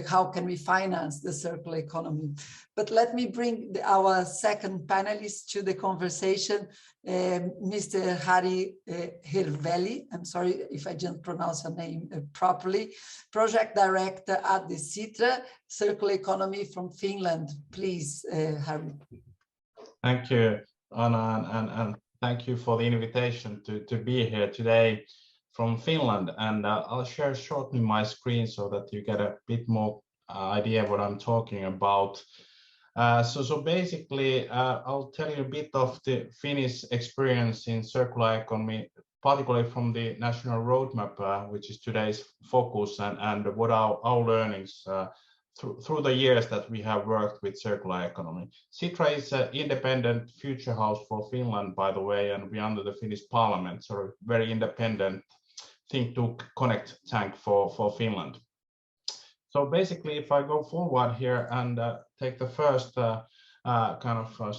how can we finance the circular economy. But let me bring our second panelist to the conversation, Mr. Harry Hirveli. I'm sorry if I didn't pronounce her name properly. Project Director at the Sitra Circular Economy from Finland. Please, Harry. Thank you, Anna, and thank you for the invitation to be here today from Finland. And I'll share shortly my screen so that you get a bit more idea what I'm talking about. So basically, I'll tell you a bit of the Finnish experience in circular economy, particularly from the national roadmap, which is today's focus, and what our learnings through the years that we have worked with circular economy. Sitra is an independent future house for Finland, by the way, and we're under the Finnish Parliament, so a very independent think tank tank for Finland. So basically, if I go forward here and take the first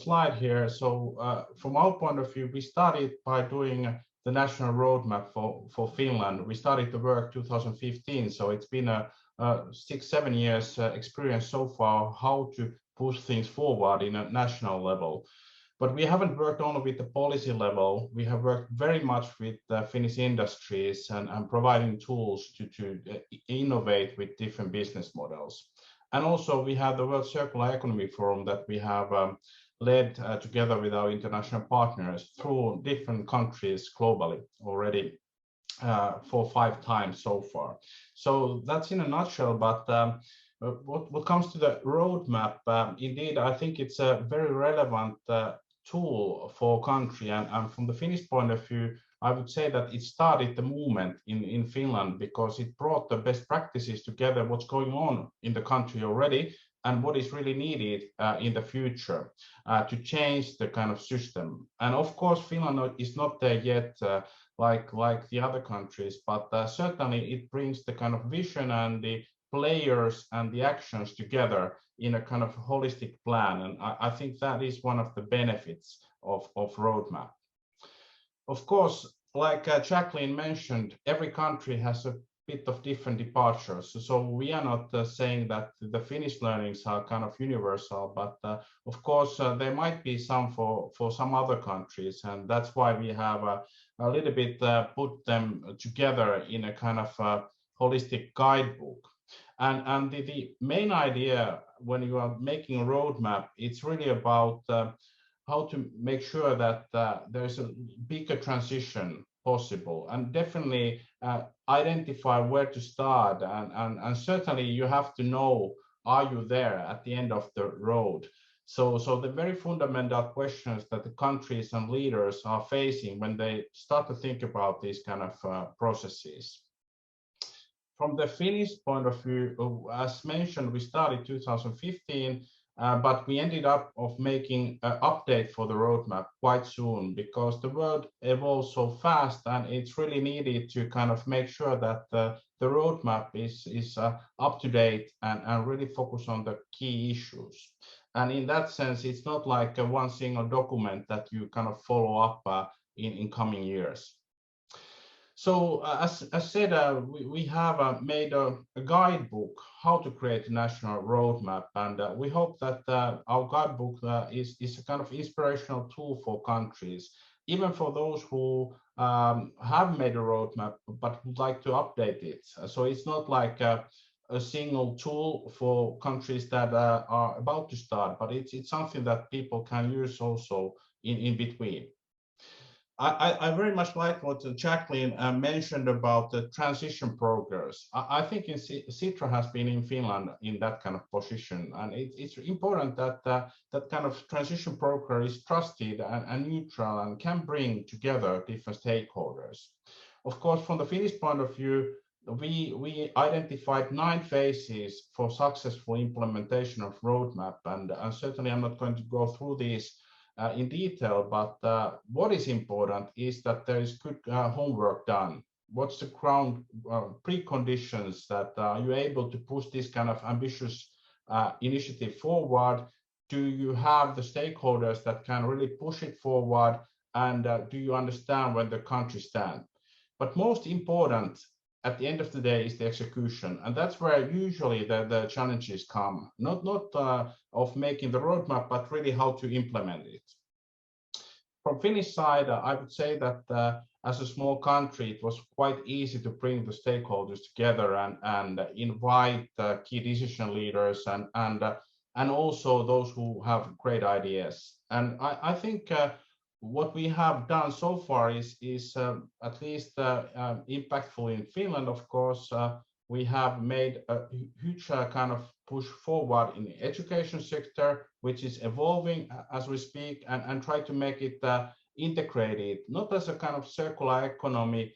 slide here. So from our point of view, we started by doing the national roadmap for Finland. We started to work 2015, so it's been a 6-7 years experience so far how to push things forward in a national level. But we haven't worked only with the policy level. We have worked very much with Finnish industries and providing tools to innovate with different business models. And also we have the World Circular Economy Forum that we have led together with our international partners through different countries globally already 4 or 5 times so far. So that's in a nutshell, but what comes to the roadmap, indeed, I think it's a very relevant tool for country, and from the Finnish point of view, I would say that it started the movement in Finland because it brought the best practices together, what's going on in the country already, and what is really needed in the future to change the kind of system. And of course, Finland is not there yet, like the other countries, but certainly it brings the kind of vision and the players and the actions together in a kind of holistic plan. And I think that is one of the benefits of roadmap. Of course, like Jacqueline mentioned, every country has a bit of different departures. So we are not saying that the Finnish learnings are kind of universal, but of course there might be some for some other countries, and that's why we have a little bit put them together in a kind of holistic guidebook. And the main idea when you are making a roadmap, it's really about how to make sure that there's a bigger transition possible, and definitely identify where to start, and certainly you have to know, are you there at the end of the road? So the very fundamental questions that the countries and leaders are facing when they start to think about these kind of processes. From the Finnish point of view, as mentioned, we started 2015, but we ended up making an update for the roadmap quite soon because the world evolves so fast, and it's really needed to kind of make sure that the roadmap is up to date and really focus on the key issues. And in that sense, it's not like one single document that you kind of follow up in coming years. So as said, we have made a guidebook how to create a national roadmap, and we hope that our guidebook is a kind of inspirational tool for countries, even for those who have made a roadmap but would like to update it. So it's not like a single tool for countries that are about to start, but it's something that people can use also in between. I very much like what Jacqueline mentioned about the transition progress. I think Sitra has been in Finland in that kind of position, and it's important that that kind of transition progress is trusted and neutral and can bring together different stakeholders. Of course, from the Finnish point of view, we identified 9 phases for successful implementation of roadmap, and certainly I'm not going to go through these in detail, but what is important is that there is good homework done. What's the ground preconditions that you're able to push this kind of ambitious initiative forward? Do you have the stakeholders that can really push it forward? And do you understand where the countries stand? But most important, at the end of the day, is the execution, and that's where usually the challenges come. Not of making the roadmap, but really how to implement it. From Finnish side, I would say that as a small country, it was quite easy to bring the stakeholders together and invite key decision leaders and also those who have great ideas. And I think what we have done so far is at least impactful in Finland. Of course, we have made a huge kind of push forward in the education sector, which is evolving as we speak, and try to make it integrated, not as a kind of circular economy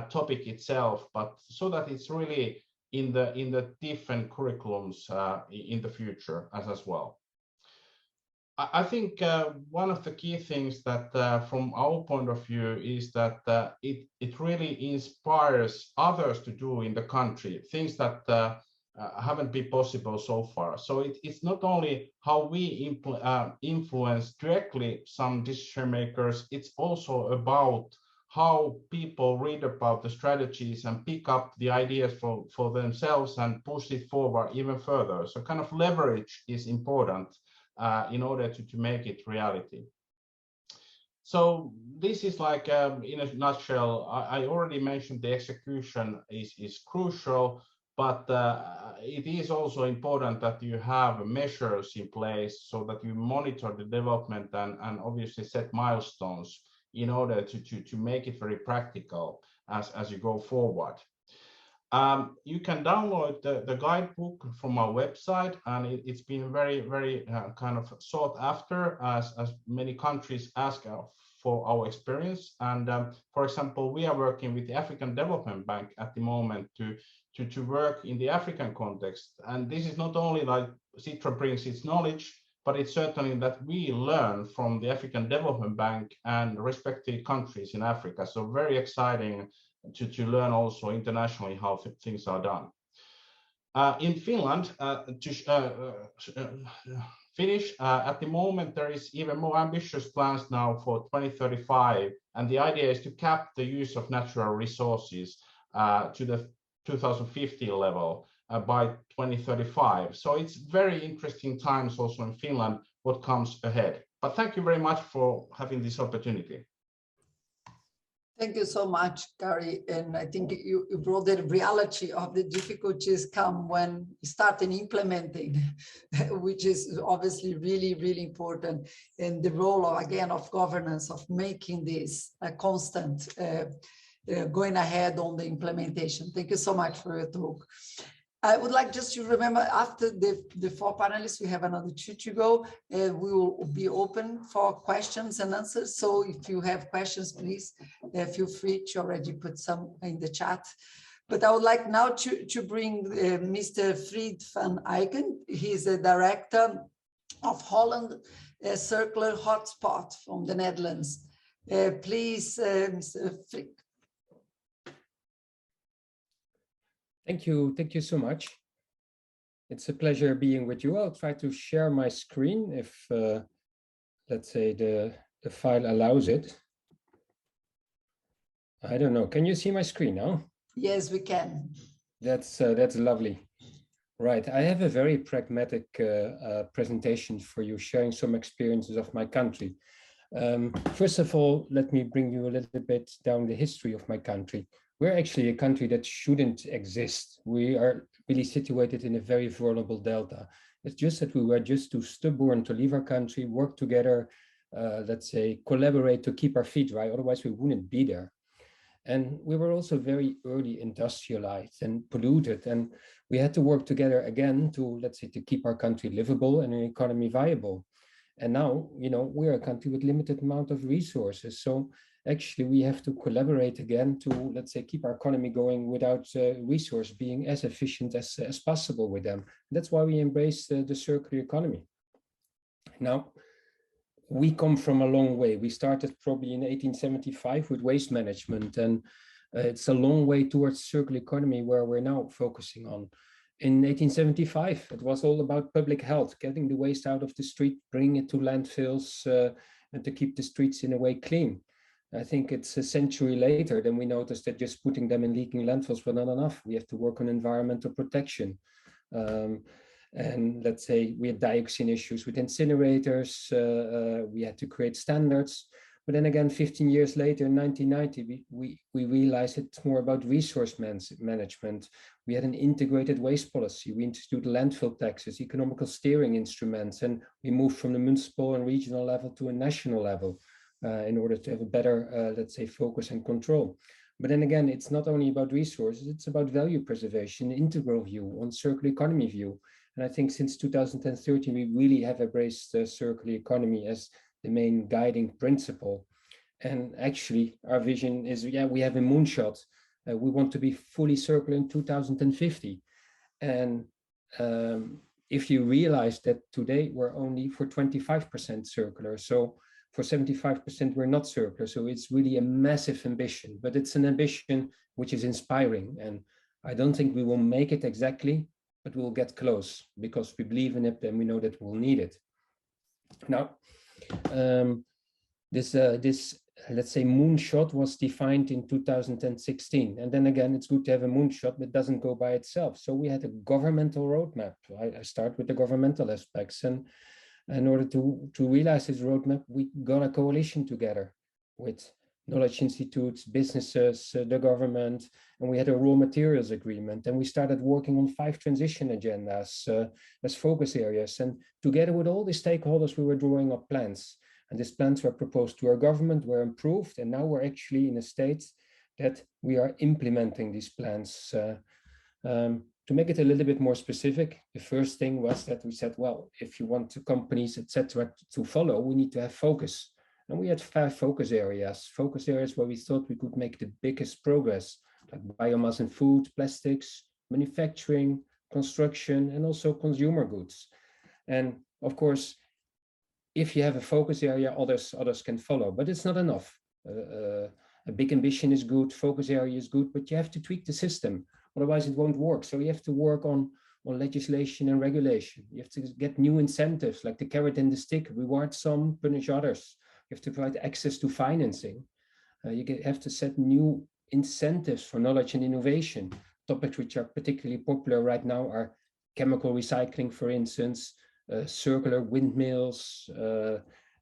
topic itself, but so that it's really in the different curriculums in the future as well. I think one of the key things that from our point of view is that it really inspires others to do in the country things that haven't been possible so far. So it's not only how we influence directly some decision makers, it's also about how people read about the strategies and pick up the ideas for themselves and push it forward even further. So kind of leverage is important in order to make it reality. So this is like in a nutshell. I already mentioned the execution is crucial, but it is also important that you have measures in place so that you monitor the development and obviously set milestones in order to make it very practical as you go forward. You can download the guidebook from our website, and it's been very kind of sought after as many countries ask for our experience. And for example, we are working with the African Development Bank at the moment to work in the African context. And this is not only like Sitra brings its knowledge, but it's certainly that we learn from the African Development Bank and respective countries in Africa. So very exciting to learn also internationally how things are done. In Finland, to finish, at the moment there is even more ambitious plans now for 2035, and the idea is to cap the use of natural resources to the 2050 level by 2035. So it's very interesting times also in Finland what comes ahead. But thank you very much for having this opportunity. Thank you so much, Kari. And I think you brought the reality of the difficulties come when starting implementing, which is obviously really important. And the role of, again, of governance, of making this a constant going ahead on the implementation. Thank you so much for your talk. I would like just to remember, after the four panelists, we have another two to go. We will be open for questions and answers. So if you have questions, please feel free to already put some in the chat. But I would like now to bring Mr. Fried van Eycken. He's the director of Holland Circular Hotspot from the Netherlands. Please, Mr. Fried. Thank you so much. It's a pleasure being with you. I'll try to share my screen if, let's say, the file allows it. I don't know. Can you see my screen now? Yes, we can. That's lovely. Right. I have a very pragmatic presentation for you, sharing some experiences of my country. First of all, let me bring you a little bit down the history of my country. We're actually a country that shouldn't exist. We are really situated in a very vulnerable delta. It's just that we were just too stubborn to leave our country, work together, let's say, collaborate to keep our feet dry, otherwise we wouldn't be there. And we were also very early industrialized and polluted, and we had to work together again to, let's say, to keep our country livable and an economy viable. And now, you know, we're a country with limited amount of resources. So actually, we have to collaborate again to, let's say, keep our economy going without resource being as efficient as possible with them. That's why we embrace the circular economy. Now, we come from a long way. We started probably in 1875 with waste management, and it's a long way towards circular economy where we're now focusing on. In 1875, it was all about public health, getting the waste out of the street, bringing it to landfills, and to keep the streets in a way clean. I think it's a century later, then we noticed that just putting them in leaking landfills were not enough. We have to work on environmental protection. And let's say we had dioxin issues with incinerators. We had to create standards. But then again, 15 years later, in 1990, we realized it's more about resource management. We had an integrated waste policy. We instituted landfill taxes, economical steering instruments, and we moved from the municipal and regional level to a national level. In order to have a better, let's say, focus and control. But then again, it's not only about resources, it's about value preservation, integral view, on circular economy view. And I think since 2013, we really have embraced the circular economy as the main guiding principle. And actually, our vision is, yeah, we have a moonshot. We want to be fully circular in 2050. And if you realize that today we're only for 25% circular, so for 75%, we're not circular. So it's really a massive ambition, but it's an ambition which is inspiring. And I don't think we will make it exactly, but we'll get close because we believe in it and we know that we'll need it. Now, this let's say, moonshot was defined in 2016. And then again, it's good to have a moonshot, but it doesn't go by itself. So we had a governmental roadmap. I start with the governmental aspects. And in order to realize this roadmap, we got a coalition together with knowledge institutes, businesses, the government, and we had a raw materials agreement. And we started working on 5 transition agendas as focus areas. And together with all the stakeholders, we were drawing up plans. And these plans were proposed to our government, were improved, and now we're actually in a state that we are implementing these plans. To make it a little bit more specific, the first thing was that we said, well, if you want companies, etc., to follow, we need to have focus. And we had 5 focus areas where we thought we could make the biggest progress, like biomass and food, plastics, manufacturing, construction, and also consumer goods. And of course, if you have a focus area, others can follow, but it's not enough. A big ambition is good, focus area is good, but you have to tweak the system. Otherwise, it won't work. So you have to work on legislation and regulation. You have to get new incentives, like the carrot and the stick, reward some, punish others. You have to provide access to financing. You have to set new incentives for knowledge and innovation. Topics which are particularly popular right now are chemical recycling, for instance, circular windmills,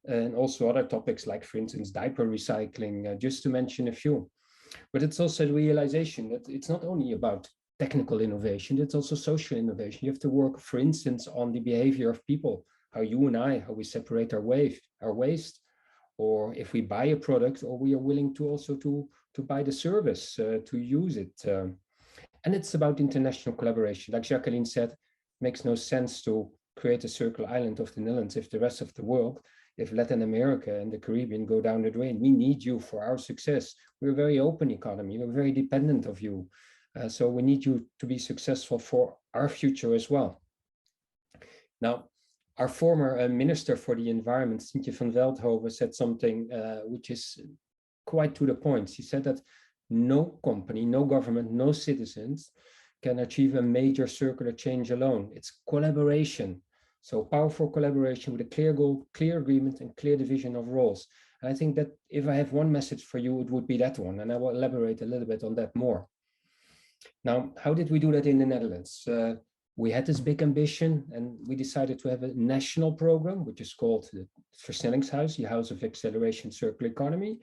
and also other topics like, for instance, diaper recycling, just to mention a few. But it's also the realization that it's not only about technical innovation, it's also social innovation. You have to work, for instance, on the behavior of people, how you and I, how we separate our waste, or if we buy a product, or we are willing to also to buy the service, to use it. And it's about international collaboration. Like Jacqueline said, it makes no sense to create a circular island of the Netherlands if the rest of the world, if Latin America and the Caribbean go down the drain. We need you for our success. We're a very open economy. We're very dependent of you. So we need you to be successful for our future as well. Now, our former Minister for the Environment, Sintje van Veldhoven, said something which is quite to the point. She said that no company, no government, no citizens can achieve a major circular change alone. It's collaboration. So powerful collaboration with a clear goal, clear agreement, and clear division of roles. And I think that if I have one message for you, it would be that one. And I will elaborate a little bit on that more. Now, how did we do that in the Netherlands? We had this big ambition and we decided to have a national program, which is called the Versnellingshuis, the House of Acceleration Circular Economy.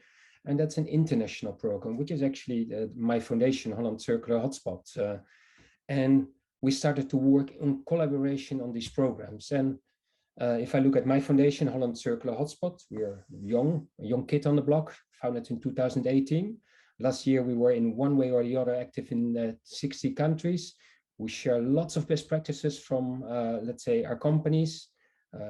And that's an international program, which is actually my foundation, Holland Circular Hotspot. And we started to work in collaboration on these programs. And if I look at my foundation, Holland Circular Hotspot, we're a young kid on the block, founded in 2018. Last year, we were in one way or the other active in 60 countries. We share lots of best practices from, let's say, our companies,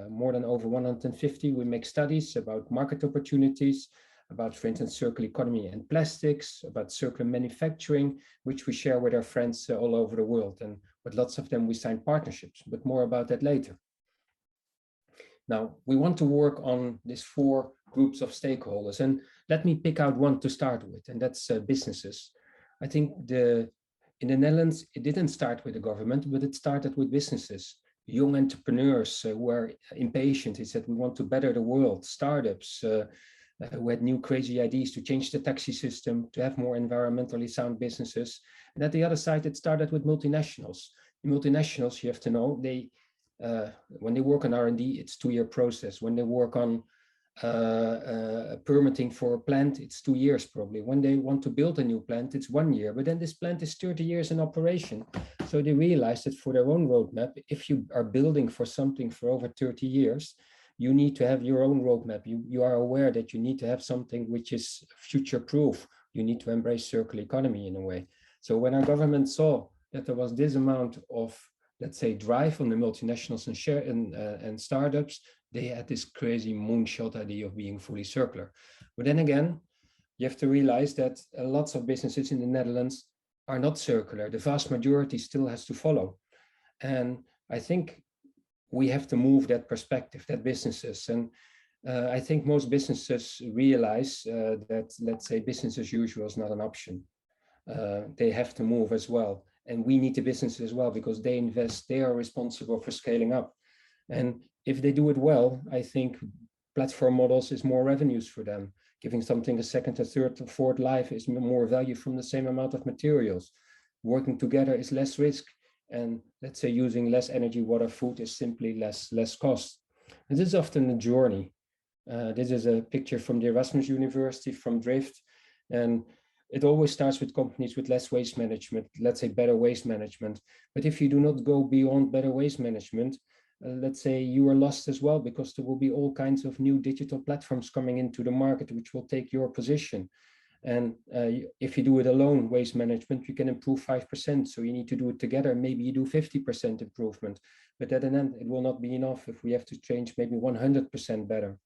more than over 150. We make studies about market opportunities, about, for instance, circular economy and plastics, about circular manufacturing, which we share with our friends all over the world. And with lots of them, we sign partnerships, but more about that later. Now, we want to work on these 4 groups of stakeholders. And let me pick out one to start with, and that's businesses. I think in the Netherlands, it didn't start with the government, but it started with businesses. Young entrepreneurs who are impatient. He said, we want to better the world. Startups who had new crazy ideas to change the taxi system, to have more environmentally sound businesses. And at the other side, it started with multinationals. The multinationals, you have to know, they when they work on R&D, it's a 2-year process. When they work on permitting for a plant, it's 2 years probably. When they want to build a new plant, it's 1 year. But then this plant is 30 years in operation. So they realized that for their own roadmap, if you are building for something for over 30 years, you need to have your own roadmap. You are aware that you need to have something which is future-proof. You need to embrace circular economy in a way. So when our government saw that there was this amount of, let's say, drive on the multinationals and startups, they had this crazy moonshot idea of being fully circular. But then again, you have to realize that lots of businesses in the Netherlands are not circular. The vast majority still has to follow. And I think we have to move that perspective, that businesses. And I think most businesses realize that, let's say, business as usual is not an option. They have to move as well. And we need the businesses as well because they invest, they are responsible for scaling up. And if they do it well, I think platform models is more revenues for them. Giving something a second, a third, or fourth life is more value from the same amount of materials. Working together is less risk. And let's say using less energy, water, food is simply less cost. And this is often a journey. This is a picture from the Erasmus University from Drift. And it always starts with companies with less waste management, let's say better waste management. But if you do not go beyond better waste management, let's say you are lost as well, because there will be all kinds of new digital platforms coming into the market, which will take your position. And if you do it alone, waste management, you can improve 5%. So you need to do it together. Maybe you do 50% improvement, but at an end, it will not be enough if we have to change maybe 100% better.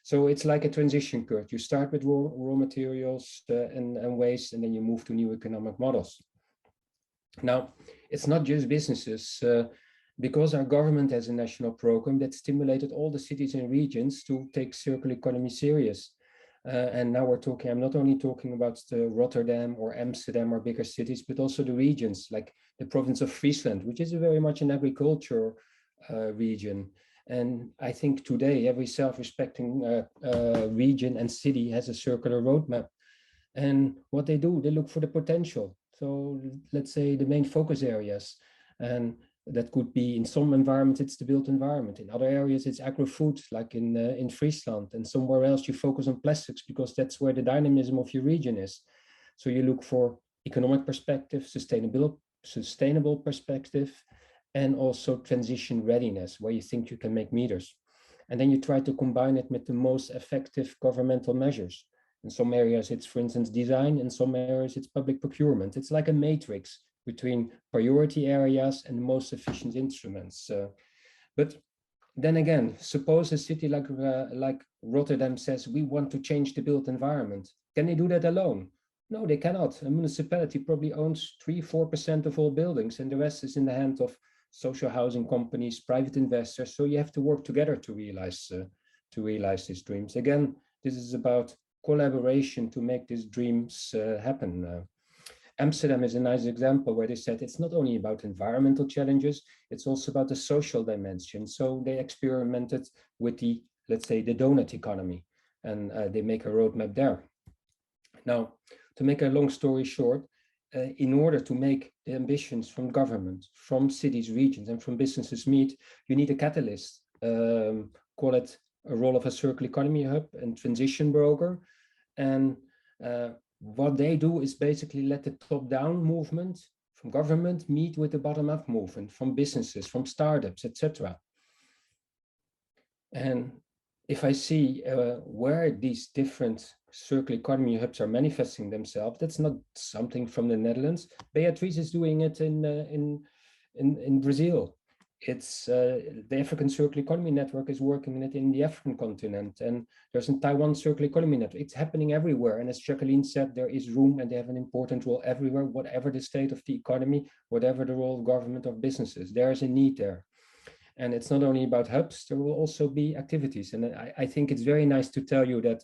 So it's like a transition curve. You start with raw materials and waste, and then you move to new economic models. Now, it's not just businesses, because our government has a national program that stimulated all the cities and regions to take circular economy serious. And now we're talking, I'm not only talking about the Rotterdam or Amsterdam or bigger cities, but also the regions like the province of Friesland, which is very much an agriculture region. And I think today every self-respecting region and city has a circular roadmap. And what they do, they look for the potential. So let's say the main focus areas. And that could be in some environments, it's the built environment. In other areas, it's agri-food, like in Friesland. And somewhere else, you focus on plastics because that's where the dynamism of your region is. So you look for economic perspective, sustainable perspective, and also transition readiness, where you think you can make meters. And then you try to combine it with the most effective governmental measures. In some areas, it's, for instance, design. In some areas, it's public procurement. It's like a matrix. between priority areas and the most efficient instruments. But then again, suppose a city like Rotterdam says, we want to change the built environment. Can they do that alone? No, they cannot. A municipality probably owns 3–4% of all buildings, and the rest is in the hand of social housing companies, private investors. So you have to work together to realize these dreams. Again, this is about collaboration to make these dreams happen. Amsterdam is a nice example where they said it's not only about environmental challenges, it's also about the social dimension. So they experimented with the, let's say, the donut economy, and they make a roadmap there. Now, to make a long story short, in order to make the ambitions from government, from cities, regions, and from businesses meet, you need a catalyst. Call it a role of a circular economy hub and transition broker. And what they do is basically let the top-down movement from government meet with the bottom-up movement from businesses, from startups, etc. And if I see where these different circular economy hubs are manifesting themselves, that's not something from the Netherlands. Beatrice is doing it in Brazil. It's the African Circular Economy Network is working it in the African continent, and there's a Taiwan Circular Economy Network. It's happening everywhere, and as Jacqueline said, there is room, and they have an important role everywhere, whatever the state of the economy, whatever the role of government or businesses. There is a need there, and it's not only about hubs. There will also be activities, and I think it's very nice to tell you that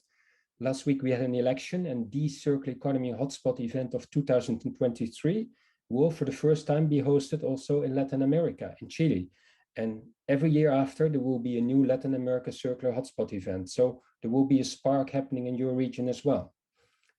last week we had an election, and the Circular Economy Hotspot event of 2023 will for the first time be hosted also in Latin America, in Chile. And every year after, there will be a new Latin America Circular Hotspot event. So there will be a spark happening in your region as well.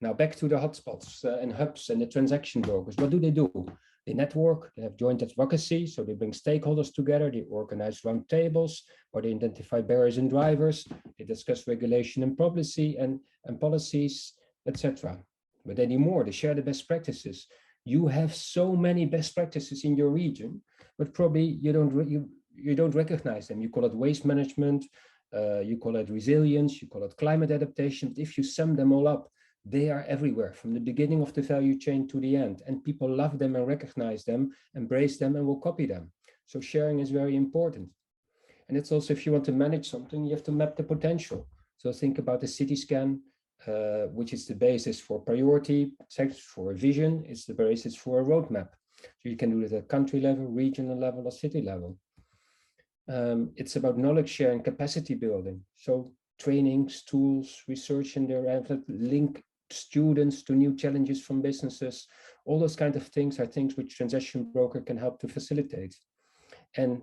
Now back to the hotspots and hubs and the transaction brokers. What do? They network, they have joint advocacy, so they bring stakeholders together, they organize roundtables, or they identify barriers and drivers, they discuss regulation and policy and policies, etc. But anymore, they share the best practices. You have so many best practices in your region, but probably you don't recognize them. You call it waste management, you call it resilience, you call it climate adaptation. But if you sum them all up, they are everywhere, from the beginning of the value chain to the end, and people love them and recognize them, embrace them, and will copy them. So sharing is very important. And it's also, if you want to manage something, you have to map the potential. So think about the city scan, which is the basis for priority, for a vision, it's the basis for a roadmap. So you can do it at country level, regional level, or city level. It's about knowledge sharing, capacity building. So trainings, tools, research in there, link students to new challenges from businesses. All those kind of things are things which transaction broker can help to facilitate. And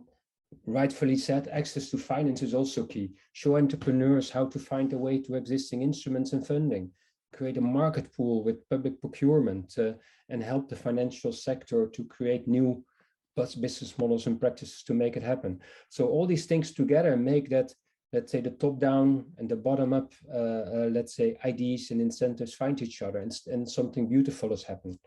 rightfully said, access to finance is also key. Show entrepreneurs how to find a way to existing instruments and funding, create a market pool with public procurement, and help the financial sector to create new business models and practices to make it happen. So all these things together make that, let's say, the top down and the bottom up, let's say, ideas and incentives find each other, and something beautiful has happened.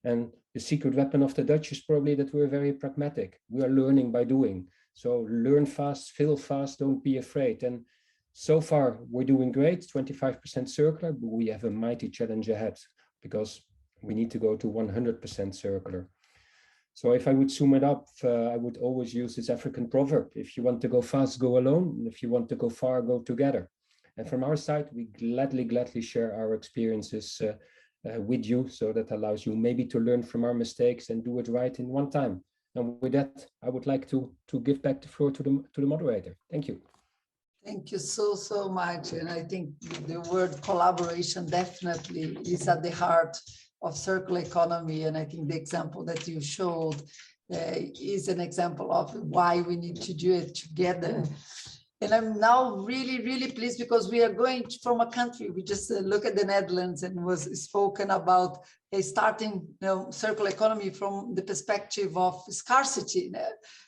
And the secret weapon of the Dutch is probably that we're very pragmatic. We are learning by doing. So learn fast, fail fast, don't be afraid. And so far we're doing great, 25% circular, but we have a mighty challenge ahead because we need to go to 100% circular. So if I would sum it up, I would always use this African proverb: if you want to go fast, go alone. And if you want to go far, go together. And from our side, we gladly share our experiences with you, so that allows you maybe to learn from our mistakes and do it right in one time. And with that, I would like to give back the floor to the moderator. Thank you. Thank you so much. And I think the word collaboration definitely is at the heart of circular economy. And I think the example that you showed is an example of why we need to do it together. And I'm now really pleased because we are going from a country, we just look at the Netherlands and was spoken about starting circular economy from the perspective of scarcity,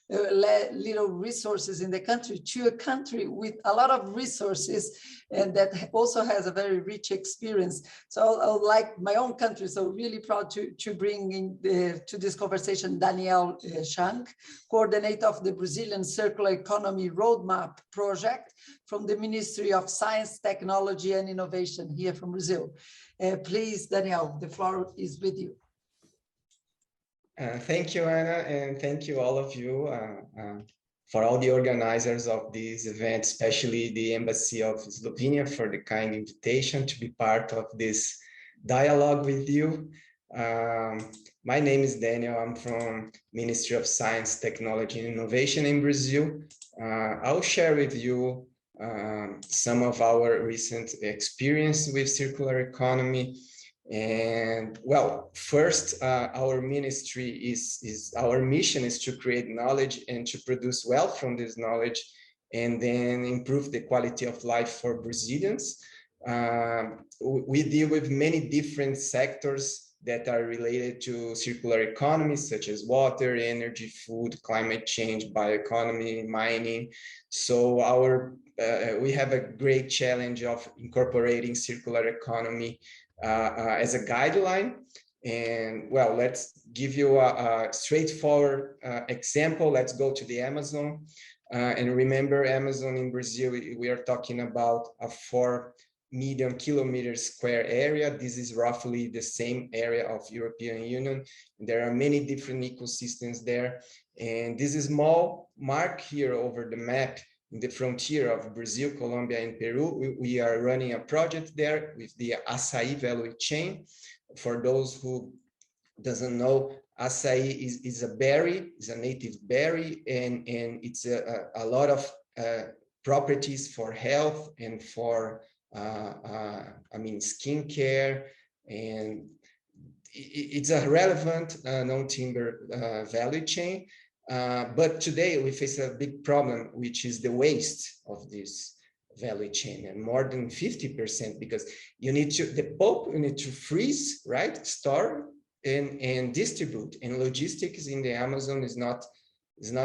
little resources in the country, to a country with a lot of resources and that also has a very rich experience. So I would like my own country, so really proud to bring in to this conversation Daniel Shank, coordinator of the Brazilian Circular Economy Roadmap project from the Ministry of Science, Technology and Innovation here from Brazil. Please, Daniel, the floor is with you. Thank you, Anna, and thank you all of you for all the organizers of this event, especially the Embassy of Slovenia for the kind invitation to be part of this dialogue with you. My name is Daniel. I'm from Ministry of Science, Technology and Innovation in Brazil. I'll share with you some of our recent experience with circular economy. And well, first, our ministry our mission is to create knowledge and to produce wealth from this knowledge, and then improve the quality of life for Brazilians. We deal with many different sectors that are related to circular economy, such as water, energy, food, climate change, bioeconomy, mining. So we have a great challenge of incorporating circular economy as a guideline. And well, let's give you a straightforward example. Let's go to the Amazon. And remember, Amazon in Brazil, we are talking about a 4 million kilometers square area. This is roughly the same area of European Union. There are many different ecosystems there. And this small mark here over the map in the frontier of Brazil, Colombia, and Peru, we are running a project there with the acai value chain. For those who doesn't know, acai is a berry, is a native berry, and it's a lot of properties for health and for skincare, and it's a relevant non-timber value chain. But today we face a big problem, which is the waste of this value chain, and more than 50%, because the pulp you need to freeze, right, store and distribute, and logistics in the Amazon is not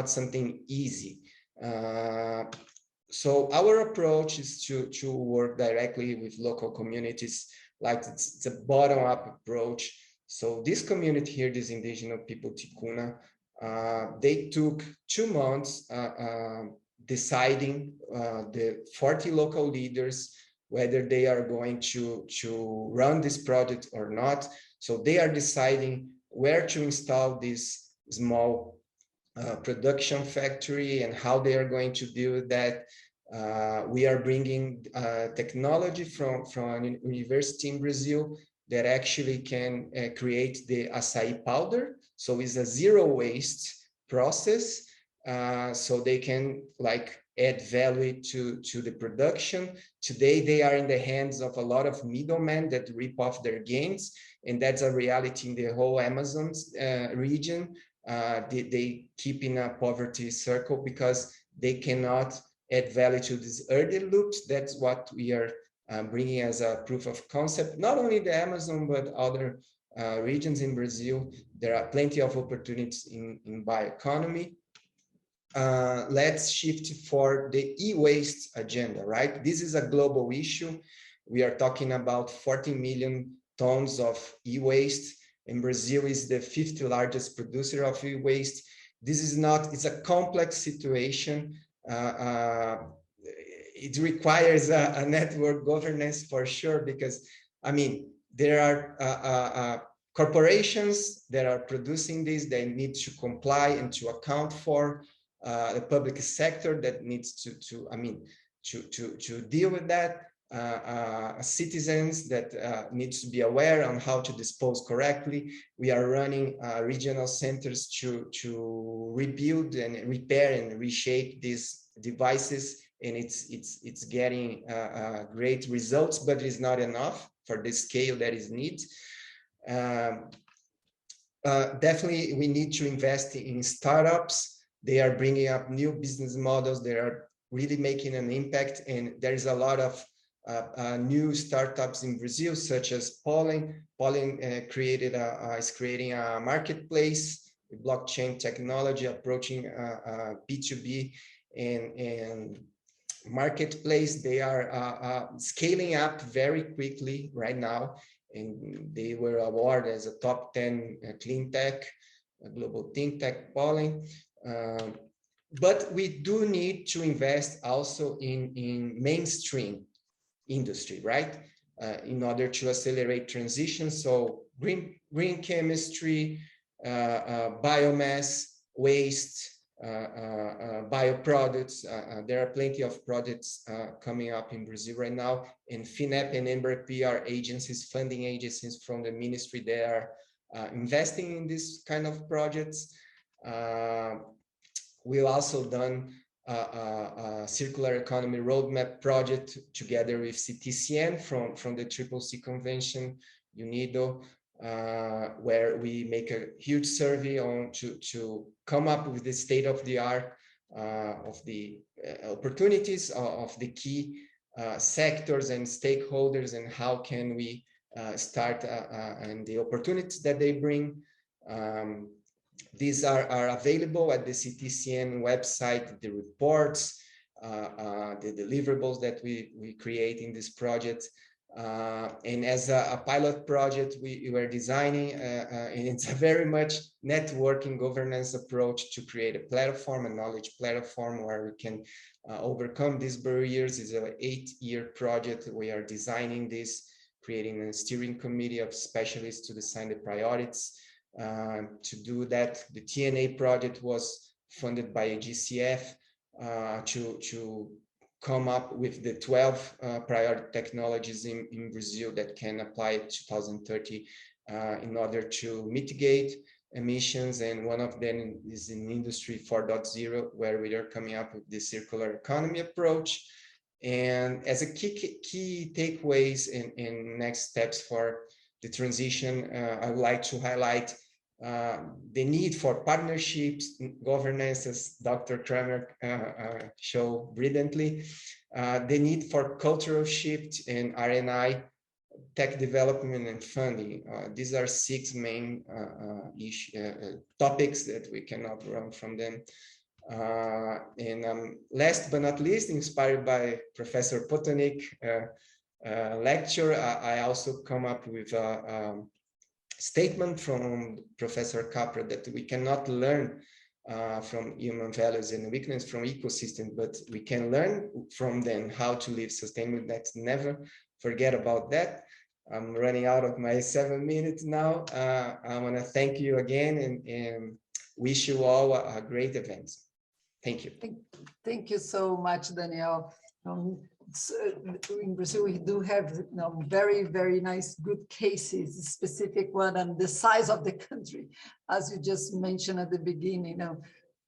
something easy. So our approach is to work directly with local communities, like it's a bottom-up approach. So this community here, this indigenous people, Ticuna, they took 2 months deciding the 40 local leaders whether they are going to run this project or not. So they are deciding where to install this small production factory and how they are going to deal with that. We are bringing technology from a university in Brazil that actually can create the acai powder. So it's a zero waste process. So they can add value to the production. Today, they are in the hands of a lot of middlemen that rip off their gains. And that's a reality in the whole Amazon region. They keep in a poverty circle because they cannot add value to these early loops. That's what we are bringing as a proof of concept, not only the Amazon, but other regions in Brazil. There are plenty of opportunities in bioeconomy. Let's shift for the e-waste agenda, right? This is a global issue. We are talking about 40 million tons of e-waste, and Brazil is the 5th largest producer of e-waste. It's a complex situation. It requires a network governance for sure, because, there are corporations that are producing this. They need to comply and to account for the public sector that needs to deal with that. Citizens that needs to be aware on how to dispose correctly. We are running regional centers to rebuild and repair and reshape these devices, and it's getting great results, but it's not enough for the scale that is needed. Definitely, we need to invest in startups. They are bringing up new business models. They are really making an impact, and there is a lot of new startups in Brazil, such as Pollen. Pollen is creating a marketplace with blockchain technology, approaching B2B and marketplace. They are scaling up very quickly right now, and they were awarded as a top 10 clean tech, global think tech, Pollen. But we do need to invest also in mainstream industry, right? In order to accelerate transition. So green chemistry, biomass, waste, bioproducts. There are plenty of projects coming up in Brazil right now, and FINEP and EMBRP are agencies, funding agencies from the ministry. They are investing in this kind of projects. We've also done a circular economy roadmap project together with CTCN from the CCC Convention, UNIDO, where we make a huge survey on to come up with the state of the art of the opportunities of the key sectors and stakeholders, and how can we start and the opportunities that they bring. These are available at the CTCN website, the reports, the deliverables that we create in this project. And as a pilot project, we were designing, and it's a very much networking governance approach to create a platform, a knowledge platform where we can overcome these barriers. It's an 8-year project. We are designing this, creating a steering committee of specialists to design the priorities. To do that, the TNA project was funded by a GCF to come up with the 12 priority technologies in Brazil that can apply 2030 in order to mitigate emissions. And one of them is in Industry 4.0, where we are coming up with the circular economy approach. And as a key takeaways and next steps for the transition, I would like to highlight the need for partnerships, governance, as Dr. Cramer showed brilliantly, the need for cultural shift and R&I, tech development and funding. These are 6 main topics that we cannot run from them. And last but not least, inspired by Professor Potonik lecture, I also come up with a statement from Professor Capra that we cannot learn from human values and weakness from ecosystem, but we can learn from them how to live sustainably. Let's never forget about that. I'm running out of my 7 minutes now. I want to thank you again and wish you all a great event. Thank you. Thank you so much, Daniel. In Brazil, we do have very, very nice, good cases, specific one, and the size of the country, as you just mentioned at the beginning.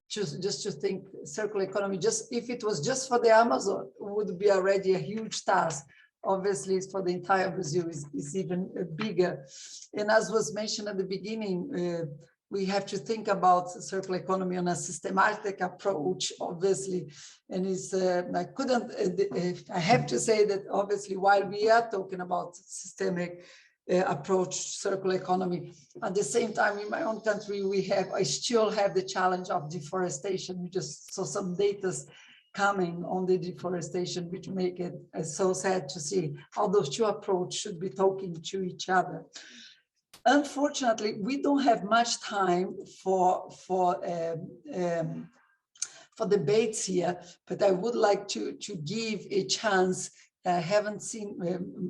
Just to think, circular economy, just if it was just for the Amazon, would be already a huge task. Obviously, for the entire Brazil is even bigger. And as was mentioned at the beginning, we have to think about circular economy on a systematic approach, obviously. And I have to say that obviously, while we are talking about systemic approach, circular economy, at the same time, in my own country, I still have the challenge of deforestation. We just saw some data coming on the deforestation, which make it so sad to see how those two approaches should be talking to each other. Unfortunately, we don't have much time for debates here, but I would like to give a chance. I haven't seen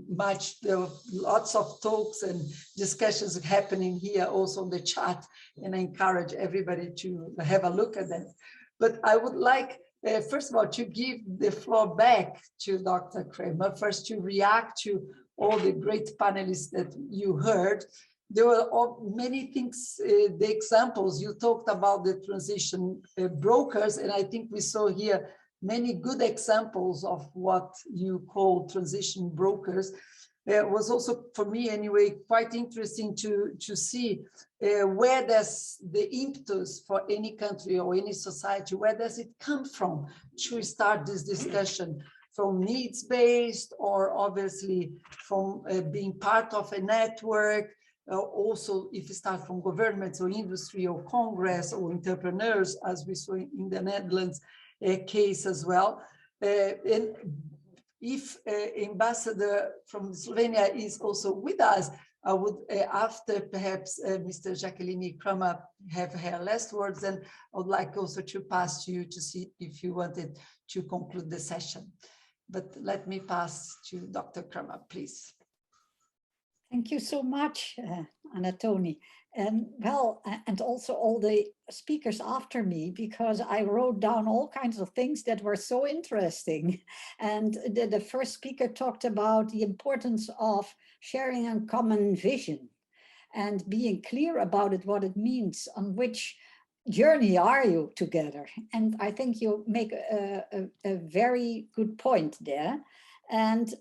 much. There were lots of talks and discussions happening here also on the chat, and I encourage everybody to have a look at that. But I would like, first of all, to give the floor back to Dr. Cramer, first to react to all the great panelists that you heard. There were many things, the examples you talked about the transition brokers, and I think we saw here many good examples of what you call transition brokers. It was also, for me anyway, quite interesting to see where does the impetus for any country or any society, where does it come from to start this discussion? From needs-based, or obviously from being part of a network. Also, if you start from governments or industry or Congress or entrepreneurs, as we saw in the Netherlands case as well. And if Ambassador from Slovenia is also with us, I would, after perhaps Mr. Jacqueline Cramer have her last words, and I would like also to pass to you to see if you wanted to conclude the session. But let me pass to Dr. Cramer, please. Thank you so much, Anatoni. Well, and also all the speakers after me, because I wrote down all kinds of things that were so interesting. And the first speaker talked about the importance of sharing a common vision and being clear about it, what it means, on which journey are you together. And I think you make a very good point there. And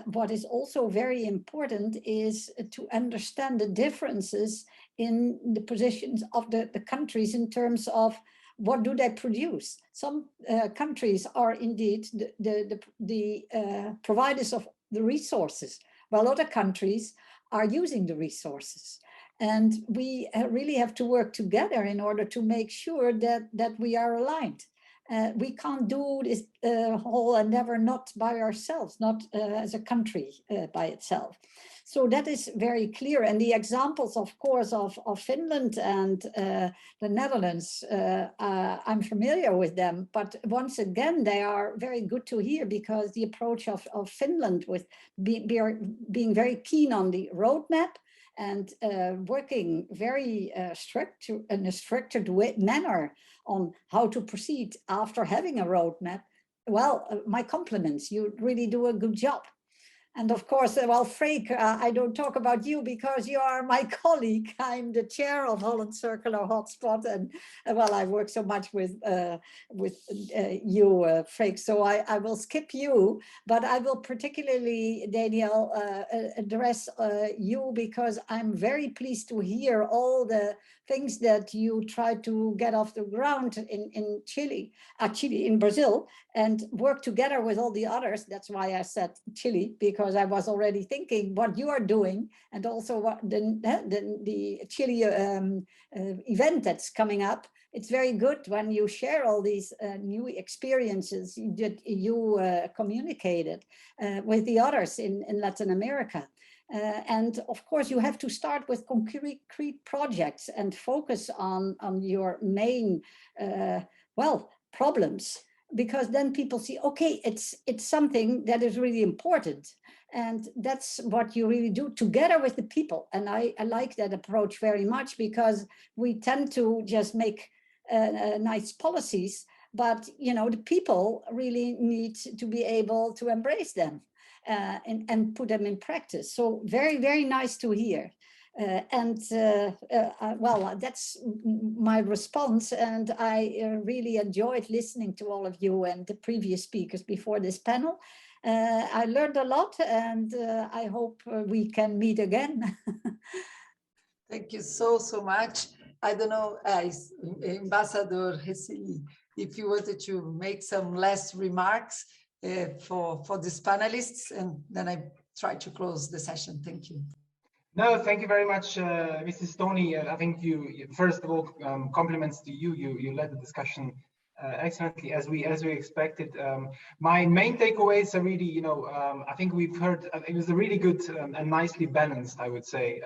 what is also very important is to understand the differences in the positions of the countries in terms of what do they produce. Some countries are indeed the providers of the resources, while other countries are using the resources. And we really have to work together in order to make sure that we are aligned. We can't do this whole endeavor not by ourselves, not as a country by itself. So that is very clear. And the examples, of course, of Finland and the Netherlands, I'm familiar with them. But once again, they are very good to hear, because the approach of Finland with being very keen on the roadmap and working very in a structured manner on how to proceed after having a roadmap. Well, my compliments, you really do a good job. And of course, well, Freek, I don't talk about you because you are my colleague. I'm the chair of Holland Circular Hotspot, and well, I work so much with you, Freek, so I will skip you, but I will particularly, Daniel, address you, because I'm very pleased to hear all the things that you try to get off the ground in Chile, in Brazil, and work together with all the others. That's why I said Chile, because I was already thinking what you are doing, and also what the Chile event that's coming up. It's very good when you share all these new experiences that you communicated with the others in Latin America. And of course, you have to start with concrete projects and focus on your main, well, problems, because then people see, okay, it's something that is really important. And that's what you really do together with the people. And I like that approach very much, because we tend to just make nice policies, but you know, the people really need to be able to embrace them. And put them in practice. So very, very nice to hear. Well, that's my response. And I really enjoyed listening to all of you and the previous speakers before this panel. I learned a lot, and I hope we can meet again. Thank you so much. I don't know, Ambassador Hesseli, if you wanted to make some last remarks for these panelists, and then I try to close the session. Thank you. No, thank you very much, Mrs. Stoney. I think you, first of all, compliments to you. You led the discussion excellently, as we expected. My main takeaways are really, I think we've heard, it was a really good and nicely balanced, I would say,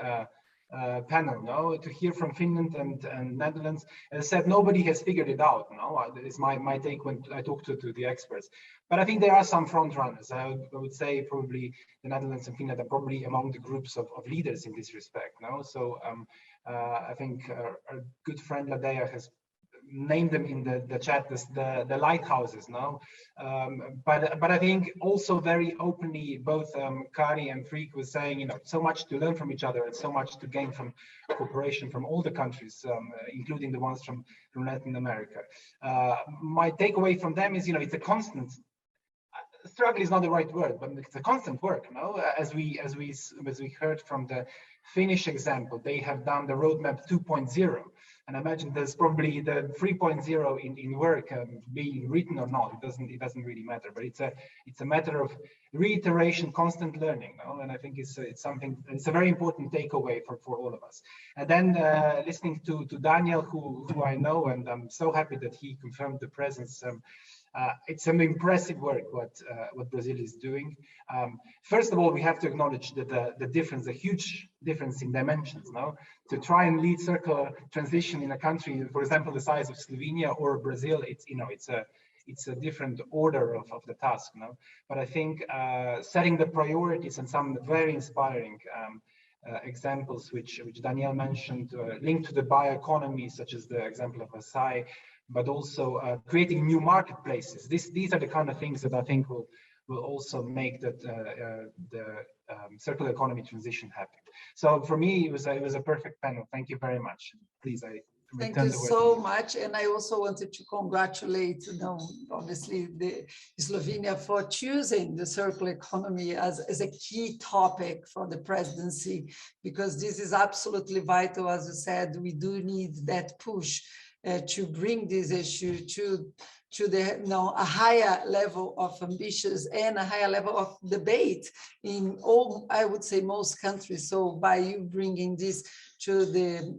panel, no, to hear from Finland and Netherlands. As I said, nobody has figured it out. No, that is my take when I talk to the experts. But I think there are some front runners. I would say probably the Netherlands and Finland are probably among the groups of leaders in this respect. No, so I think our good friend Ladea has named them in the chat as the lighthouses now, but I think also very openly both Kari and Freek was saying, so much to learn from each other and so much to gain from cooperation from all the countries, including the ones from Latin America. My takeaway from them is, it's a constant struggle is not the right word, but it's a constant work. As we heard from the Finnish example, they have done the roadmap 2.0. And I imagine there's probably the 3.0 in work being written or not. It doesn't really matter, but it's a matter of reiteration, constant learning. And I think it's a very important takeaway for all of us. And then listening to Daniel, who I know, and I'm so happy that he confirmed the presence. It's some impressive work what Brazil is doing. First of all, we have to acknowledge that the huge difference in dimensions. To try and lead circular transition in a country, for example, the size of Slovenia or Brazil, it's a different order of the task. But I think setting the priorities and some very inspiring examples which Danielle mentioned, linked to the bioeconomy, such as the example of Asai, but also creating new marketplaces. These are the kind of things that I think will also make that the circular economy transition happen. So for me, it was a perfect panel. Thank you very much. Please, thank you so much. And I also wanted to congratulate, obviously, Slovenia for choosing the circular economy as a key topic for the presidency, because this is absolutely vital. As you said, we do need that push to bring this issue to a higher level of ambitions and a higher level of debate in all, I would say, most countries. So by you bringing this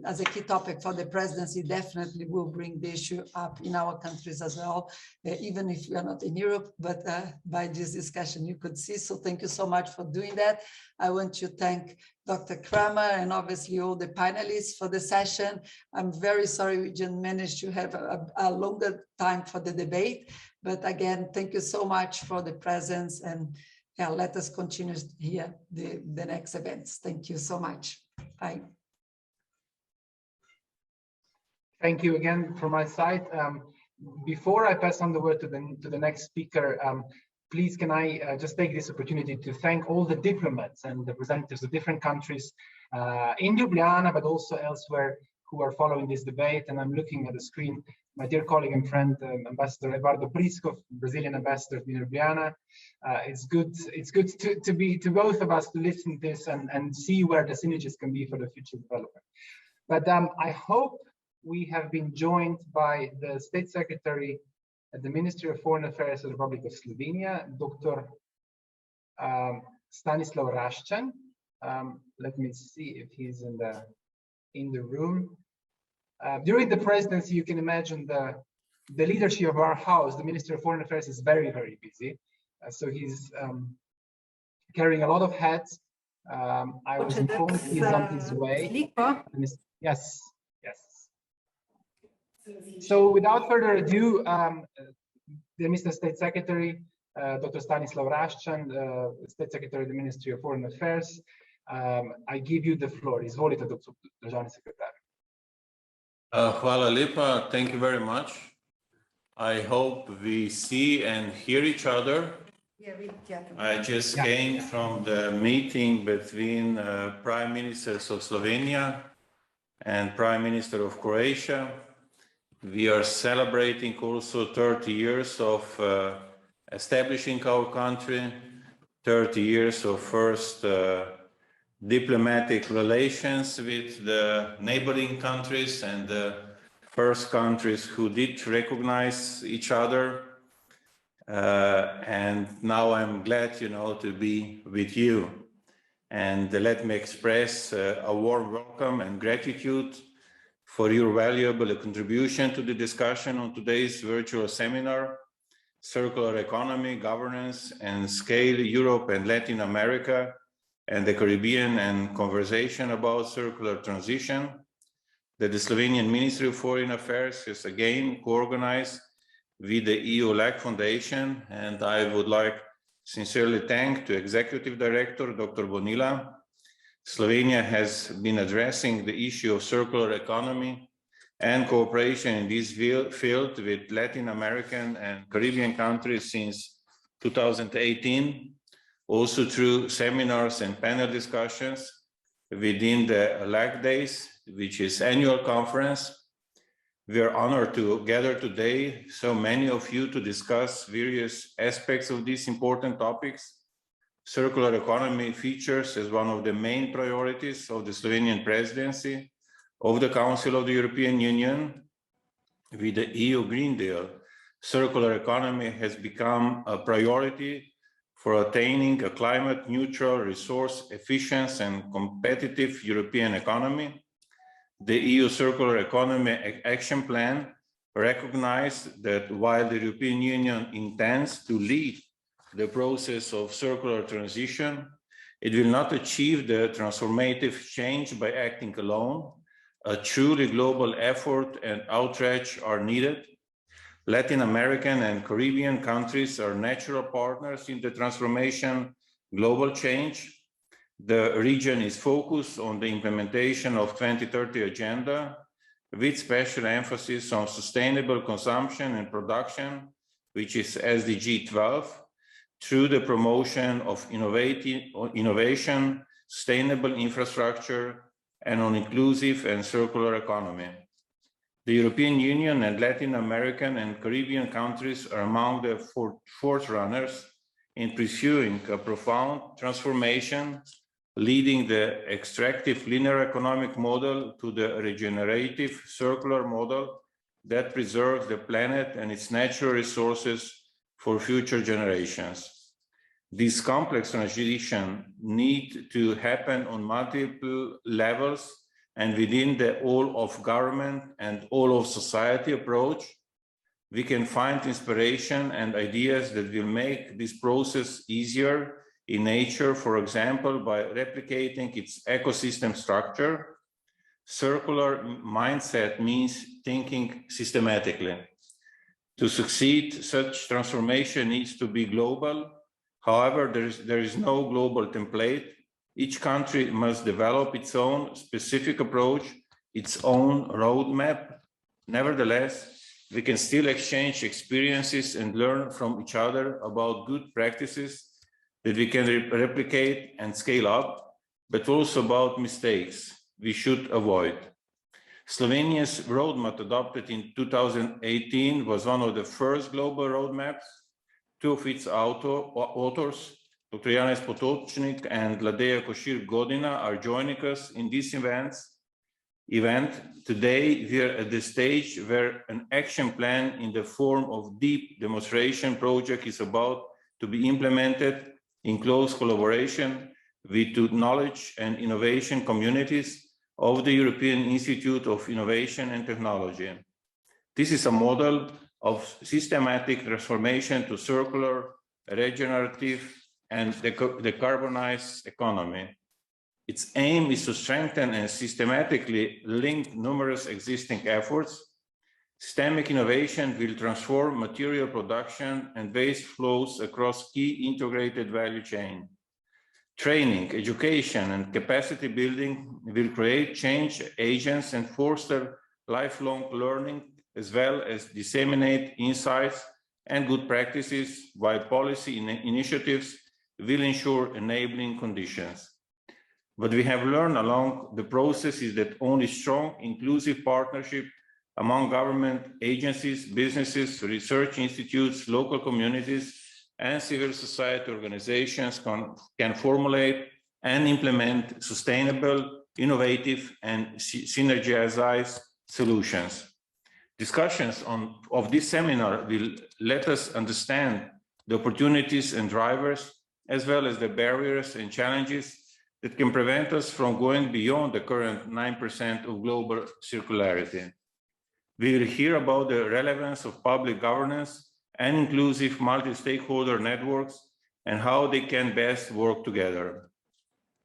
as a key topic for the presidency, definitely will bring the issue up in our countries as well, even if we are not in Europe, but by this discussion you could see. So thank you so much for doing that. I want to thank Dr. Cramer and obviously all the panelists for the session. I'm very sorry we didn't manage to have a longer time for the debate, but again, thank you so much for the presence, and yeah, let us continue here the next events. Thank you so much. Bye. Thank you again from my side. Before I pass on the word to the next speaker, please can I just take this opportunity to thank all the diplomats and representatives of different countries in Ljubljana, but also elsewhere, who are following this debate. And I'm looking at the screen, my dear colleague and friend, Ambassador Eduardo Prisco, Brazilian ambassador in Ljubljana. It's good to both of us to listen to this and see where the synergies can be for the future development. But I hope we have been joined by the State Secretary at the Ministry of Foreign Affairs of the Republic of Slovenia, Dr. Stanislav Raščan. Let me see if he's in the room. During the presidency, you can imagine the leadership of our house, the Ministry of Foreign Affairs, is very, very busy. So he's carrying a lot of hats. I was informed he's on his way. Yes. So without further ado, the Mr. State Secretary, Dr. Stanislav Raščan, State Secretary of the Ministry of Foreign Affairs, I give you the floor. Izvolite, Dr. Državni sekretar. Hvala lepa. Thank you very much. I hope we see and hear each other. I just came from the meeting between Prime Ministers of Slovenia and Prime Minister of Croatia. We are celebrating also 30 years of establishing our country, 30 years of first diplomatic relations with the neighboring countries and the first countries who did recognize each other. And now I'm glad, to be with you. And let me express a warm welcome and gratitude for your valuable contribution to the discussion on today's virtual seminar, Circular Economy, Governance and Scale, Europe and Latin America and the Caribbean, and conversation about circular transition, that the Slovenian Ministry of Foreign Affairs has again co-organized with the EU-LAC Foundation. And I would like sincerely thank the Executive Director, Dr. Bonilla. Slovenia has been addressing the issue of circular economy and cooperation in this field with Latin American and Caribbean countries since 2018, also through seminars and panel discussions within the LAC Days, which is annual conference. We are honored to gather today, so many of you, to discuss various aspects of these important topics. Circular economy features as one of the main priorities of the Slovenian presidency of the Council of the European Union. With the EU Green Deal, circular economy has become a priority for attaining a climate neutral, resource efficient and competitive European economy. The EU Circular Economy Action Plan recognized that while the European Union intends to lead the process of circular transition, it will not achieve the transformative change by acting alone. A truly global effort and outreach are needed. Latin American and Caribbean countries are natural partners in the transformation global change. The region is focused on the implementation of 2030 agenda with special emphasis on sustainable consumption and production, which is SDG 12, through the promotion of innovation, sustainable infrastructure, and on inclusive and circular economy. The European Union and Latin American and Caribbean countries are among the forerunners in pursuing a profound transformation, leading the extractive linear economic model to the regenerative circular model that preserves the planet and its natural resources for future generations. This complex transition needs to happen on multiple levels and within the all of government and all of society approach. We can find inspiration and ideas that will make this process easier in nature, for example, by replicating its ecosystem structure. Circular mindset means thinking systematically. To succeed, such transformation needs to be global. However, there is no global template. Each country must develop its own specific approach, its own roadmap. Nevertheless, we can still exchange experiences and learn from each other about good practices that we can replicate and scale up, but also about mistakes we should avoid. Slovenia's roadmap adopted in 2018 was one of the first global roadmaps. Two of its authors, Dr. Janez Potočnik and Ladeja Košir-Godina, are joining us in this event. Today, we are at the stage where an action plan in the form of deep demonstration project is about to be implemented in close collaboration with the knowledge and innovation communities of the European Institute of Innovation and Technology. This is a model of systematic transformation to circular, regenerative, and decarbonized economy. Its aim is to strengthen and systematically link numerous existing efforts. Systemic innovation will transform material production and waste flows across key integrated value chain. Training, education, and capacity building will create change agents and foster lifelong learning, as well as disseminate insights and good practices, while policy initiatives will ensure enabling conditions. What we have learned along the process is that only strong, inclusive partnership among government agencies, businesses, research institutes, local communities, and civil society organizations can formulate and implement sustainable, innovative, and synergized solutions. Discussions of this seminar will let us understand the opportunities and drivers, as well as the barriers and challenges that can prevent us from going beyond the current 9% of global circularity. We will hear about the relevance of public governance and inclusive multi-stakeholder networks and how they can best work together.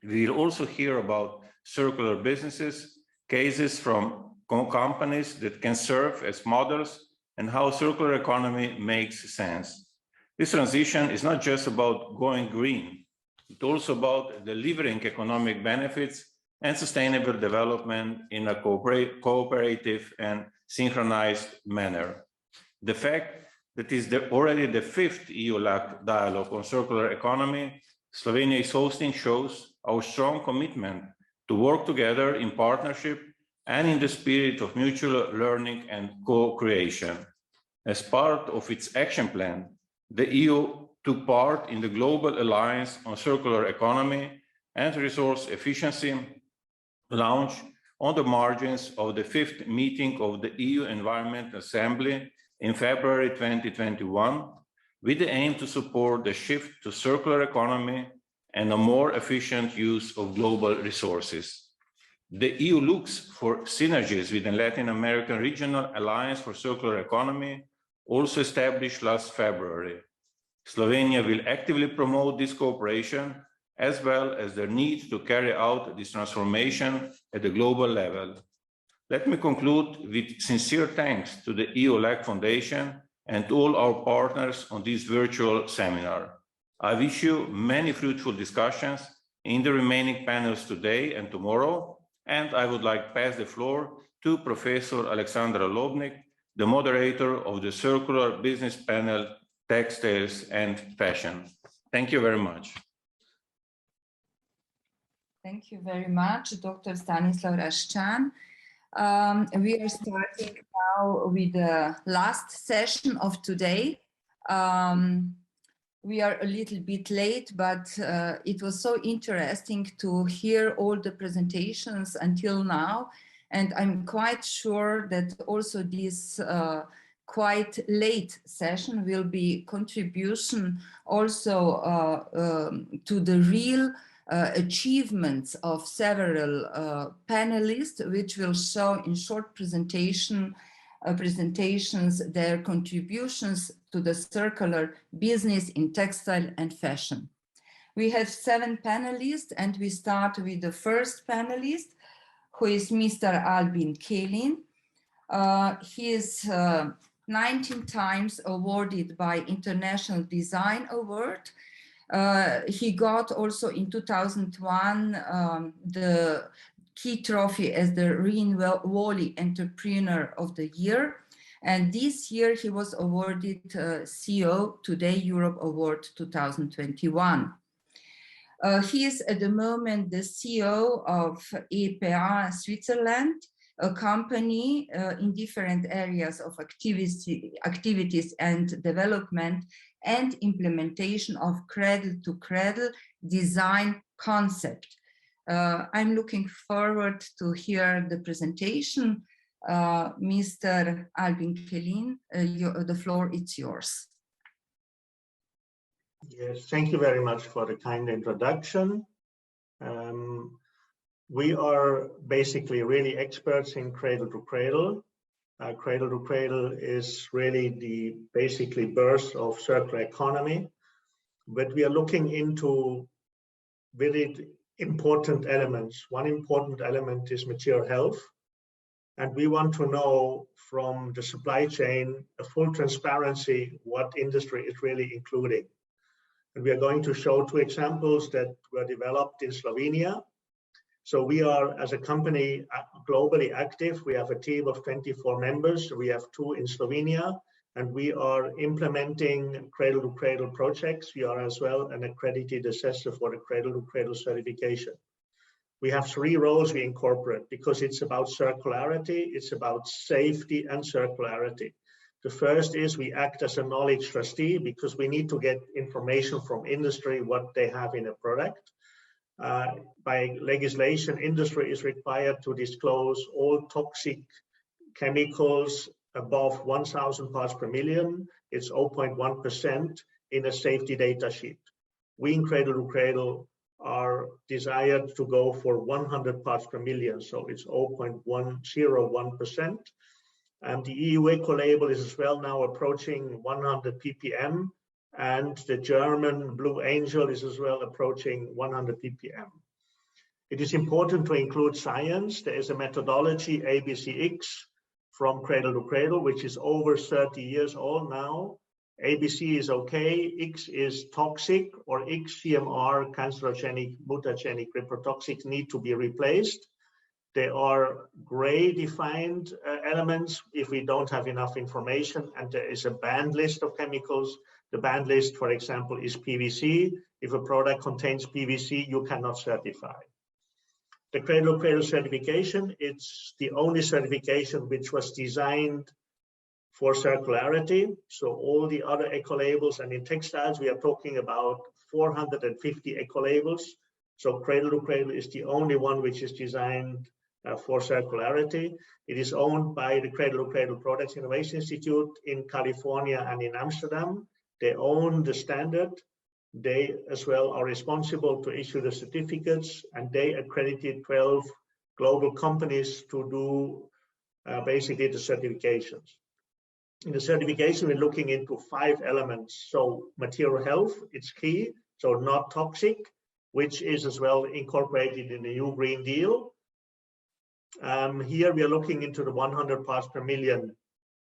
We will also hear about circular businesses, cases from companies that can serve as models, and how circular economy makes sense. This transition is not just about going green, it's also about delivering economic benefits and sustainable development in a cooperative and synchronized manner. The fact that is already the 5th EU-LAC dialogue on circular economy Slovenia is hosting shows our strong commitment to work together in partnership and in the spirit of mutual learning and co-creation. As part of its action plan, the EU took part in the Global Alliance on Circular Economy and Resource Efficiency launch on the margins of the 5th meeting of the EU Environment Assembly in February 2021, with the aim to support the shift to circular economy and a more efficient use of global resources. The EU looks for synergies with the Latin American Regional Alliance for Circular Economy, also established last February. Slovenia will actively promote this cooperation, as well as the need to carry out this transformation at the global level. Let me conclude with sincere thanks to the EU-LAC Foundation and to all our partners on this virtual seminar. I wish you many fruitful discussions in the remaining panels today and tomorrow. And I would like to pass the floor to Professor Alexandra Lobnik, the moderator of the Circular Business Panel, Textiles and Fashion. Thank you very much. Thank you very much, Dr. Stanislav Raščan. We are starting now with the last session of today. We are a little bit late, but it was so interesting to hear all the presentations until now. And I'm quite sure that also this quite late session will be contribution also to the real achievements of several panelists, which will show in short presentations their contributions to the circular business in textile and fashion. We have 7 panelists, and we start with the first panelist, who is Mr. Albin Kelin. He is 19 times awarded by International Design Award. He got also in 2001 the key trophy as the Rhine Valley Entrepreneur of the Year. And this year he was awarded CEO Today Europe Award 2021. He is at the moment the CEO of EPA Switzerland, a company in different areas of activities and development and implementation of cradle-to-cradle design concept. I'm looking forward to hear the presentation. Mr. Albin Kelin, the floor is yours. Yes, thank you very much for the kind introduction. We are basically really experts in cradle-to-cradle. Cradle-to-cradle is really the basically birth of circular economy, but we are looking into very important elements. One important element is material health, and we want to know from the supply chain a full transparency what industry is really including. And we are going to show 2 examples that were developed in Slovenia. So we are, as a company, globally active. We have a team of 24 members. We have 2 in Slovenia, and we are implementing cradle-to-cradle projects. We are as well an accredited assessor for the cradle-to-cradle certification. We have 3 roles we incorporate because it's about circularity, it's about safety and circularity. The first is we act as a knowledge trustee because we need to get information from industry what they have in a product. By legislation, industry is required to disclose all toxic chemicals above 1,000 parts per million. It's 0.1% in a safety data sheet. We in cradle-to-cradle are desired to go for 100 parts per million, so it's 0.101%. The EU eco-label is as well now approaching 100 ppm, and the German Blue Angel is as well approaching 100 ppm. It is important to include science. There is a methodology, ABCX, from cradle-to-cradle, which is over 30 years old now. ABC is okay, X is toxic, or X, CMR, cancerogenic, mutagenic, reprotoxic need to be replaced. There are gray defined elements if we don't have enough information, and there is a banned list of chemicals. The banned list, for example, is PVC. If a product contains PVC, you cannot certify. The cradle-to-cradle certification, it's the only certification which was designed for circularity. So all the other eco-labels, and in textiles, we are talking about 450 eco-labels. So cradle-to-cradle is the only one which is designed for circularity. It is owned by the Cradle-to-Cradle Products Innovation Institute in California and in Amsterdam. They own the standard. They as well are responsible to issue the certificates, and they accredited 12 global companies to do basically the certifications. In the certification, we're looking into 5 elements. So material health, it's key. So not toxic, which is as well incorporated in the new Green Deal. Here we are looking into the 100 parts per million.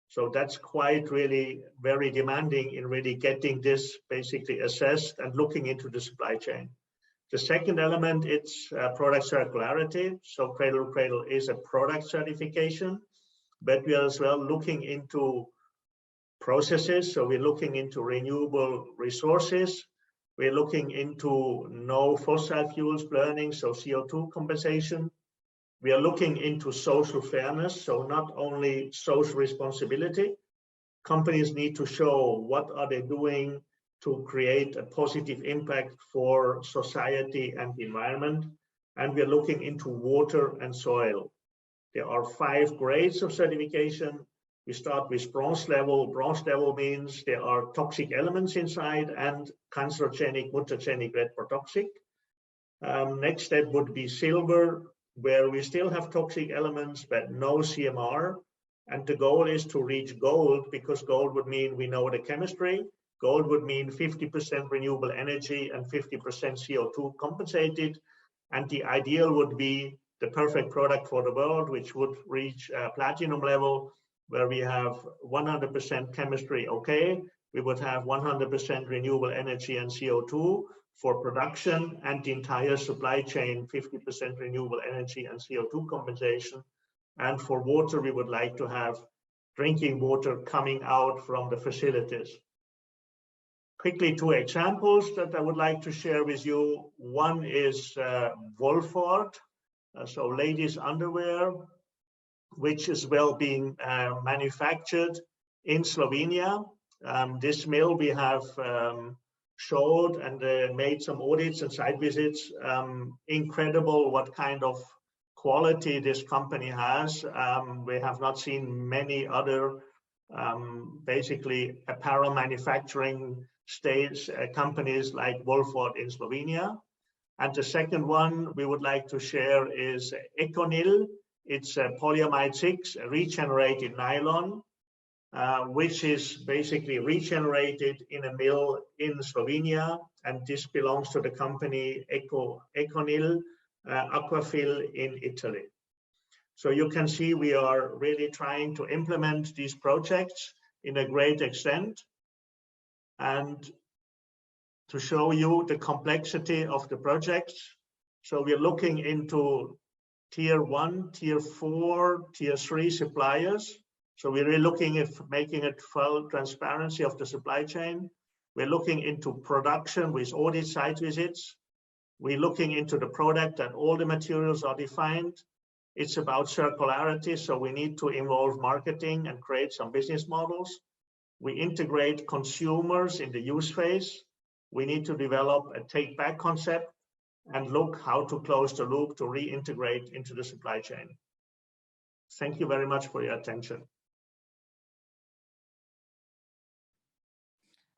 So that's quite really very demanding in really getting this basically assessed and looking into the supply chain. The second element, it's product circularity. So Cradle to Cradle is a product certification, but we are as well looking into processes. So we're looking into renewable resources. We're looking into no fossil fuels burning, so CO2 compensation. We are looking into social fairness, so not only social responsibility. Companies need to show what are they doing to create a positive impact for society and the environment. And we're looking into water and soil. There are 5 grades of certification. We start with bronze level. Bronze level means there are toxic elements inside and cancerogenic, mutagenic, retrotoxic. Next step would be silver, where we still have toxic elements, but no CMR. And the goal is to reach gold, because gold would mean we know the chemistry. Gold would mean 50% renewable energy and 50% CO2 compensated. And the ideal would be the perfect product for the world, which would reach platinum level, where we have 100% chemistry okay. We would have 100% renewable energy and CO2 for production, and the entire supply chain, 50% renewable energy and CO2 compensation. And for water, we would like to have drinking water coming out from the facilities. Quickly, 2 examples that I would like to share with you. One is Wolford, so ladies' underwear, which is well being manufactured in Slovenia. This mill we have showed and made some audits and site visits. Incredible what kind of quality this company has. We have not seen many other basically apparel manufacturing companies like Wolford in Slovenia. And the second one we would like to share is Econil. It's a polyamide 6 regenerated nylon, which is basically regenerated in a mill in Slovenia. And this belongs to the company Econil Aquafil in Italy. So you can see we are really trying to implement these projects in a great extent. And to show you the complexity of the projects, so we're looking into tier 1, tier 4, tier 3 suppliers. So we're really looking at making it full transparency of the supply chain. We're looking into production with audit site visits. We're looking into the product that all the materials are defined. It's about circularity, so we need to involve marketing and create some business models. We integrate consumers in the use phase. We need to develop a take-back concept and look how to close the loop to reintegrate into the supply chain. Thank you very much for your attention.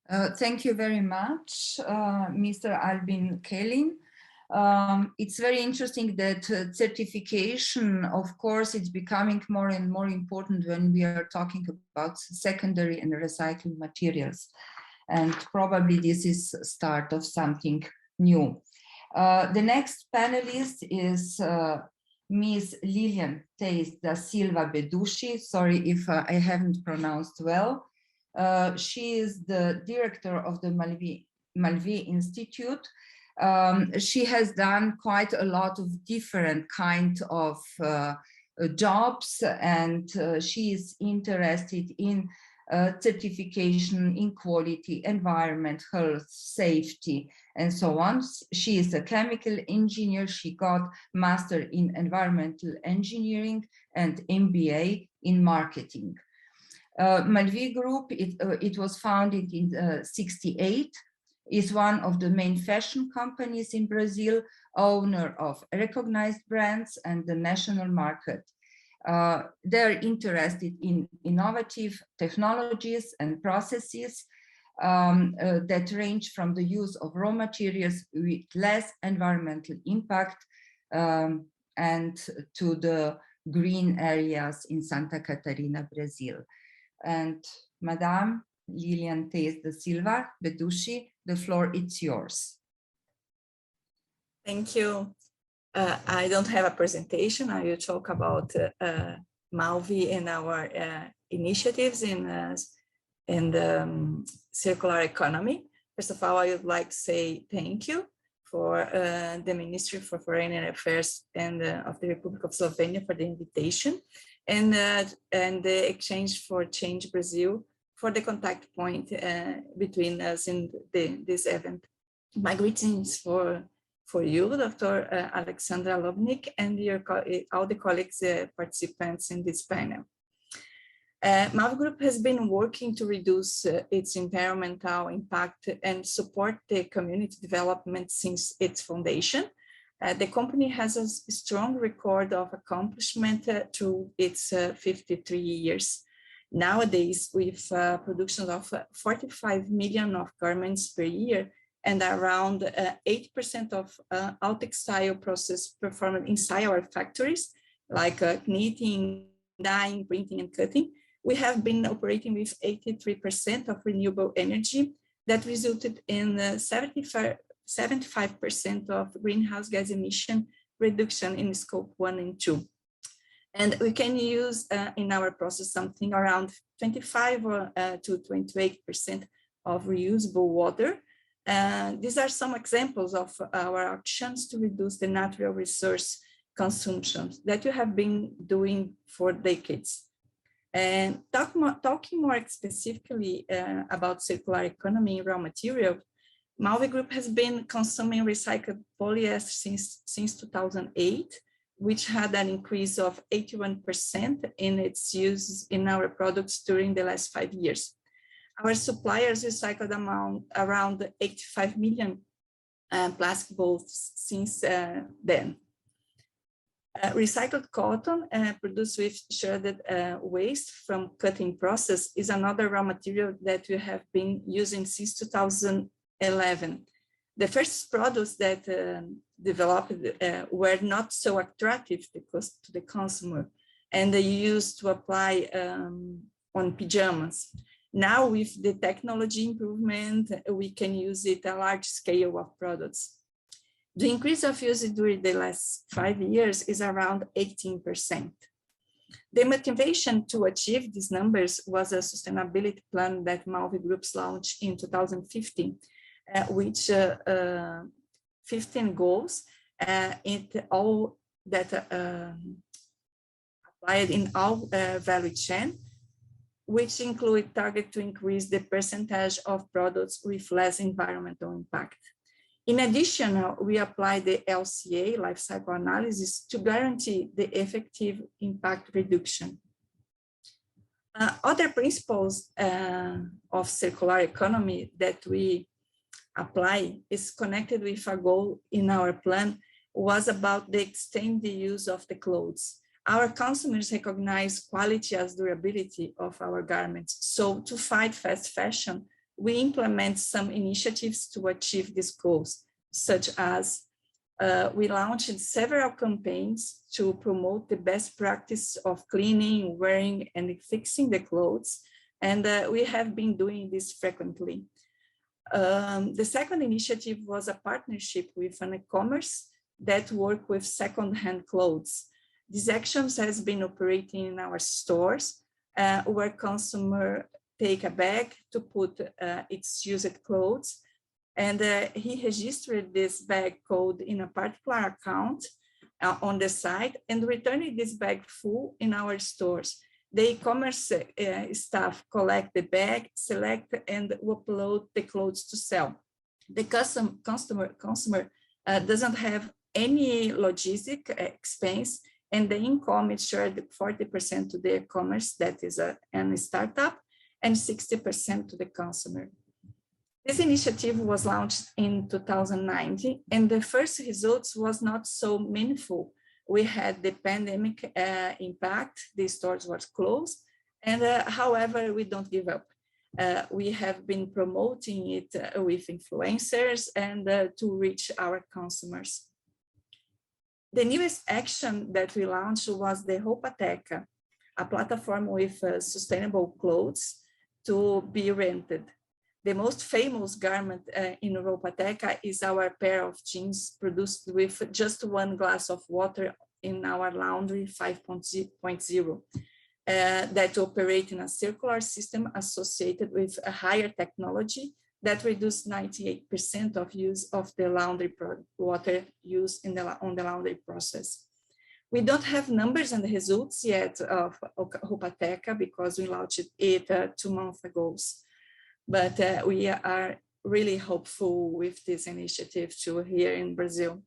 Thank you very much, Mr. Albin Kellin. It's very interesting that certification, of course, it's becoming more and more important when we are talking about secondary and recycled materials. And probably this is the start of something new. The next panelist is Ms. Lilian Teis da Silva Bedushi. Sorry if I haven't pronounced well. She is the director of the Malvi Institute. She has done quite a lot of different kinds of jobs, and she is interested in certification in quality, environment, health, safety, and so on. She is a chemical engineer. She got master in environmental engineering and MBA in marketing. Malvi Group, it was founded in 1968, is one of the main fashion companies in Brazil, owner of recognized brands and the national market. They're interested in innovative technologies and processes that range from the use of raw materials with less environmental impact and to the green areas in Santa Catarina, Brazil. And Madame Lilian Teis da Silva Bedushi, the floor is yours. Thank you. I don't have a presentation. I will talk about Malvi and our initiatives in the circular economy. First of all, I would like to say thank you for the Ministry for Foreign Affairs and of the Republic of Slovenia for the invitation, and the Exchange for Change Brazil for the contact point between us in this event. My greetings for you, Dr. Alexandra Lobnik, and all the colleagues participants in this panel. MAV Group has been working to reduce its environmental impact and support the community development since its foundation. The company has a strong record of accomplishment through its 53 years. Nowadays, with production of 45 million of garments per year and around 8% of all textile process performed inside our factories, like knitting, dyeing, printing, and cutting, we have been operating with 83% of renewable energy that resulted in 75% of greenhouse gas emission reduction in scope 1 and 2. And we can use in our process something around 25 to 28% of reusable water. These are some examples of our actions to reduce the natural resource consumption that we have been doing for decades. And talking more specifically about circular economy in raw material, MAV Group has been consuming recycled polyester since 2008, which had an increase of 81% in its use in our products during the last 5 years. Our suppliers recycled around 85 million plastic bottles since then. Recycled cotton produced with shredded waste from cutting process is another raw material that we have been using since 2011. The first products that developed were not so attractive because to the consumer, and they used to apply on pajamas. Now with the technology improvement, we can use it a large scale of products. The increase of usage during the last 5 years is around 18%. The motivation to achieve these numbers was a sustainability plan that MAV Group launched in 2015, which 15 goals, all that applied in all value chain, which include target to increase the percentage of products with less environmental impact. In addition, we apply the LCA, life cycle analysis, to guarantee the effective impact reduction. Other principles of circular economy that we apply is connected with a goal in our plan was about the extend the use of the clothes. Our consumers recognize quality as durability of our garments. So to fight fast fashion, we implement some initiatives to achieve these goals, such as we launched several campaigns to promote the best practice of cleaning, wearing, and fixing the clothes. And we have been doing this frequently. The second initiative was a partnership with an e-commerce that work with second-hand clothes. These actions has been operating in our stores where consumer take a bag to put its used clothes, and he registered this bag code in a particular account on the site and returned this bag full in our stores. The e-commerce staff collect the bag, select and upload the clothes to sell. The consumer doesn't have any logistic expense, and the income is shared 40% to the e-commerce, that is a startup, and 60% to the consumer. This initiative was launched in 2019, and the first results was not so meaningful. We had the pandemic impact, the stores were closed, and however, we don't give up. We have been promoting it with influencers and to reach our consumers. The newest action that we launched was the Roupateca, a platform with sustainable clothes to be rented. The most famous garment in Roupateca is our pair of jeans produced with just 1 glass of water in our laundry 5.0 that operate in a circular system associated with a higher technology that reduced 98% of use of the laundry water used on the laundry process. We don't have numbers and results yet of Rupateca because we launched it 2 months ago. But we are really hopeful with this initiative too here in Brazil.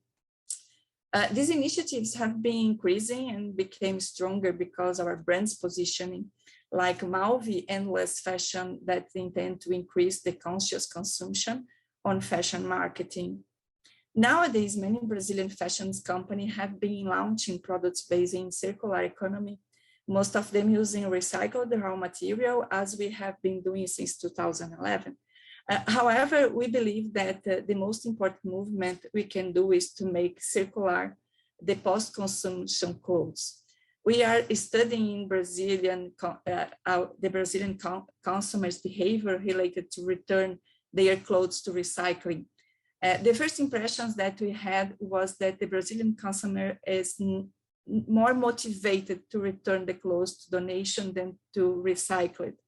These initiatives have been increasing and became stronger because our brand's positioning, like Malvi Endless Fashion, that intend to increase the conscious consumption on fashion marketing. Nowadays, many Brazilian fashion companies have been launching products based in circular economy, most of them using recycled raw material, as we have been doing since 2011. However, we believe that the most important movement we can do is to make circular the post-consumption clothes. We are studying the Brazilian consumers' behavior related to return their clothes to recycling. The first impressions that we had was that the Brazilian consumer is more motivated to return the clothes to donation than to recycle it,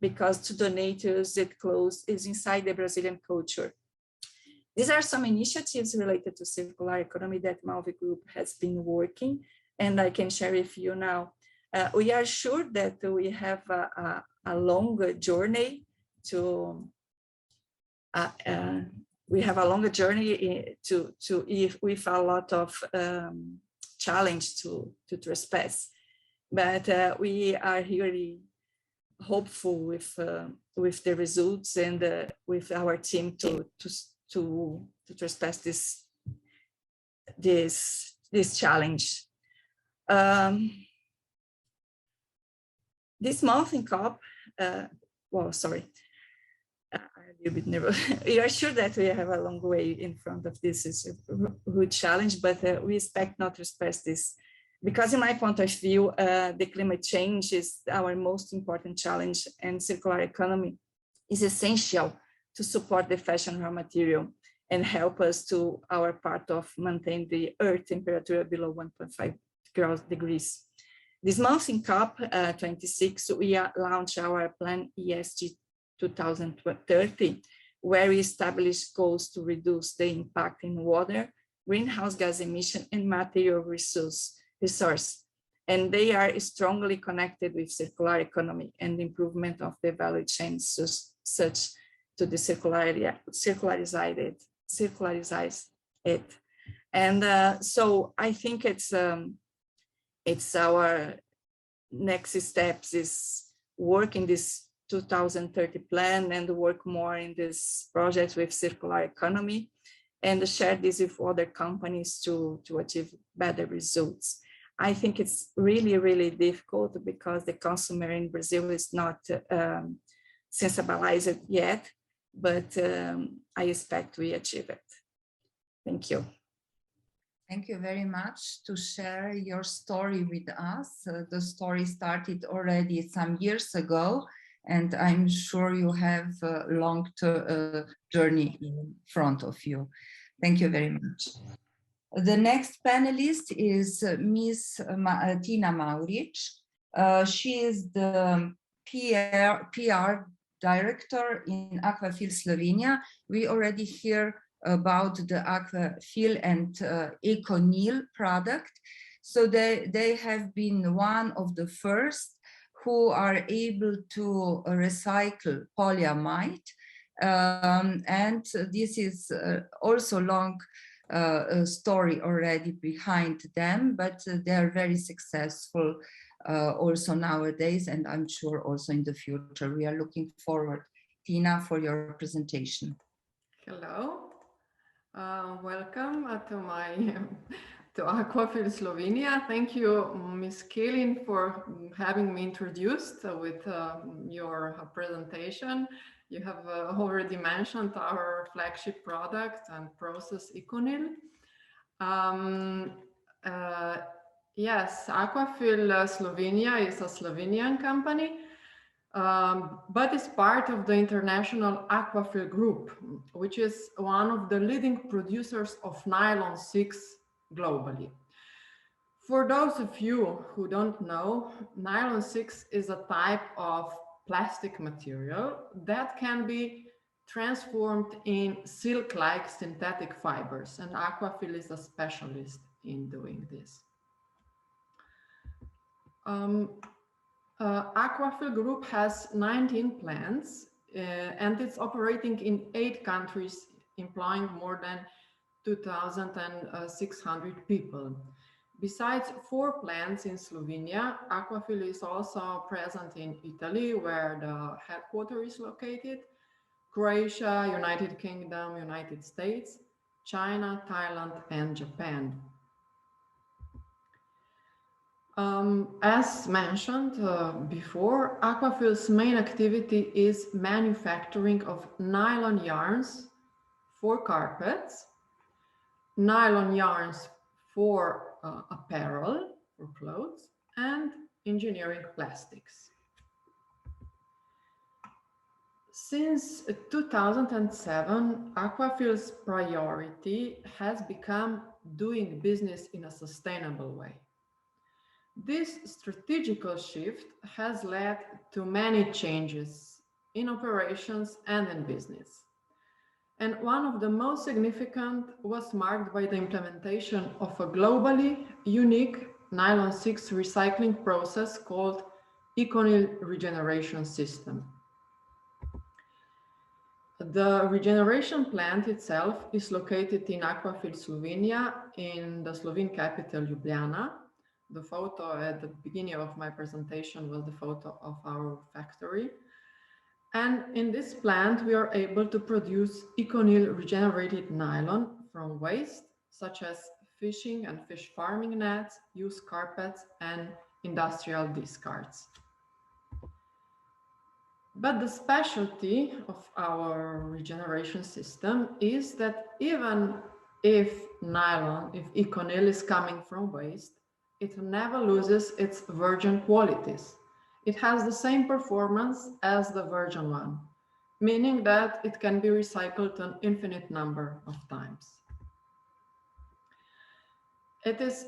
because to donate used clothes is inside the Brazilian culture. These are some initiatives related to circular economy that Malvi Group has been working, and I can share with you now. We are sure that we have a longer journey to with a lot of challenge to trespass, but we are really hopeful with the results and with our team to trespass this challenge. This month in COP, a bit nervous. We are sure that we have a long way in front of this. Is a good challenge, but we expect not to trespass this, because in my point of view, the climate change is our most important challenge, and circular economy is essential to support the fashion raw material and help us to our part of maintain the Earth temperature below 1.5 degrees. This month in COP 26, we launched our plan ESG 2030, where we establish goals to reduce the impact in water, greenhouse gas emission, and material resource. And they are strongly connected with circular economy and the improvement of the value chain, such to the circularize it. And so I think it's our next steps is work in this 2030 plan and work more in this project with circular economy and share this with other companies to achieve better results. I think it's really, really difficult because the consumer in Brazil is not sensibilized yet, but I expect we achieve it. Thank you. Thank you very much to share your story with us. The story started already some years ago, and I'm sure you have a long journey in front of you. Thank you very much. The next panelist is Ms. Tina Mauric. She is the PR director in Aquafil Slovenia. We already hear about the Aquafil and EcoNil product. So they have been one of the first who are able to recycle polyamide. And this is also long story already behind them, but they are very successful also nowadays, and I'm sure also in the future. We are looking forward, Tina, for your presentation. Hello, welcome to Aquafil Slovenia. Thank you, Ms. Kilin, for having me introduced with your presentation. You have already mentioned our flagship product and process EcoNil. Yes, Aquafil Slovenia is a Slovenian company, but it's part of the international Aquafil group, which is one of the leading producers of nylon 6 globally. For those of you who don't know, nylon 6 is a type of plastic material that can be transformed in silk-like synthetic fibers, and Aquafil is a specialist in doing this. Aquafil Group has 19 plants and it's operating in 8 countries, employing more than 2,600 people. Besides 4 plants in Slovenia, Aquafil is also present in Italy, where the headquarters is located, Croatia, United Kingdom, United States, China, Thailand, and Japan. As mentioned before, Aquafil's main activity is manufacturing of nylon yarns for carpets, nylon yarns for apparel, for clothes, and engineering plastics. Since 2007, Aquafil's priority has become doing business in a sustainable way. This strategical shift has led to many changes in operations and in business. And one of the most significant was marked by the implementation of a globally unique nylon 6 recycling process called ECONYL regeneration system. The regeneration plant itself is located in Aquafil, Slovenia, in the Slovene capital, Ljubljana. The photo at the beginning of my presentation was the photo of our factory. And in this plant, we are able to produce ECONYL regenerated nylon from waste, such as fishing and fish farming nets, used carpets, and industrial discards. But the specialty of our regeneration system is that even if ECONYL is coming from waste, it never loses its virgin qualities. It has the same performance as the virgin one, meaning that it can be recycled an infinite number of times. It is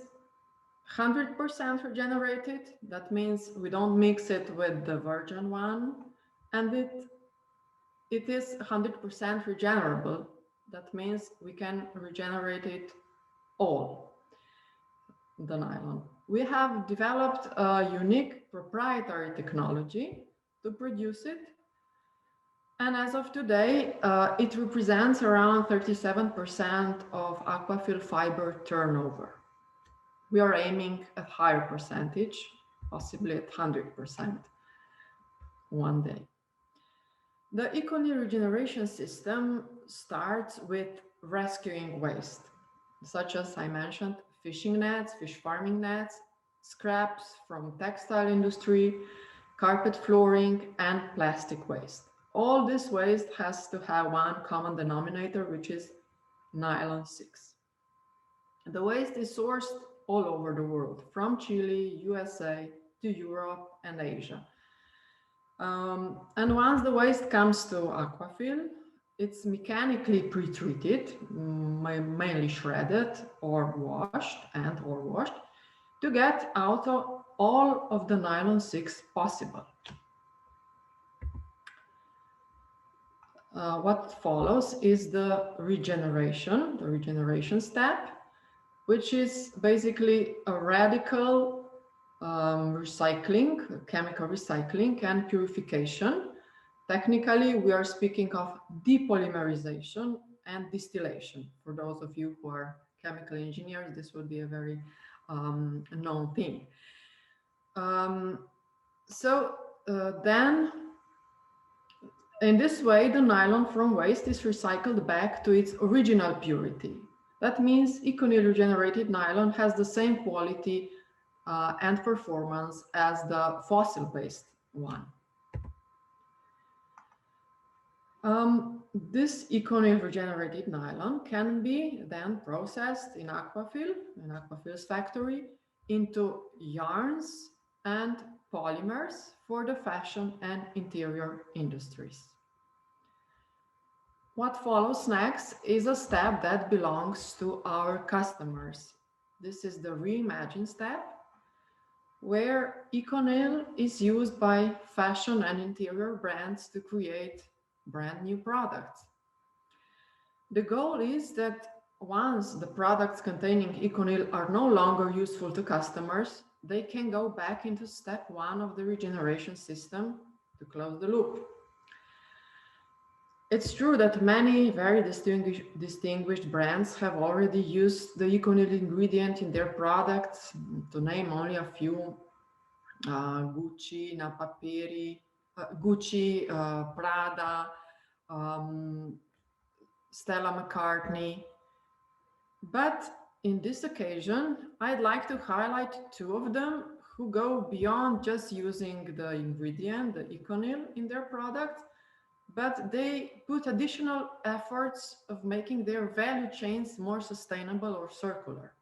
100% regenerated. That means we don't mix it with the virgin one, and it is 100% regenerable. That means we can regenerate it all, the nylon. We have developed a unique proprietary technology to produce it. And as of today, it represents around 37% of Aquafil fiber turnover. We are aiming at a higher percentage, possibly at 100% one day. The ECONYL regeneration system starts with rescuing waste, such as I mentioned, fishing nets, fish farming nets, scraps from textile industry, carpet flooring, and plastic waste. All this waste has to have one common denominator, which is nylon 6. The waste is sourced all over the world, from Chile, USA, to Europe and Asia. And once the waste comes to Aquafil, it's mechanically pre-treated, mainly shredded or washed to get out of all of the nylon 6 possible. What follows is the regeneration step, which is basically a radical recycling, chemical recycling and purification. Technically, we are speaking of depolymerization and distillation. For those of you who are chemical engineers, this would be a very known thing. Then, in this way, the nylon from waste is recycled back to its original purity. That means ECONYL regenerated nylon has the same quality and performance as the fossil-based one. This ECONYL regenerated nylon can be then processed in Aquafil's factory, into yarns and polymers for the fashion and interior industries. What follows next is a step that belongs to our customers. This is the reimagine step, where ECONYL is used by fashion and interior brands to create brand new products. The goal is that once the products containing ECONYL are no longer useful to customers, they can go back into step 1 of the regeneration system to close the loop. It's true that many very distinguished brands have already used the ECONYL ingredient in their products, to name only a few: Gucci, Napaperi, Gucci, Prada, Stella McCartney. But in this occasion, I'd like to highlight 2 of them who go beyond just using the ingredient, the ECONYL, in their product, but they put additional efforts of making their value chains more sustainable or circular.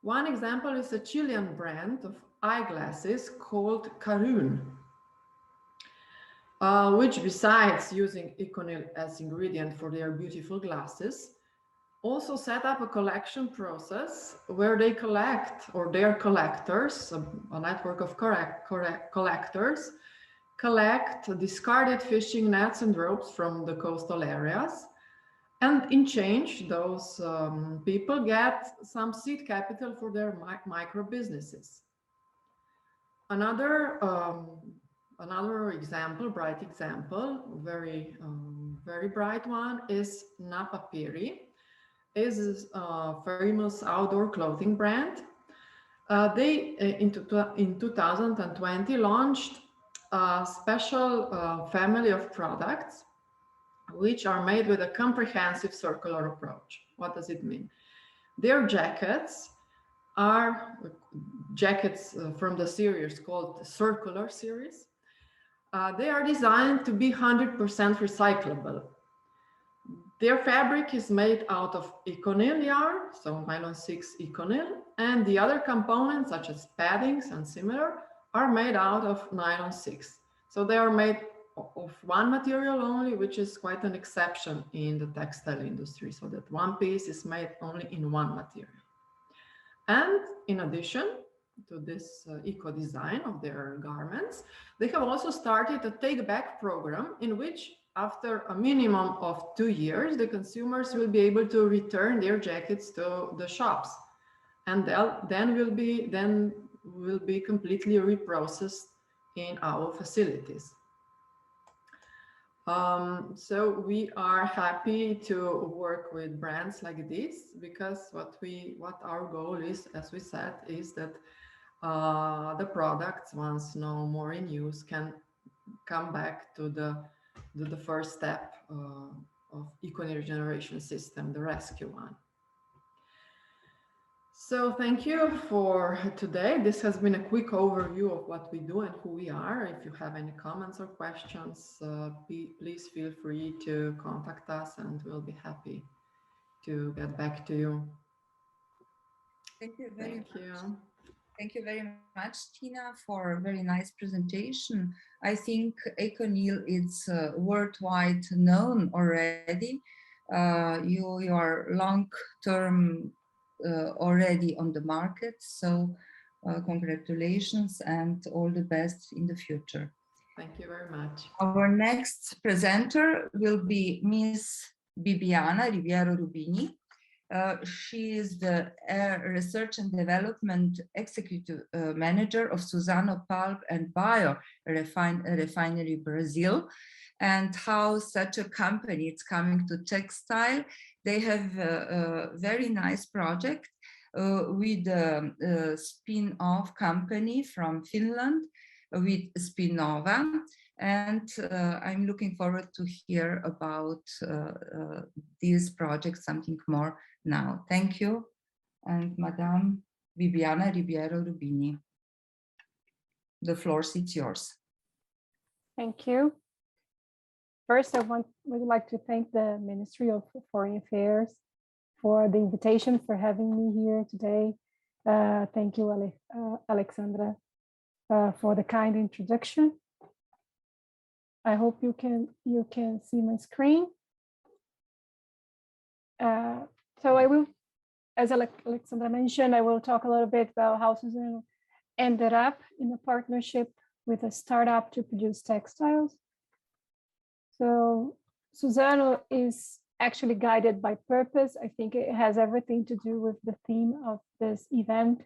One example is a Chilean brand of eyeglasses called Karun, which, besides using ECONYL as ingredient for their beautiful glasses, also set up a collection process where they collect, or their collectors, a network of collectors, collect discarded fishing nets and ropes from the coastal areas. And in change, those people get some seed capital for their micro businesses. Another example, bright example, very bright one, is Napaperi. Is a famous outdoor clothing brand. They, in 2020, launched a special family of products which are made with a comprehensive circular approach. What does it mean? Their jackets are jackets from the series called the Circular series. They are designed to be 100% recyclable. Their fabric is made out of ECONYL yarn, so nylon 6 ECONYL, and the other components, such as paddings and similar, are made out of nylon 6. So they are made of one material only, which is quite an exception in the textile industry, so that one piece is made only in one material. And in addition to this eco-design of their garments, they have also started a take-back program in which, after a minimum of 2 years, the consumers will be able to return their jackets to the shops, and then will be completely reprocessed in our facilities. So we are happy to work with brands like this, because what our goal is, as we said, is that the products, once no more in use, can come back to the first step of ECONYL regeneration system, the rescue one. So thank you for today. This has been a quick overview of what we do and who we are. If you have any comments or questions, please feel free to contact us and we'll be happy to get back to you. Thank you very much. Thank you very much, Tina, for a very nice presentation. I think ECONYL is worldwide known already. You are long-term already on the market, so congratulations and all the best in the future. Thank you very much. Our next presenter will be Ms. Bibiana Riviero Rubini. She is the Research and Development Executive Manager of Suzano Pulp and Bio Refinery Brazil. And how such a company, it's coming to textile, they have a very nice project with a spin-off company from Finland with Spinnova. And I'm looking forward to hear about this project, something more now. Thank you. And Madame Bibiana Riviero Rubini, the floor is yours. Thank you. First, I would like to thank the Ministry of Foreign Affairs for the invitation, for having me here today. Thank you, Alexandra, for the kind introduction. I hope you can see my screen. So I will, as Alexandra mentioned, I will talk a little bit about how Suzano ended up in a partnership with a startup to produce textiles. So Suzano is actually guided by purpose. I think it has everything to do with the theme of this event,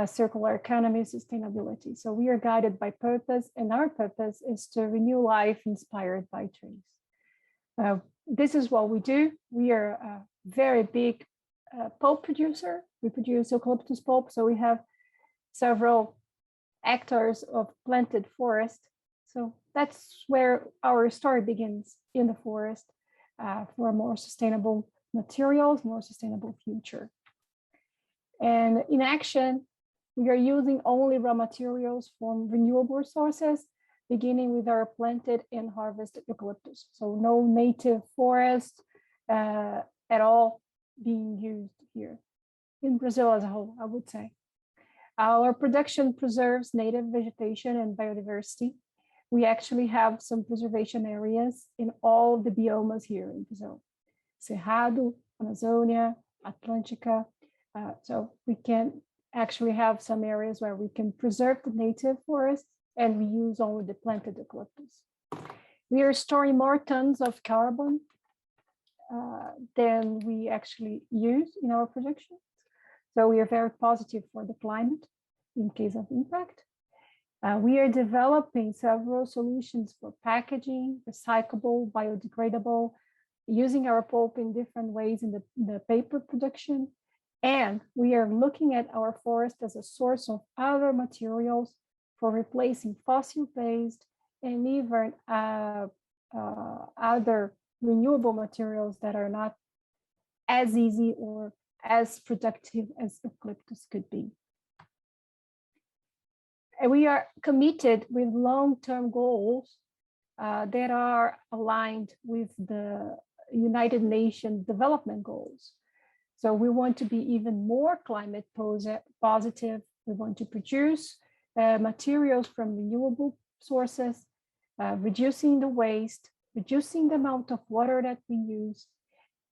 circular economy, sustainability. So we are guided by purpose, and our purpose is to renew life inspired by trees. This is what we do. We are a very big pulp producer. We produce eucalyptus pulp, so we have several hectares of planted forest. So that's where our story begins, in the forest, for more sustainable materials, more sustainable future. And in action, we are using only raw materials from renewable sources, beginning with our planted and harvested eucalyptus. So no native forest at all being used here. In Brazil as a whole, I would say. Our production preserves native vegetation and biodiversity. We actually have some preservation areas in all the biomes here in Brazil. Cerrado, Amazonia, Atlântica. So we can actually have some areas where we can preserve the native forests, and we use only the planted eucalyptus. We are storing more tons of carbon than we actually use in our production. So we are very positive for the climate in case of impact. We are developing several solutions for packaging, recyclable, biodegradable, using our pulp in different ways in the paper production. And we are looking at our forest as a source of other materials for replacing fossil-based and even other renewable materials that are not as easy or as productive as eucalyptus could be. And we are committed with long-term goals that are aligned with the United Nations Development Goals. So we want to be even more climate positive. We want to produce materials from renewable sources, reducing the waste, reducing the amount of water that we use.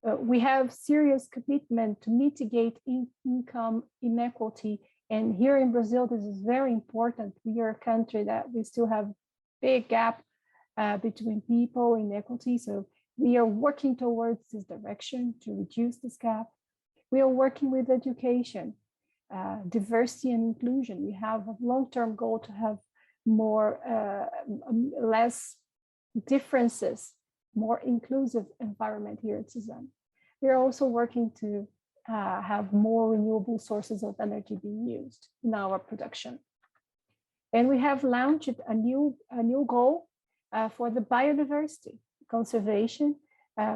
We have serious commitment to mitigate income inequality. And here in Brazil, this is very important. We are a country that we still have big gap between people inequality. So we are working towards this direction to reduce this gap. We are working with education, diversity and inclusion. We have a long-term goal to have less differences, more inclusive environment here at Suzano. We are also working to have more renewable sources of energy being used in our production. And we have launched a new goal for the biodiversity conservation,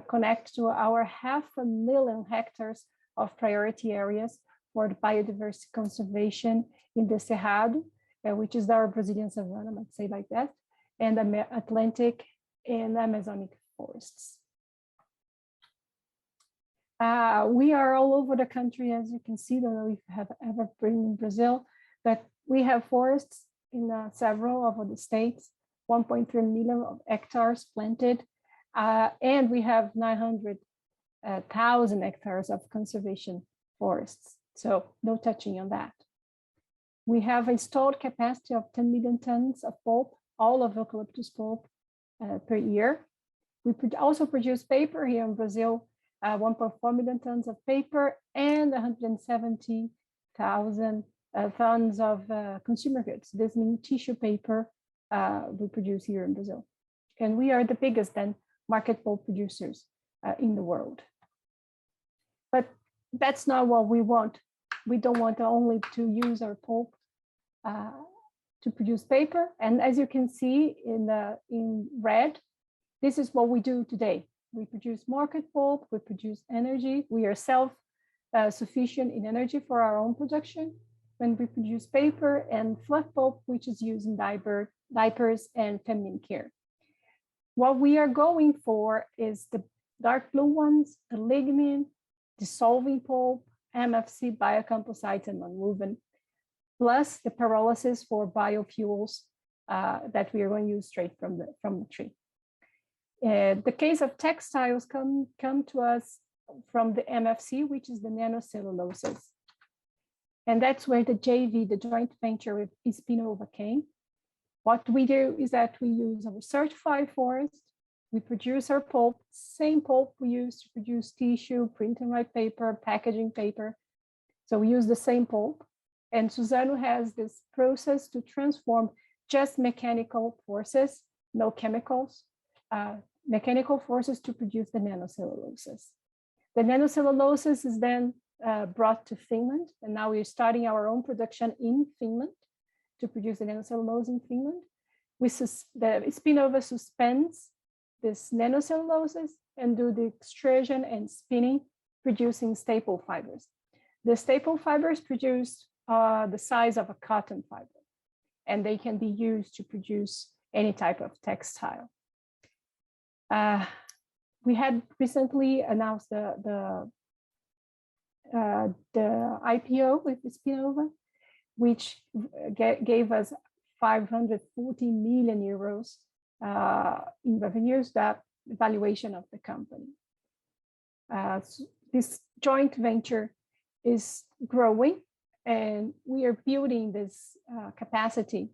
connect to our 500,000 hectares of priority areas for the biodiversity conservation in the Cerrado, which is our Brazilian savanna, let's say like that, and the Atlantic and Amazonic forests. We are all over the country, as you can see. Don't know if you have ever been in Brazil, but we have forests in several of the states, 1.3 million of hectares planted, and we have 900,000 hectares of conservation forests. So no touching on that. We have installed capacity of 10 million tons of pulp, all of eucalyptus pulp per year. We also produce paper here in Brazil, 1.4 million tons of paper and 170,000 tons of consumer goods. This means tissue paper we produce here in Brazil. And we are the biggest then market pulp producers in the world. But that's not what we want. We don't want only to use our pulp to produce paper. And as you can see in red, this is what we do today. We produce market pulp, we produce energy. We are self-sufficient in energy for our own production. When we produce paper and fluff pulp, which is used in diapers and feminine care. What we are going for is the dark blue ones, the lignin, dissolving pulp, MFC, biocomposites, and nonwoven, plus the pyrolysis for biofuels that we are going to use straight from the tree. The case of textiles come to us from the MFC, which is the nanocelluloses. And that's where the JV, the joint venture with Espinova came. What we do is that we use our certified forest, We produce our pulp, same pulp we use to produce tissue, print and write paper, packaging paper. So we use the same pulp. And Suzano has this process to transform just mechanical forces, no chemicals, mechanical forces to produce the nanocelluloses. The nanocelluloses is then brought to Finland, and now we're starting our own production in Finland to produce the nanocellulose in Finland. The Spinova suspends this nanocelluloses and do the extrusion and spinning, producing staple fibers. The staple fibers produce the size of a cotton fiber, and they can be used to produce any type of textile. We had recently announced the IPO with Spinova, which gave us 540 million euros in revenues, that valuation of the company. So this joint venture is growing, and we are building this capacity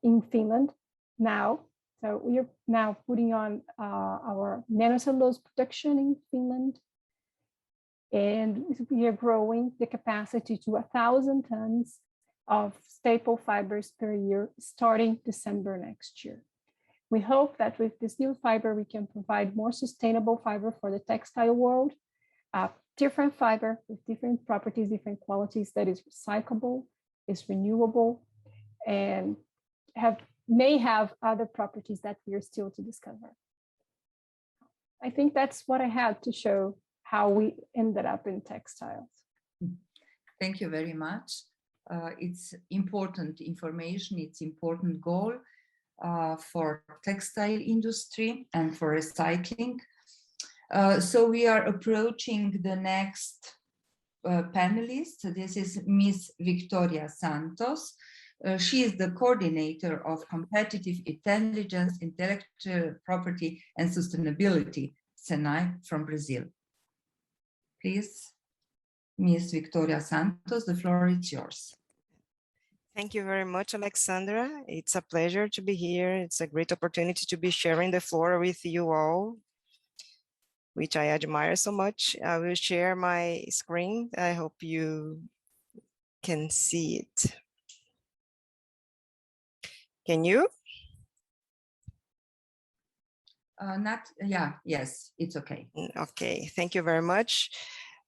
in Finland now. So we are now putting on our nanocellulose production in Finland, and we are growing the capacity to 1,000 tons of staple fibers per year starting December next year. We hope that with this new fiber, we can provide more sustainable fiber for the textile world, different fiber with different properties, different qualities, that is recyclable, is renewable, and may have other properties that we are still to discover. I think that's what I had to show how we ended up in textiles. Thank you very much. It's important information, it's important goal for textile industry and for recycling. So we are approaching the next panelist. This is Ms. Victoria Santos. She is the coordinator of competitive intelligence, intellectual property and sustainability, SENAI, from Brazil. Please, Ms. Victoria Santos, the floor is yours. Thank you very much, Alexandra. It's a pleasure to be here. It's a great opportunity to be sharing the floor with you all, which I admire so much. I will share my screen. I hope you can see it. Can you? Yes, it's okay. Okay, thank you very much.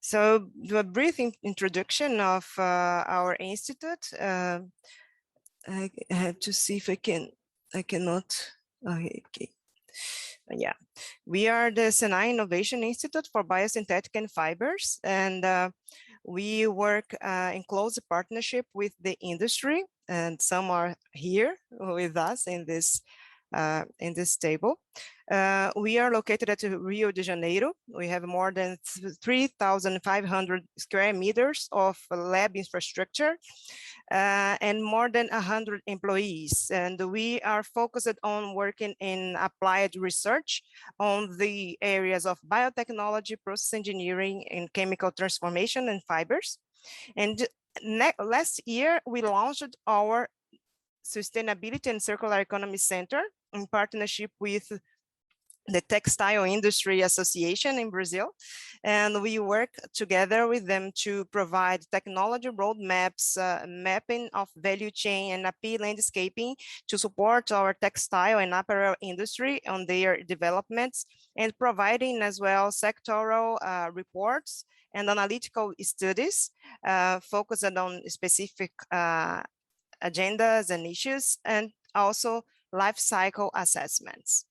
So do a brief introduction of our institute. I have to see if I cannot. Okay. Yeah, we are the SENAI Innovation Institute for Biosynthetic and Fibers, and we work in close partnership with the industry, and some are here with us in this table. We are located at Rio de Janeiro. We have more than 3,500 square meters of lab infrastructure and more than 100 employees. And we are focused on working in applied research on the areas of biotechnology, process engineering, and chemical transformation and fibers. And last year, we launched our Sustainability and Circular Economy Center in partnership with the Textile Industry Association in Brazil. And we work together with them to provide technology roadmaps, mapping of value chain and AP landscaping to support our textile and apparel industry on their developments, and providing as well sectoral reports and analytical studies focused on specific agendas and issues, and also life cycle assessments.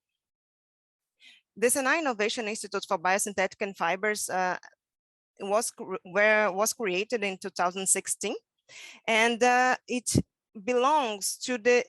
The SENAI Innovation Institute for Biosynthetic and Fibers was created in 2016, and it belongs to the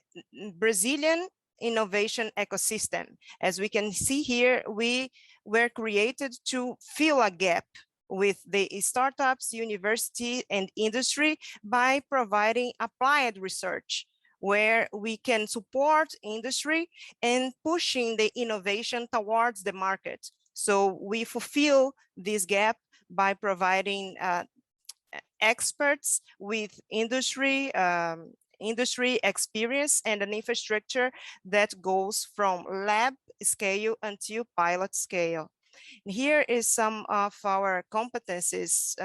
Brazilian innovation ecosystem. As we can see here, we were created to fill a gap with the startups, university, and industry by providing applied research, where we can support industry and pushing the innovation towards the market. So we fulfill this gap by providing experts with industry industry experience and an infrastructure that goes from lab scale until pilot scale. Here is some of our competencies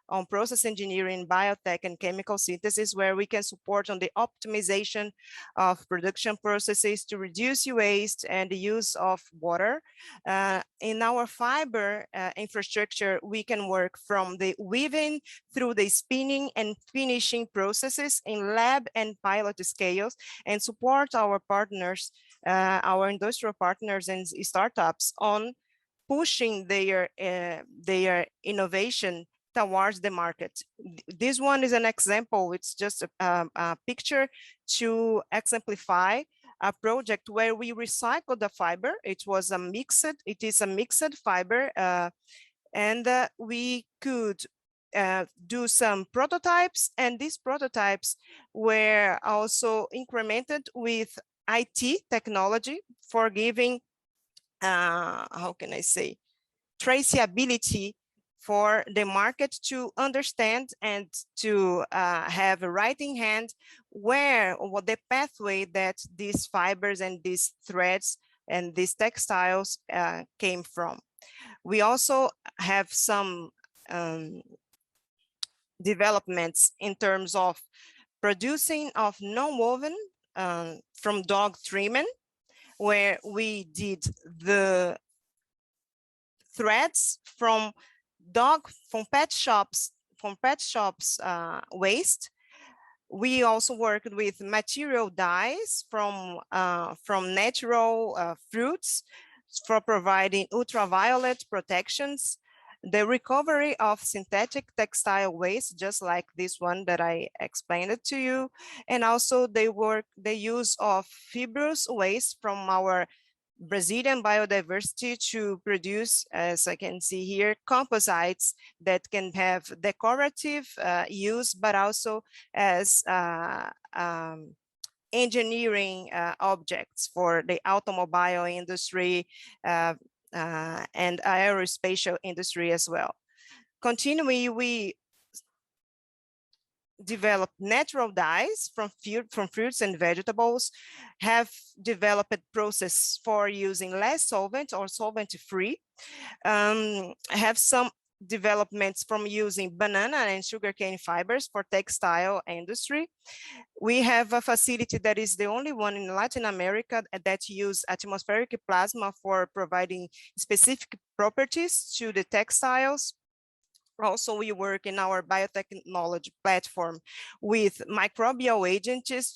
on process engineering, biotech, and chemical synthesis, where we can support on the optimization of production processes to reduce waste and the use of water. In our fiber infrastructure, we can work from the weaving through the spinning and finishing processes in lab and pilot scales, and support our partners, our industrial partners and startups on pushing their innovation towards the market. This one is an example. It's just a picture to exemplify a project where we recycled the fiber. It is a mixed fiber, and we could do some prototypes, and these prototypes were also incremented with IT technology for giving, how can I say, traceability for the market to understand and to have a right in hand what the pathway that these fibers and these threads and these textiles came from. We also have some developments in terms of producing of non-woven from dog treatment, where we did the threads from pet shops waste. We also worked with material dyes from natural fruits for providing ultraviolet protections, the recovery of synthetic textile waste, just like this one that I explained it to you, and also the use of fibrous waste from our Brazilian biodiversity to produce, as I can see here, composites that can have decorative use, but also as engineering objects for the automobile industry and aerospatial industry as well. Continuing, we develop natural dyes from fruits and vegetables, have developed process for using less solvent or solvent-free, have some developments from using banana and sugarcane fibers for textile industry. We have a facility that is the only one in Latin America that use atmospheric plasma for providing specific properties to the textiles. Also, we work in our biotechnology platform with microbial agents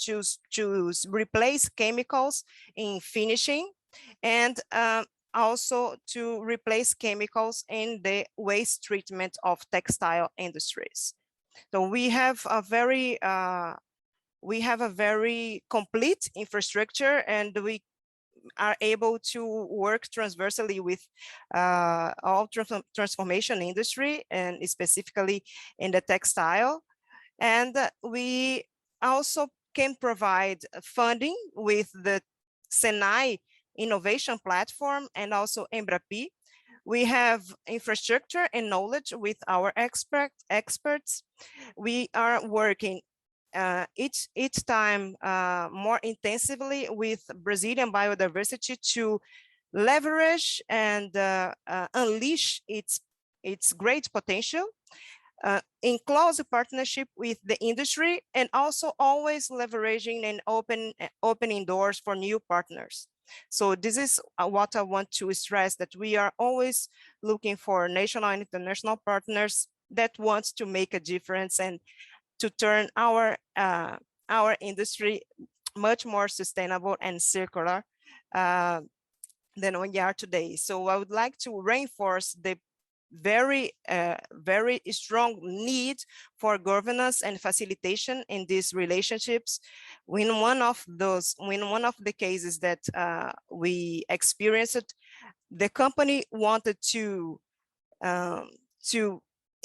to replace chemicals in finishing, and also to replace chemicals in the waste treatment of textile industries. So we have a very complete infrastructure, and we are able to work transversely with all transformation industry, and specifically in the textile. And we also can provide funding with the Senai innovation platform and also Embrapi. We have infrastructure and knowledge with our experts. We are working each time more intensively with Brazilian biodiversity to leverage and unleash its great potential in close partnership with the industry, and also always leveraging and opening doors for new partners. So this is what I want to stress, that we are always looking for national and international partners that want to make a difference and to turn our industry much more sustainable and circular than we are today. So I would like to reinforce the very strong need for governance and facilitation in these relationships. When one of the cases that we experienced, the company wanted to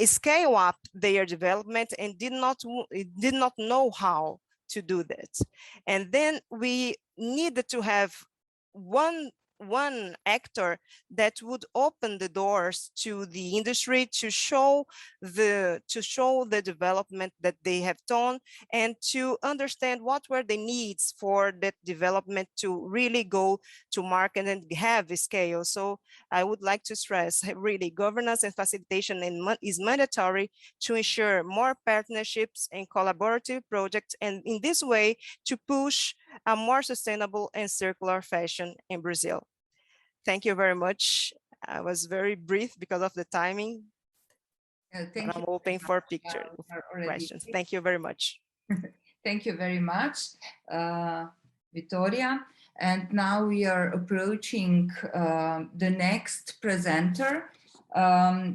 scale up their development and did not know how to do that. And then we needed to have one one actor that would open the doors to the industry to show the development that they have done and to understand what were the needs for that development to really go to market and have a scale. So I would like to stress really governance and facilitation is mandatory to ensure more partnerships and collaborative projects, and in this way to push a more sustainable and circular fashion in Brazil. Thank you very much. I was very brief because of the timing. Thank you. I'm open for questions. Thank you very much. Thank you very much, Vittoria. And now we are approaching the next presenter.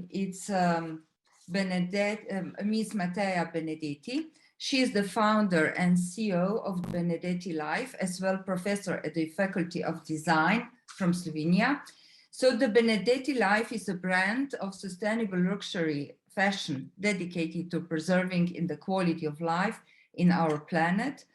It's Ms. Mattea Benedetti. She is the founder and CEO of Benedetti Life, as well professor at the Faculty of Design from Slovenia. So the Benedetti Life is a brand of sustainable luxury fashion dedicated to preserving in the quality of life in our planet.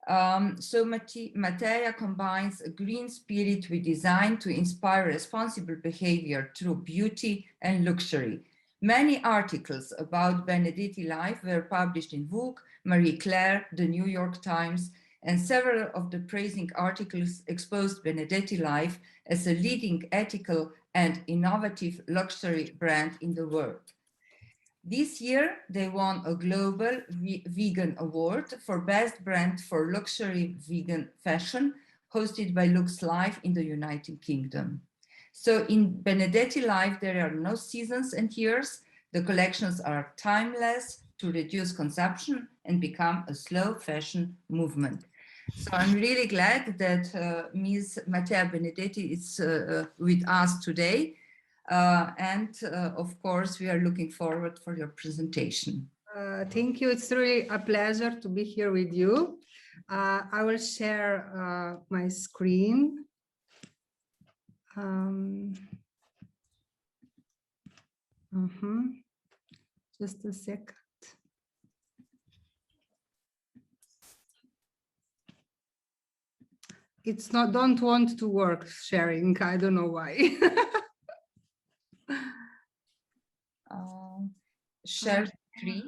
So Mattea combines a green spirit with design to inspire responsible behavior through beauty and luxury. Many articles about Benedetti Life were published in Vogue, Marie Claire, the New York Times, and several of the praising articles exposed Benedetti Life as a leading ethical and innovative luxury brand in the world. This year, they won a Global Vegan Award for Best Brand for Luxury Vegan Fashion, hosted by Lux Life in the United Kingdom. So in Benedetti Life, there are no seasons and years. The collections are timeless to reduce consumption and become a slow fashion movement. So I'm really glad that Ms. Mattea Benedetti is with us today. Of course, we are looking forward for your presentation. Thank you. It's really a pleasure to be here with you. I will share my screen. Just a second. It's not, don't want to work sharing. I don't know why. Share screen.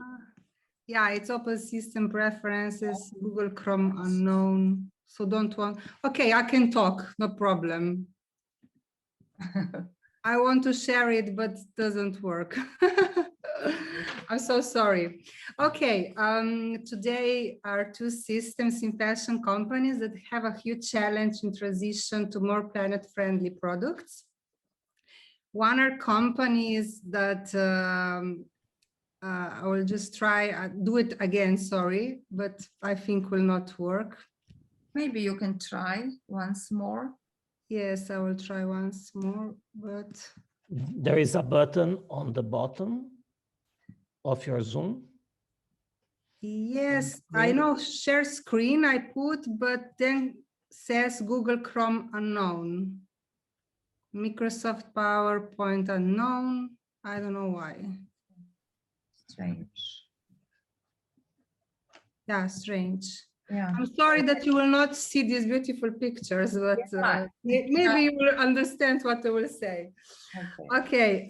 Yeah, it's open system preferences, Google Chrome unknown. So don't want, okay, I can talk, no problem. I want to share it, but it doesn't work. I'm so sorry. Okay, today are two systems in fashion companies that have a huge challenge in transition to more planet-friendly products. One are companies that I will just try, do it again, sorry, but I think will not work. Maybe you can try once more. Yes, I will try once more, but... There is a button on the bottom of your Zoom. Yes, I know, share screen I put, but then says Google Chrome unknown. Microsoft PowerPoint unknown. I don't know why. Strange. Yeah, strange. Yeah. I'm sorry that you will not see these beautiful pictures, but maybe you will understand what I will say. Okay.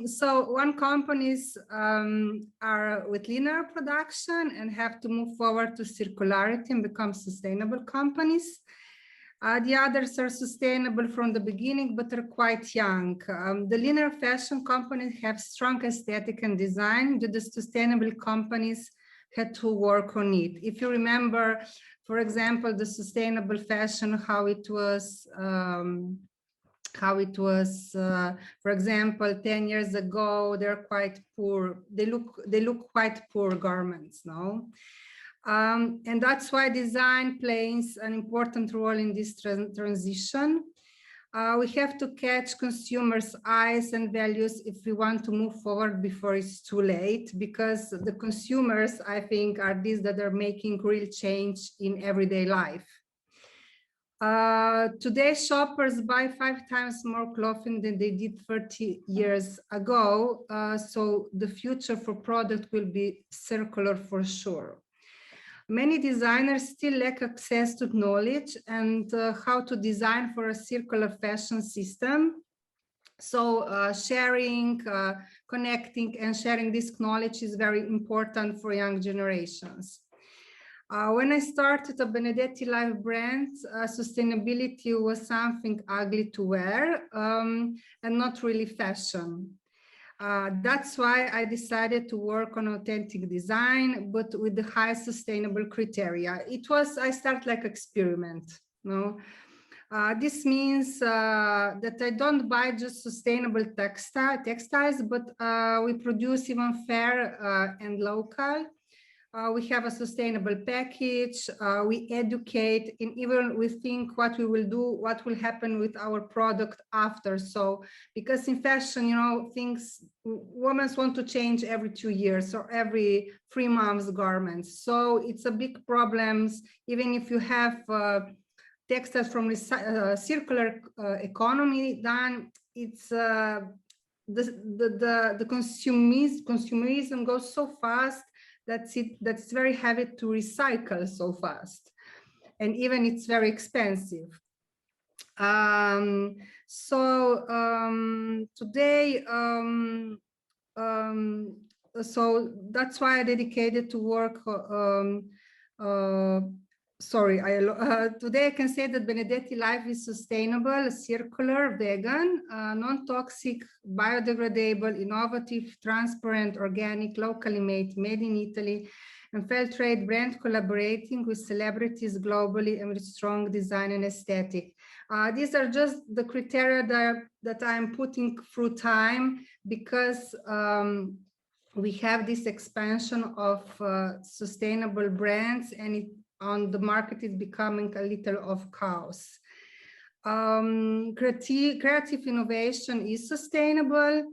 So one companies are with linear production and have to move forward to circularity and become sustainable companies. The others are sustainable from the beginning, but are quite young. The linear fashion companies have strong aesthetic and design. The sustainable companies had to work on it. If you remember, for example, the sustainable fashion, how it was, for example, 10 years ago, they're quite poor. They look quite poor garments now. And that's why design plays an important role in this transition. We have to catch consumers' eyes and values if we want to move forward before it's too late, because the consumers, I think, are these that are making real change in everyday life. Today, shoppers buy 5 times more clothing than they did 30 years ago. So the future for product will be circular for sure. Many designers still lack access to knowledge and how to design for a circular fashion system. So sharing, connecting and sharing this knowledge is very important for young generations. When I started a Benedetti Life brand, sustainability was something ugly to wear and not really fashion. That's why I decided to work on authentic design, but with the high sustainable criteria. I started like experiment, you know. This means that I don't buy just sustainable textiles, but we produce even fair and local. We have a sustainable package, we educate, and even we think what we will do, what will happen with our product after. So, because in fashion, you know, women want to change every 2 years or every 3 months garments. So it's a big problem, even if you have textiles from circular economy, then it's the consumerism goes so fast that's very heavy to recycle so fast, and even it's very expensive. Today, so that's why I dedicated to work. Today I can say that Benedetti Life is sustainable, circular, vegan, non-toxic, biodegradable, innovative, transparent, organic, locally made in Italy, and fair trade brand collaborating with celebrities globally and with strong design and aesthetic. These are just the criteria that I'm putting through time because we have this expansion of sustainable brands, and on the market is becoming a little of chaos. Creative innovation is sustainable.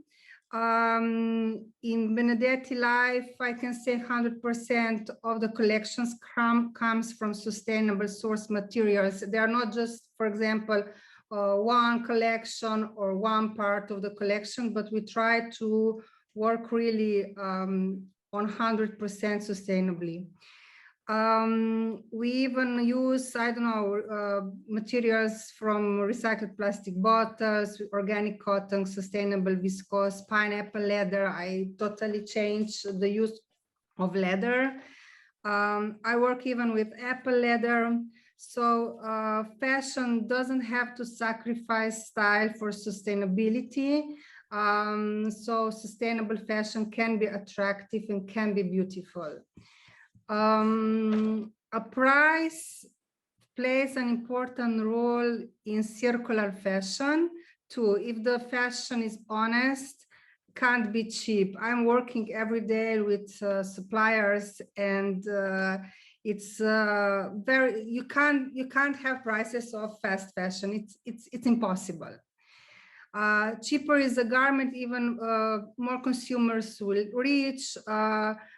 In Benedetti Life, I can say 100% of the collections comes from sustainable source materials. They are not just, for example, one collection or one part of the collection, but we try to work really on 100% sustainably. We even use, I don't know, materials from recycled plastic bottles, organic cotton, sustainable viscose, pineapple leather. I totally changed the use of leather. I work even with apple leather. So fashion doesn't have to sacrifice style for sustainability. So sustainable fashion can be attractive and can be beautiful. A price plays an important role in circular fashion too. If the fashion is honest, can't be cheap. I'm working every day with suppliers, and it's you can't have prices of fast fashion. It's impossible. Cheaper is a garment, even more consumers will reach,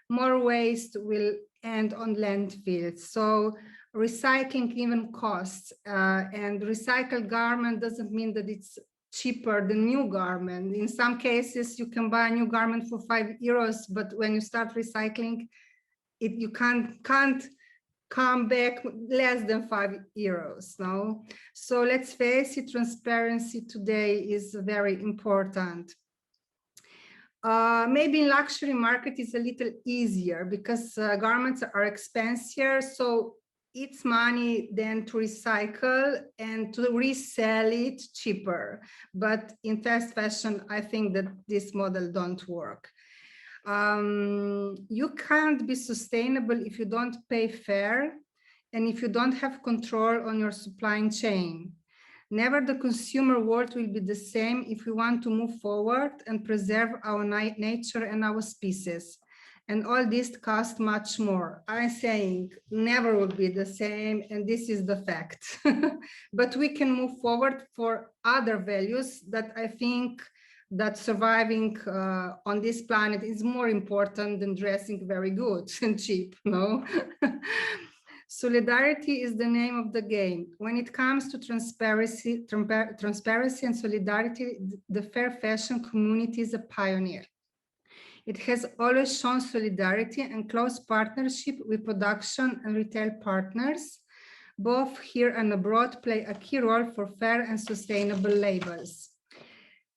more waste will end on landfills. So recycling even costs, and recycled garment doesn't mean that it's cheaper than new garment. In some cases, you can buy a new garment for €5, but when you start recycling it, you can't come back less than €5, no? So let's face it, transparency today is very important. Maybe in luxury market is a little easier because garments are expensive, so it's money then to recycle and to resell it cheaper. But in fast fashion, I think that this model don't work. You can't be sustainable if you don't pay fair and if you don't have control on your supply chain. Never the consumer world will be the same if we want to move forward and preserve our nature and our species. And all this costs much more. I'm saying never will be the same, and this is the fact. But we can move forward for other values that I think that surviving on this planet is more important than dressing very good and cheap, no? Solidarity is the name of the game. When it comes to transparency and solidarity, the fair fashion community is a pioneer. It has always shown solidarity and close partnership with production and retail partners. Both here and abroad play a key role for fair and sustainable labels.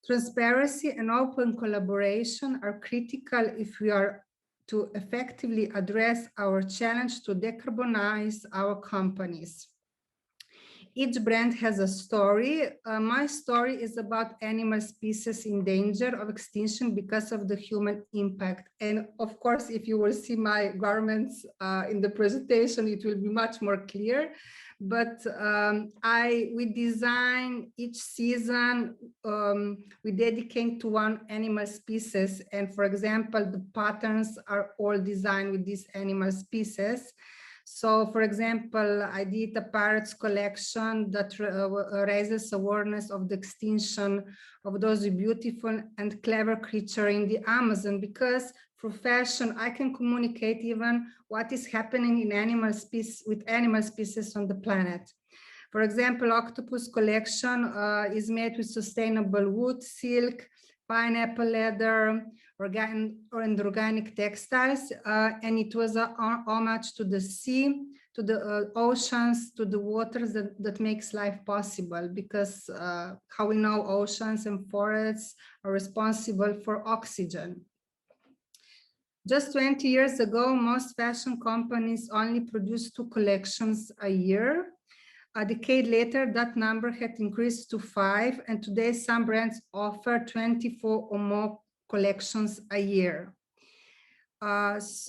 Transparency and open collaboration are critical if we are to effectively address our challenge to decarbonize our companies. Each brand has a story. My story is about animal species in danger of extinction because of the human impact. And of course, if you will see my garments in the presentation, it will be much more clear. But we design each season, we dedicate to one animal species. And for example, the patterns are all designed with these animal species. So, for example, I did a parrots collection that raises awareness of the extinction of those beautiful and clever creatures in the Amazon, because through fashion, I can communicate even what is happening in animal species with animal species on the planet. For example, octopus collection is made with sustainable wood, silk, pineapple leather, organic textiles, and it was a homage to the sea, to the oceans, to the waters that makes life possible, because how we know oceans and forests are responsible for oxygen. Just 20 years ago, most fashion companies only produced 2 collections a year. A decade later, that number had increased to 5, and today some brands offer 24 or more collections a year. That's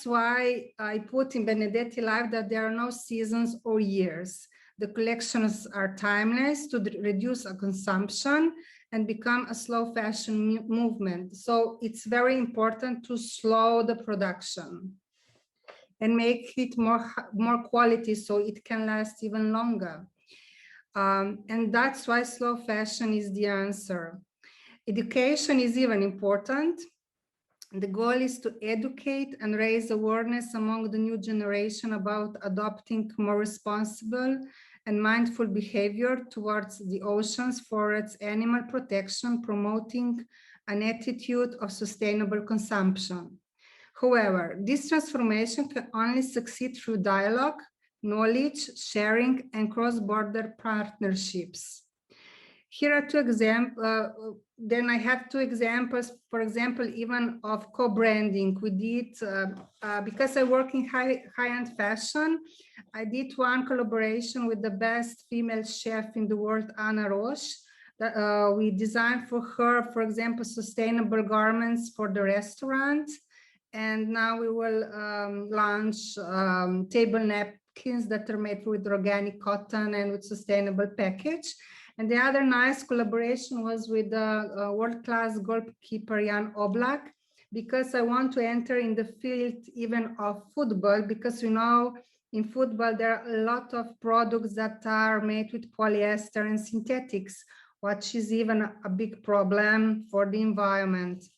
why I put in Benedetti Live that there are no seasons or years. The collections are timeless to reduce a consumption and become a slow fashion movement. So it's very important to slow the production and make it more quality so it can last even longer. And that's why slow fashion is the answer. Education is even important. The goal is to educate and raise awareness among the new generation about adopting more responsible and mindful behavior towards the oceans, forests, animal protection, promoting an attitude of sustainable consumption. However, this transformation can only succeed through dialogue, knowledge sharing, and cross-border partnerships. Here are 2 examples. Then I have 2 examples, for example, even of co-branding. We did, because I work in high-end fashion, I did one collaboration with the best female chef in the world, Anna Roche. We designed for her, for example, sustainable garments for the restaurant. And now we will launch table napkins that are made with organic cotton and with sustainable package. And the other nice collaboration was with the world-class goalkeeper Jan Oblak, because I want to enter in the field even of football, because we know in football there are a lot of products that are made with polyester and synthetics, which is even a big problem for the environment.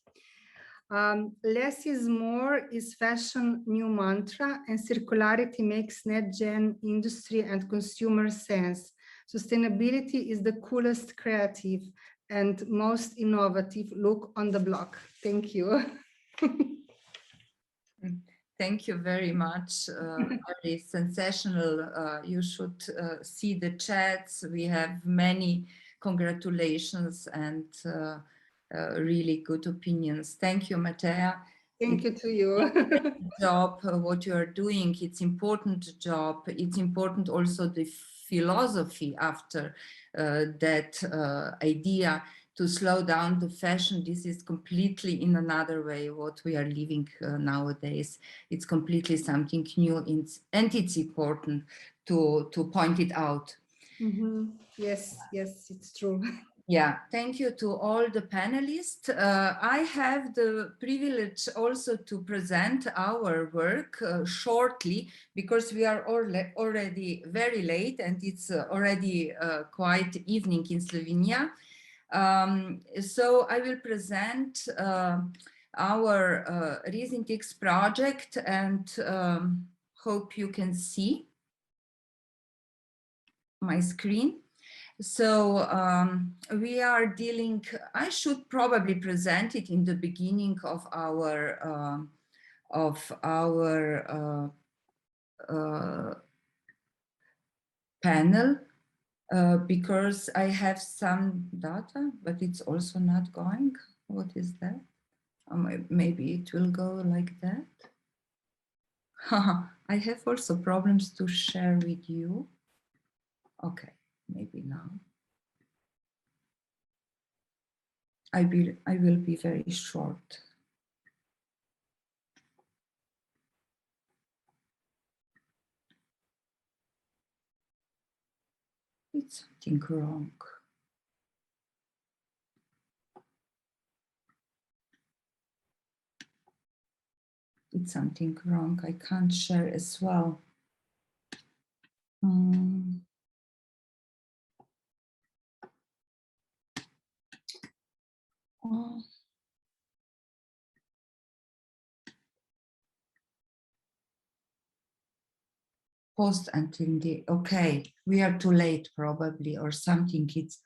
Less is more is fashion new mantra, and circularity makes net-gen industry and consumer sense. Sustainability is the coolest, creative, and most innovative look on the block. Thank you. Thank you very much. Very sensational. You should see the chats. We have many congratulations and really good opinions. Thank you, Matea. Thank you to you. Job, what you are doing, it's important job. It's important also the philosophy after that idea to slow down the fashion. This is completely in another way what we are living nowadays. It's completely something new, and it's important to point it out. Mm-hmm. Yes, it's true. Yeah, thank you to all the panelists. I have the privilege also to present our work shortly, because we are already very late and it's already quite evening in Slovenia. So I will present our Resintix project, and hope you can see my screen. So we are dealing, I should probably present it in the beginning of our panel, because I have some data, but it's also not going. What is that? Maybe it will go like that. I have also problems to share with you. Okay, maybe now. I will be very short. It's something wrong. It's something wrong. I can't share as well. Oh. Post until the, okay, we are too late probably, or something. It's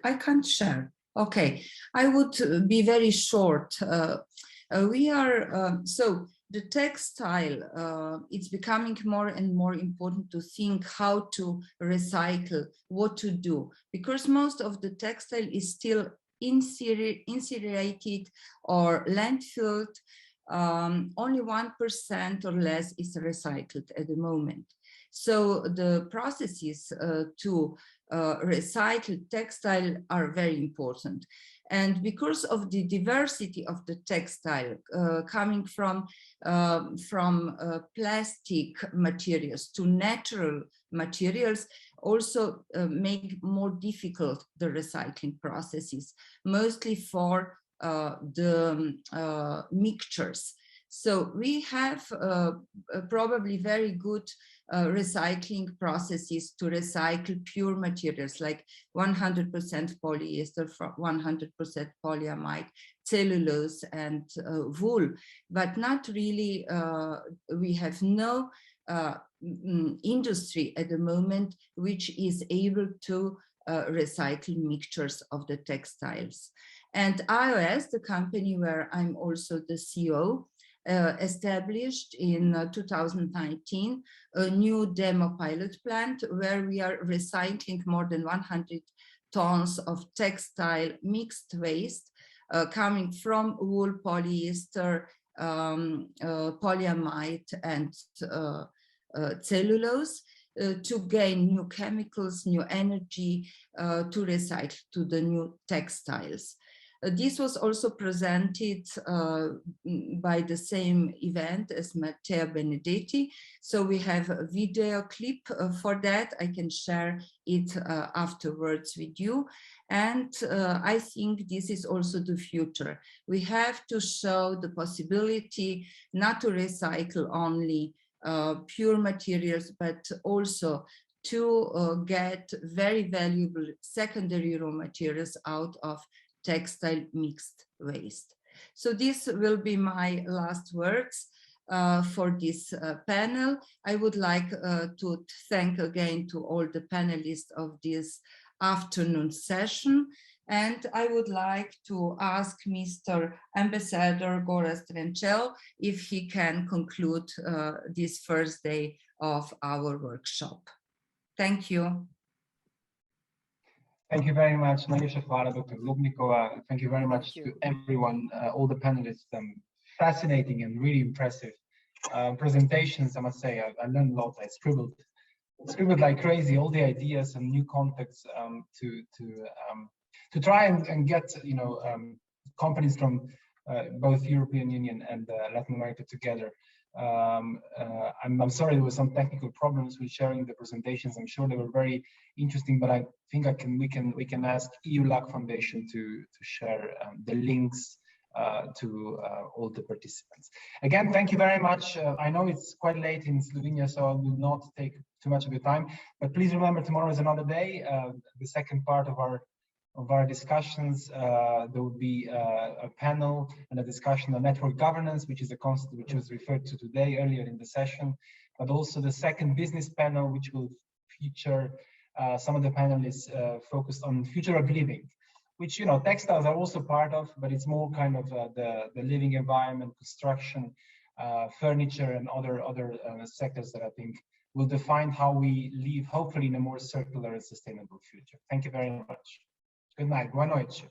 I can't share. Okay, I would be very short. We are so the textile, it's becoming more and more important to think how to recycle, what to do, because most of the textile is still incinerated or landfilled. Only 1% or less is recycled at the moment. So the processes to recycle textile are very important. And because of the diversity of the textile coming from plastic materials to natural materials, also make more difficult the recycling processes, mostly for the mixtures. So we have probably very good recycling processes to recycle pure materials like 100% polyester, 100% polyamide, cellulose, and wool, but not really, we have no industry at the moment which is able to recycle mixtures of the textiles. And IOS, the company where I'm also the CEO, established in 2019 a new demo pilot plant where we are recycling more than 100 tons of textile mixed waste coming from wool, polyester, polyamide, and cellulose to gain new chemicals, new energy to recycle to the new textiles. This was also presented by the same event as Matteo Benedetti. So we have a video clip for that. I can share it afterwards with you. And I think this is also the future. We have to show the possibility not to recycle only pure materials, but also to get very valuable secondary raw materials out of textile mixed waste. So this will be my last words for this panel. I would like to thank again to all the panelists of this afternoon session. And I would like to ask Mr. Ambassador Gorazd Renčel if he can conclude this first day of our workshop. Thank you. Thank you very much, Najlepša hvala, Dr. Lubnikova. Thank you very much to everyone, all the panelists. Fascinating and really impressive presentations, I must say. I learned a lot. I scribbled like crazy, all the ideas and new contexts to try and get, you know, companies from both European Union and Latin America together. I'm sorry there were some technical problems with sharing the presentations. I'm sure they were very interesting, but I think we can ask EU-LAC Foundation to share the links to all the participants. Again, thank you very much. I know it's quite late in Slovenia, so I will not take too much of your time, but please remember tomorrow is another day. The second part of our discussions, there will be a panel and a discussion on network governance, which is a concept which was referred to today earlier in the session, but also the second business panel, which will feature some of the panelists focused on future of living, which, you know, textiles are also part of, but it's more kind of the living environment, construction, furniture, and other sectors that I think will define how we live, hopefully, in a more circular and sustainable future. Thank you very much. Good night. Boa noite.